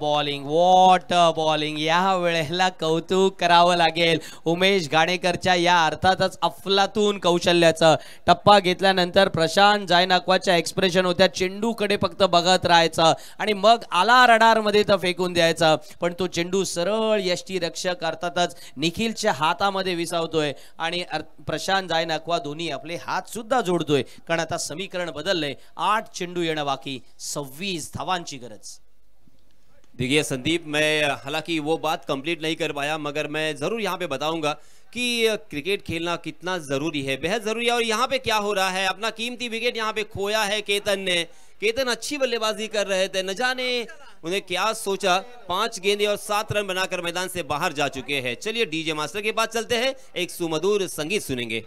बॉलिंग, या वेळेला कौतुक करावं लागेल उमेश गाणेकरच्या या अर्थातच अफलातून कौशल्याचं। टप्पा घेतल्यानंतर प्रशांत जायनाक्वाच्या एक्सप्रेशन होत्या, चेंडूकडे फक्त बघत राहायचं आणि मग आला रडार मध्ये तर फेकून द्यायचा, पण तो चेंडू सरळ यष्टी रक्षक अर्थातच निखिलच्या हातामध्ये विसावतोय आणि प्रशांत जायनाक्वा दोन्ही आपले हात सुद्धा जोडतोय, कारण आता समीकरण बदललंय। 8 चेंडू येणं बाकी, 26 धावांची गरज।
देखिए संदीप, मैं हालांकि वो बात कंप्लीट नहीं कर पाया, मगर मैं ज़रूर यहाँ पे बताऊंगा कि क्रिकेट खेलना कितना ज़रूरी है, बेहद ज़रूरी है। और यहाँ पे क्या हो रहा है, अपना कीमती विकेट यहाँ पे खोया है केतन ने। केतन अच्छी बल्लेबाजी कर रहे थे, न जाने उन्हें क्या सोचा, 5 गेंदें और 7 रन बनाकर मैदान से बाहर जा चुके हैं। चलिए डीजे मास्टर के पास चलते हैं, एक सुमधुर संगीत सुनेंगे।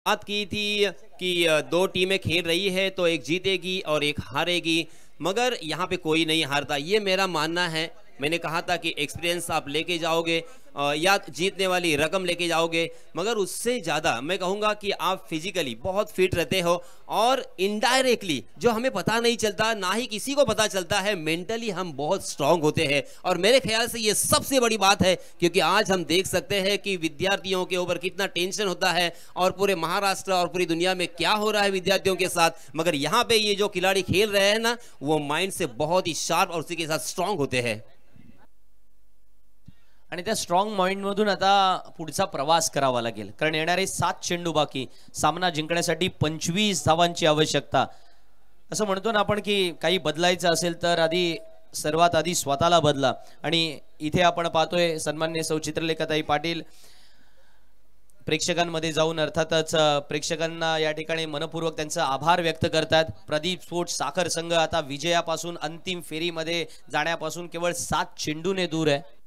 बात की थी कि 2 टीमें खेल रही है तो एक जीतेगी और एक हारेगी, मगर यहाँ पे कोई नहीं हारता, ये मेरा मानना है। मैंने कहा था कि एक्सपीरियंस आप लेके जाओगे या जीतने वाली रकम लेके जाओगे, मगर उससे ज़्यादा मैं कहूँगा कि आप फिजिकली बहुत फिट रहते हो और इनडायरेक्टली जो हमें पता नहीं चलता, ना ही किसी को पता चलता है, मेंटली हम बहुत स्ट्रांग होते हैं। और मेरे ख्याल से ये सबसे बड़ी बात है, क्योंकि आज हम देख सकते हैं कि विद्यार्थियों के ऊपर कितना टेंशन होता है और पूरे महाराष्ट्र और पूरी दुनिया में क्या हो रहा है विद्यार्थियों के साथ, मगर यहाँ पे ये जो खिलाड़ी खेल रहे हैं ना, वो माइंड से बहुत ही शार्प और उसी के साथ स्ट्रांग होते हैं।
आणि त्या स्ट्रॉंग माइंड मधून आता पुढचा प्रवास करावा लागेल, कारण येणारे 7 चेंडू बाकी, सामना जिंकण्यासाठी 25 धावांची आवश्यकता। असं म्हणतो ना आपण की काही बदलायचं असेल तर सर्वात आधी स्वतःला बदला, आणि इथे आपण पाहतोय सन्माननीय सौ चित्रलेखाताई पाटील प्रेक्षकांमध्ये जाऊन अर्थातच प्रेक्षकांना या ठिकाणी मनपूर्वक त्यांचा आभार व्यक्त करतात। प्रदीप स्पोर्ट्स साखर संघ आता विजयापासून अंतिम फेरीमध्ये जाण्यापासून केवळ 7 चेंडूने दूर आहे।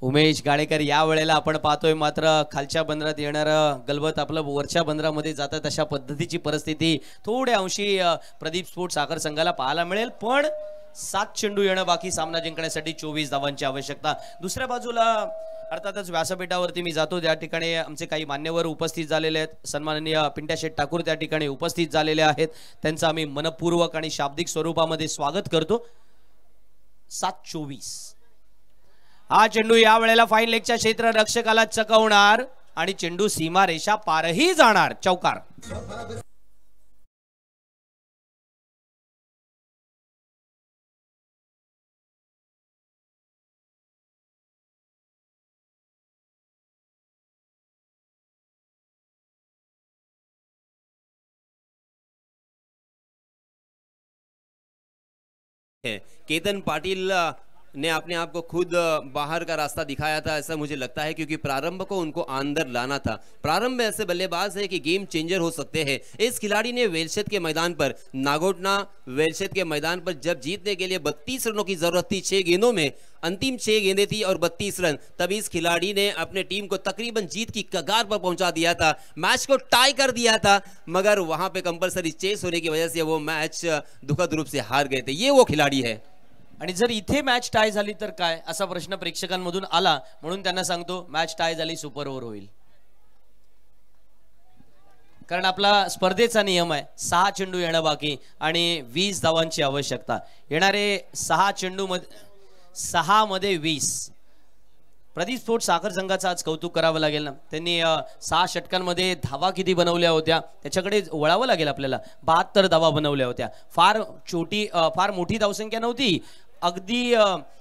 उमेश गाणेकर या वेळेला आपण पाहतोय, मात्र खालच्या बंदरात येणारं गलबत आपलं वरच्या बंदरामध्ये जातात, अशा पद्धतीची परिस्थिती थोड्या अंशी प्रदीप स्पोर्ट्स साखर संघाला पाहायला मिळेल। पण 7 चेंडू येणं बाकी, सामना जिंकण्यासाठी 24 धावांची आवश्यकता। दुसऱ्या बाजूला अर्थातच व्यासपीठावरती मी जातो, त्या ठिकाणी आमचे काही मान्यवर उपस्थित झालेले आहेत। सन्माननीय पिंट्या शेठ ठाकूर त्या ठिकाणी उपस्थित झालेले आहेत, त्यांचं आम्ही मनपूर्वक आणि शाब्दिक स्वरूपामध्ये स्वागत करतो। 7-24 हा चेंडू या वेळेला फाईन लेगच्या क्षेत्र रक्षकाला चकवणार आणि चेंडू सीमारेषा पारही जाणार, चौकार।
केतन पाटिल ने अपने आप को खुद बाहर का रास्ता दिखाया था, ऐसा मुझे लगता है, क्योंकि प्रारंभ को उनको अंदर लाना था। प्रारंभ में ऐसे बल्लेबाज है कि गेम चेंजर हो सकते हैं। इस खिलाड़ी ने वेलशेत के मैदान पर, नागोटना वेलशेत के मैदान पर जब जीतने के लिए 32 रनों की जरूरत थी, 6 गेंदों में अंतिम 6 गेंदें थी और 32 रन, तब इस खिलाड़ी ने अपने टीम को तकरीबन जीत की कगार पर पहुंचा दिया था, मैच को टाई कर दिया था, मगर वहां पे कंपलसरी चेस होने की वजह से वो मैच दुखद रूप से हार गए थे। ये वो खिलाड़ी है।
आणि जर इथे मॅच टाय झाली तर काय, असा प्रश्न प्रेक्षकांमधून आला, म्हणून त्यांना सांगतो मॅच टाय झाली सुपर ओव्हर होईल, कारण आपला स्पर्धेचा नियम आहे 6 चेंडू येणं बाकी आणि 20 धावांची आवश्यकता। येणारे 6 चेंडू मध्ये 6 मध्ये 20। प्रदीप स्पोर्ट्स साखर संघाचं आज कौतुक करावं लागेल ना, त्यांनी 6 षटकांमध्ये धावा किती बनवल्या होत्या त्याच्याकडे वळावं लागेल आपल्याला। 72 धावा बनवल्या होत्या, फार मोठी धावसंख्या नव्हती, अगदी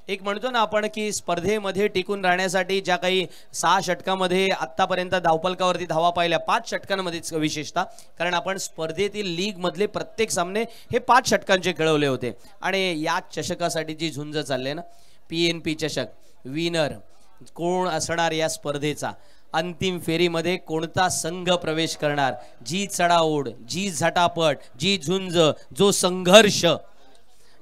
एक म्हणतो ना आपण की स्पर्धेमध्ये टिकून राहण्यासाठी ज्या काही 6 षटकामध्ये आतापर्यंत धावपलकावरती धावा पाहिल्या 5 षटकांमध्येच विशेषतः, कारण आपण स्पर्धेतील लीग मधले प्रत्येक सामने हे 5 षटकांचे खेळवले होते आणि या चषकासाठी जी झुंज चालली ना PNP चषक, विनर कोण असणार या स्पर्धेचा, अंतिम फेरीमध्ये कोणता संघ प्रवेश करणार, जी चढाओढ, जी झटापट, जी झुंज, जो संघर्ष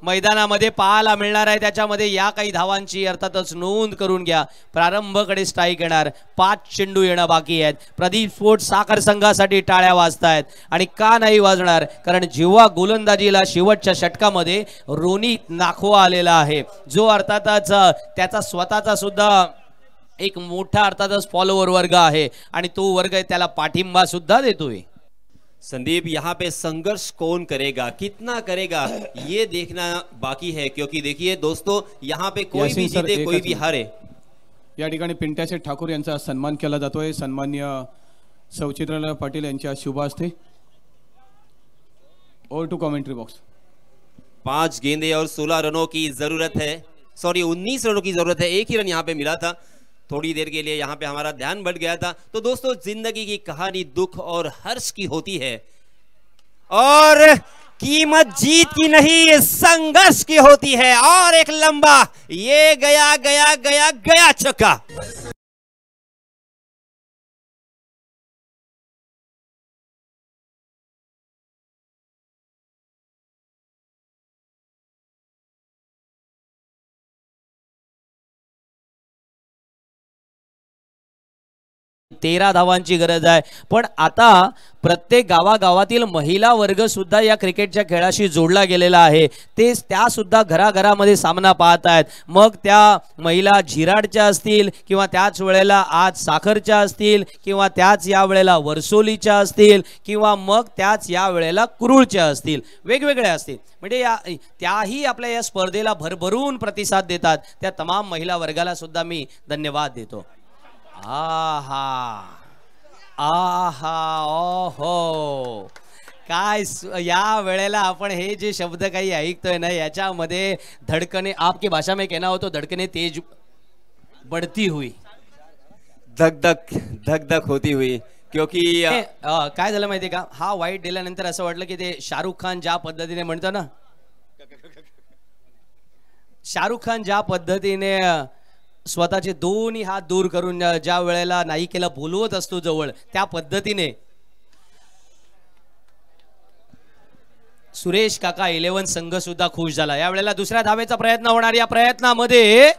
मैदानामध्ये पाहायला मिळणार आहे त्याच्यामध्ये या काही धावांची अर्थातच नोंद करून घ्या. प्रारंभकडे स्ट्राईक येणार, 5 चेंडू येणं बाकी आहेत. प्रदीप स्पोर्ट्स साखर संघासाठी टाळ्या वाजतायत आणि का नाही वाजणार, कारण जेव्हा गोलंदाजीला शेवटच्या षटकामध्ये रोनित नाखवा आलेला आहे, जो अर्थातच त्याचा स्वतःचा सुद्धा एक मोठा अर्थातच फॉलोअर वर्ग आहे आणि तो वर्ग त्याला पाठिंबा सुद्धा देतोय.
संदीप, यहाँ पे संघर्ष कौन करेगा, कितना करेगा, ये देखना बाकी है, क्योंकि देखिए दोस्तों यहाँ पे कोई भी जीते कोई भी हारे.
या ठिकाणी पिंट्याचे ठाकूर यांचा सन्मान केला जातोय. सन्मान्य सौचित्रलाल पाटील यांच्या शुभ हस्ते. Over to commentary box.
5 गेंदे और 16 रनों की जरूरत है, सॉरी 19 रनों की जरूरत है. एक ही रन यहाँ पे मिला था, थोड़ी देर के लिए यहाँ पे हमारा ध्यान बढ़ गया था. तो दोस्तों जिंदगी की कहानी दुख और हर्ष की होती है और कीमत जीत की नहीं संघर्ष की होती है. और एक लंबा ये गया गया गया गया छक्का.
तेरा धावांची गरज आहे. पण आता प्रत्येक गावागावातील महिला वर्ग सुद्धा या क्रिकेटच्या खेळाशी जोडला गेलेला आहे. त्या सुद्धा घराघरामध्ये सामना पाहत आहेत. मग त्या महिला झिराडच्या असतील किंवा त्याच वेळेला आज साखरच्या असतील किंवा त्याच या वेळेला वर्सोलीच्या असतील किंवा मग त्याच या वेळेला कुरुळच्या असतील, वेगवेगळ्या असतील. म्हणजे त्याही आपल्या या स्पर्धेला भरभरून प्रतिसाद देतात. त्या तमाम महिला वर्गाला सुद्धा मी धन्यवाद देतो. आहा आहा ओहो, काय या वेळेला आपण हे जे शब्द काही ऐकतोय ना याच्यामध्ये धडकने, आपकी भाषा में कहना हो तो धडकने तेज बढ़ती हुई,
धक धक धक धक होती हुई. क्योंकि
काय झालं माहितीये का, हा वाईट दिल्यानंतर असं वाटलं की ते शाहरुख खान ज्या पद्धतीने म्हणतो ना, शाहरुख खान ज्या पद्धतीने स्वतःचे दोन्ही हात दूर करून ज्या वेळेला नायिकेला बोलवत असतो जवळ, त्या पद्धतीने सुरेश काका 11 संघ सुद्धा खुश झाला. या वेळेला दुसऱ्या धावेचा प्रयत्न होणार. या प्रयत्नामध्ये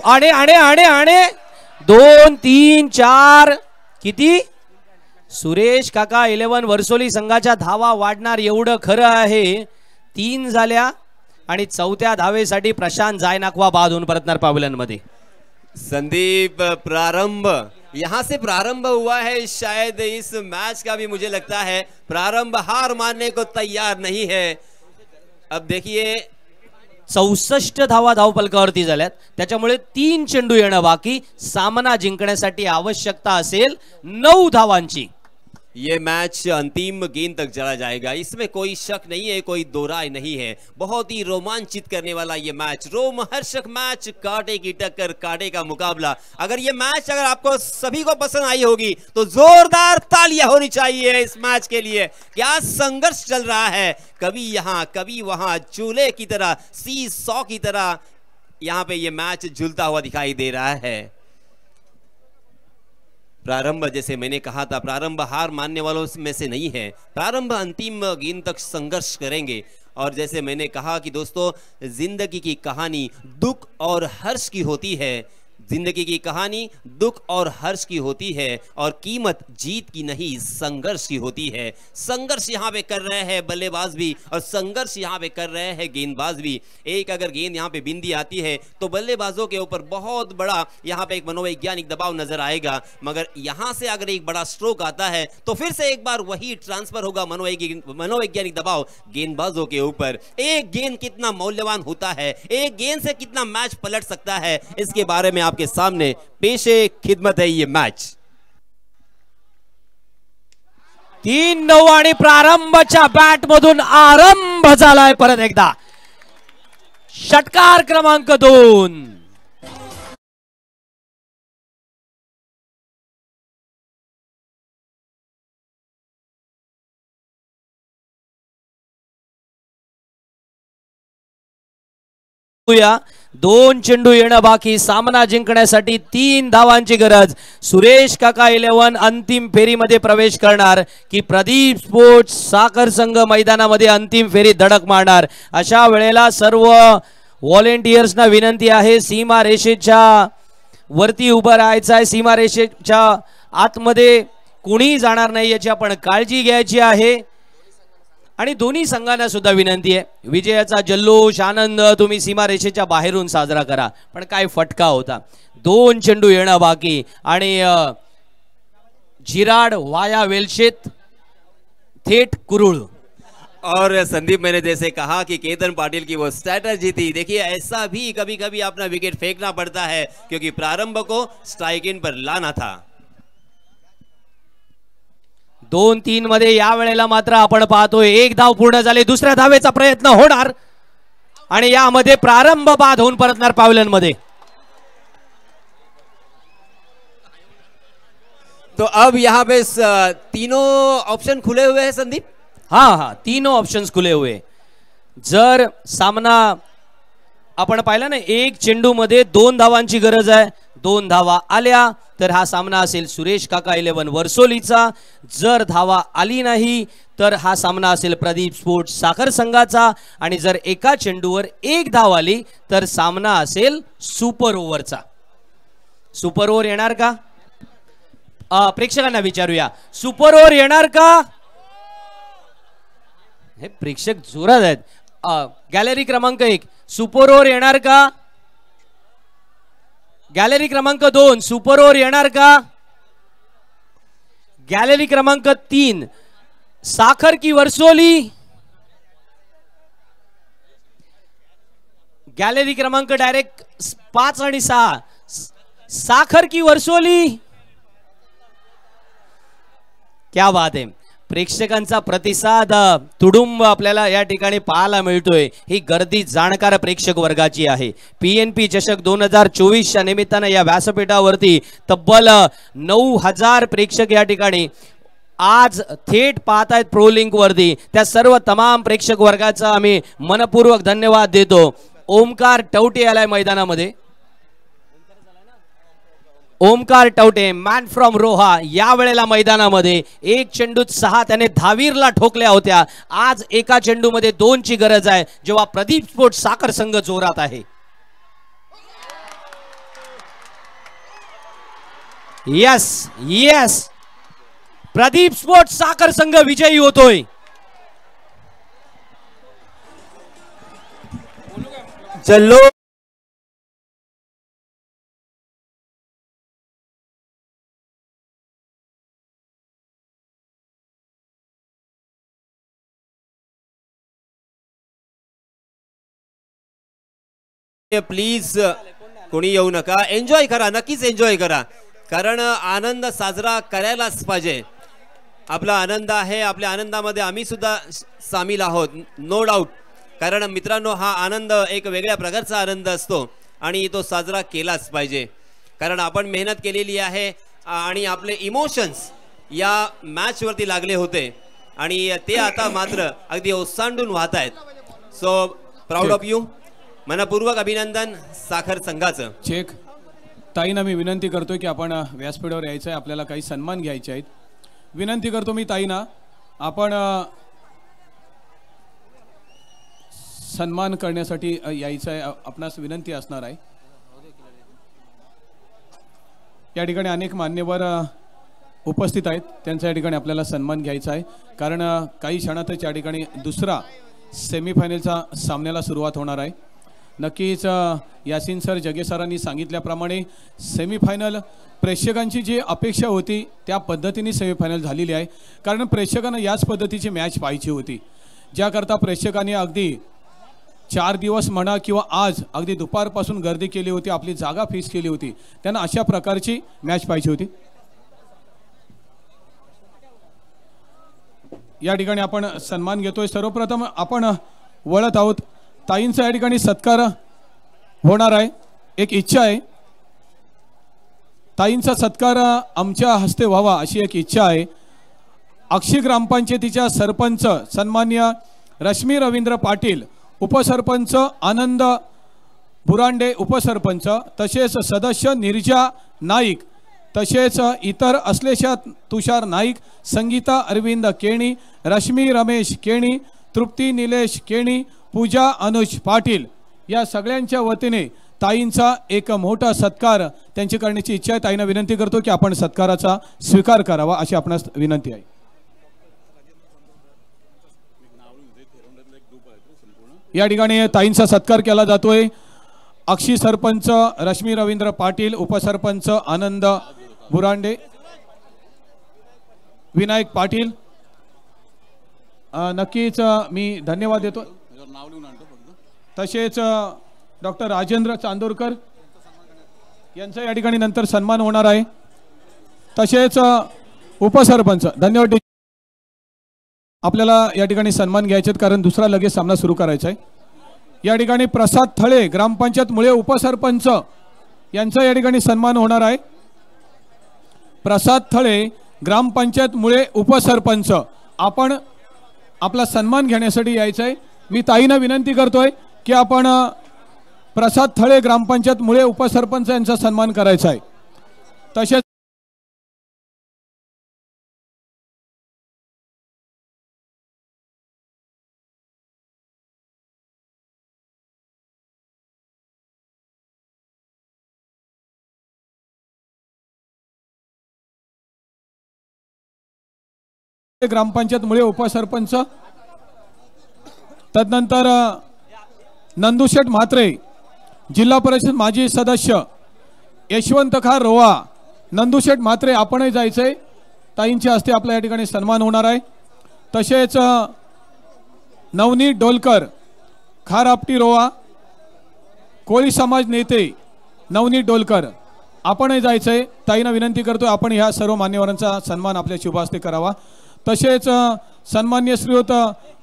आणे आणे आणे आणे 2 3 4 किती, सुरेश काका 11 वर्सोली संघाच्या धावा वाढणार एवढं खरं आहे. 3 झाल्या आणि 4थ्या धावेसाठी प्रशांत जायनाकवा बाद होऊन परतणार पॅव्हलियन मध्ये.
संदीप, प्रारंभ यहाँ से प्रारंभ हुआ है. शायद इस मैच का भी मुझे लगता है प्रारंभ हार मानने को तैयार नहीं है. अब देखिए
64 धावा धावपलकावरती झाल्यात, त्याच्यामुळे 3 चेंडू येणं बाकी. सामना जिंकण्यासाठी आवश्यकता असेल 9 धावांची.
ये मैच अंतिम गेंद तक चला जाएगा, इसमें कोई शक नहीं है, कोई दो राय नहीं है. बहुत ही रोमांचित करने वाला ये मैच, रोमहर्षक मैच, कांटे की टक्कर, कांटे का मुकाबला. अगर ये मैच अगर आपको सभी को पसंद आई होगी तो जोरदार तालियां होनी चाहिए इस मैच के लिए. क्या संघर्ष चल रहा है, कभी यहाँ कभी वहां, चूल्हे की तरह, सी सौ की तरह यहाँ पे ये मैच झूलता हुआ दिखाई दे रहा है. प्रारंभ, जैसे मैंने कहा था, प्रारंभ हार मानने वालों में से नहीं है. प्रारंभ अंतिम गेंद तक संघर्ष करेंगे. और जैसे मैंने कहा कि दोस्तों जिंदगी की कहानी दुख और हर्ष की होती है. जिंदगी की कहानी दुख और हर्ष की होती है और कीमत जीत की नहीं संघर्ष की होती है. संघर्ष यहाँ पे कर रहे हैं बल्लेबाज भी और संघर्ष यहाँ पे कर रहे हैं गेंदबाज भी. एक अगर गेंद यहाँ पे बिंदी आती है तो बल्लेबाजों के ऊपर बहुत बड़ा यहाँ पे एक मनोवैज्ञानिक दबाव नजर आएगा. मगर यहाँ से अगर एक बड़ा स्ट्रोक आता है तो फिर से एक बार वही ट्रांसफर होगा मनोवैज्ञानिक दबाव गेंदबाजों के ऊपर. एक गेंद कितना मौल्यवान होता है, एक गेंद से कितना मैच पलट सकता है, इसके बारे में आपके सामने पेशे खिदमत है ये मैच.
3-9 आणि प्रारंभच्या बॅट मधून आरंभ झालाय परत एकदा. षटकार क्रमांक 2. दोन चेंडू येणं बाकी. सामना जिंकण्यासाठी 3 धावांची गरज. सुरेश काका 11 अंतिम फेरीमध्ये प्रवेश करणार की प्रदीप स्पोर्ट्स साखर संघ मैदानामध्ये अंतिम फेरी धडक मारणार. अशा वेळेला सर्व व्हॉलेंटियर्सना विनंती आहे, सीमा रेषेच्या वरती उभं राहायचं आहे. सीमा रेषेच्या आतमध्ये कोणी जाणार नाही याची आपण काळजी घ्यायची आहे. आणि दोन्ही संघांना सुद्धा विनंती आहे, विजयाचा जल्लोष आनंद तुम्ही सीमा रेषेच्या बाहेरून साजरा करा. पण काय फटका होता. 2 चेंडू येणं बाकी आणि जिराड वाया वेलशेत थेट कुरुळ.
और संदीप, मैंने जैसे कहा कि केतन पाटिल की वो स्ट्रैटेजी थी. देखिए ऐसा भी कभी कभी अपना विकेट फेंकना पड़ता है क्योंकि प्रारंभ को स्ट्राइक इन पर लाना था.
2-3 मध्ये या वेळेला मात्र आपण पाहतोय 1 धाव पूर्ण झाले. दुसऱ्या धावेचा प्रयत्न होणार आणि यामध्ये प्रारंभ बाद होऊन परतणार पॅव्हलियन मध्ये.
तो अब यहाँ पे तीनों ऑप्शन खुले हुए हैं संदीप.
हाँ, तीनों ऑप्शन्स खुले हुए. जर सामना आपण पाहिला ना, 1 चेंडू मध्ये 2 धावांची गरज आहे. 2 धावा आल्या तर हा सामना असेल सुरेश काका 11 वर्सोलीचा. जर धावा आली नाही तर हा सामना असेल प्रदीप स्पोर्ट्स साखर संघाचा. आणि जर एका चेंडूवर 1 धाव आली तर सामना असेल सुपर ओव्हरचा. सुपर ओव्हर येणार का? प्रेक्षकांना विचारूया, सुपर ओव्हर येणार का? हे प्रेक्षक जोरात आहेत. गॅलरी क्रमांक 1 सुपर ओव्हर येणार का? गॅलरी क्रमांक 2 सुपर ओव्हर येणार का? गॅलरी क्रमांक 3 साखर की वर्सोली? गॅलरी क्रमांक डायरेक्ट 5 आणि 6 साखर की वर्सोली? क्या बात आहे. प्रेक्षकांचा प्रतिसाद तुडुंब आपल्याला या ठिकाणी पाहायला मिळतोय. ही गर्दी जाणकार प्रेक्षक वर्गाची आहे. PNP चषक 2024च्या निमित्तानं या व्यासपीठावरती तब्बल 9000 प्रेक्षक या ठिकाणी आज थेट पाहत आहेत प्रो लिंक वरती. त्या सर्व तमाम प्रेक्षक वर्गाचा आम्ही मनपूर्वक धन्यवाद देतो. ओमकार टवटे आलाय मैदानामध्ये. ओमकार टवटे मॅन फ्रॉम रोहा या वेळेला मैदानामध्ये. 1 चेंडूत 6 त्याने धावीरला ठोकल्या होत्या. आज एका चेंडूमध्ये 2 ची गरज आहे जेव्हा प्रदीप स्पोर्ट्स साखर संघ जोरात आहे. यस यस, प्रदीप स्पोर्ट्स साखर संघ विजयी होतोय.
जल्लो प्लीज कोणी येऊ नका. एन्जॉय करा, नक्कीच एन्जॉय करा, कारण आनंद साजरा करायलाच पाहिजे. आपला आनंद आहे, आपल्या आनंदामध्ये आम्ही सुद्धा सामील आहोत, नो डाऊट. कारण मित्रांनो, हा आनंद एक वेगळ्या प्रकारचा आनंद असतो आणि तो साजरा केलाच पाहिजे. कारण आपण मेहनत केलेली आहे आणि आपले इमोशन्स या मॅच वरती लागले होते आणि ते आता मात्र अगदी ओसांडून वाहत आहेत. So proud of you. मनपूर्वक अभिनंदन साखर संघाचं.
चेक ताईंना मी विनंती करतोय की आपण व्यासपीठावर यायचं आहे, आपल्याला काही सन्मान घ्यायचे आहेत. विनंती करतो मी ताईंना, आपण सन्मान करण्यासाठी यायचं आहे. आपणास विनंती असणार आहे. या ठिकाणी अनेक मान्यवर उपस्थित आहेत, त्यांच्या या ठिकाणी आपल्याला सन्मान घ्यायचा आहे. कारण काही क्षणातच या ठिकाणी दुसरा सेमीफायनलचा सामन्याला सुरुवात होणार आहे. नक्कीच यासिन सर, जगे सरांनी सांगितल्याप्रमाणे सेमीफायनल प्रेक्षकांची जी अपेक्षा होती त्या पद्धतीने सेमीफायनल झालेली आहे. कारण प्रेक्षकांना याच पद्धतीची मॅच पाहिजे होती, ज्याकरता प्रेक्षकांनी अगदी 4 दिवस म्हणा किंवा आज अगदी दुपारपासून गर्दी केली होती, आपली जागा फिक्स केली होती. त्यांना अशा प्रकारची मॅच पाहिजे होती. या ठिकाणी आपण सन्मान घेतोय. सर्वप्रथम आपण वळत आहोत ताईंचा या ठिकाणी सत्कार होणार आहे. एक इच्छा आहे, ताईंचा सत्कार आमच्या हस्ते व्हावा अशी एक इच्छा आहे. अक्षी ग्रामपंचायतीच्या सरपंच सन्मान्य रश्मी रवींद्र पाटील, उपसरपंच आनंद बुरांडे उपसरपंच, तसेच सदस्य निर्जा नाईक, तसेच इतर असलेशा तुषार नाईक, संगीता अरविंद केणी, रश्मी रमेश केणी, तृप्ती निलेश केणी, पूजा अनुज पाटील या सगळ्यांच्या वतीने ताईंचा एक मोठा सत्कार त्यांची करण्याची इच्छा आहे. ताईंना विनंती करतो की आपण सत्काराचा स्वीकार करावा अशी आपणास विनंती आहे. या ठिकाणी ताईंचा सत्कार केला जातोय. अक्षी सरपंच रश्मी रवींद्र पाटील, उपसरपंच आनंद बुरांडे, विनायक पाटील, नक्कीच मी धन्यवाद देतो. तसेच डॉक्टर राजेंद्र चांदोरकर यांचा या ठिकाणी नंतर सन्मान होणार आहे. तसेच उपसरपंच धन्यवाद. आपल्याला या ठिकाणी सन्मान घ्यायचे कारण दुसरा लगेच सामना सुरू करायचा आहे. या ठिकाणी प्रसाद थळे ग्रामपंचायत मुळे उपसरपंच यांचा या ठिकाणी सन्मान होणार आहे. प्रसाद थळे ग्रामपंचायत मुळे उपसरपंच, आपण आपला सन्मान घेण्यासाठी यायचं आहे. मी ताईंना विनंती करतोय की आपण प्रसाद थळे ग्रामपंचायत मुळे उपसरपंच यांचा सन्मान करायचा आहे. तसेच ग्रामपंचायत मुळे उपसरपंच, तदनंतर नंदुशेठ म्हात्रे जिल्हा परिषद माजी सदस्य, यशवंत खार रोहा, नंदुशेठ म्हात्रे आपणही जायचंय. ताईंच्या हस्ते आपल्या या ठिकाणी सन्मान होणार आहे. तसेच नवनीत डोलकर खार आपटी रोहा, कोळी समाज नेते नवनीत डोलकर आपणही जायचंय. ताईंना विनंती करतोय आपण ह्या सर्व मान्यवरांचा सन्मान आपल्या शुभ हस्ते करावा. तसेच सन्मान्य श्रीयुत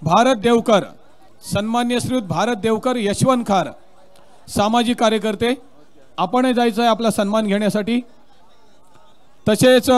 भारत देवकर, सन्मान्य श्रीयुत भारत देवकर यशवंत खार सामाजिक कार्यकर्ते आपणही जायचं आहे आपला सन्मान घेण्यासाठी. तसेच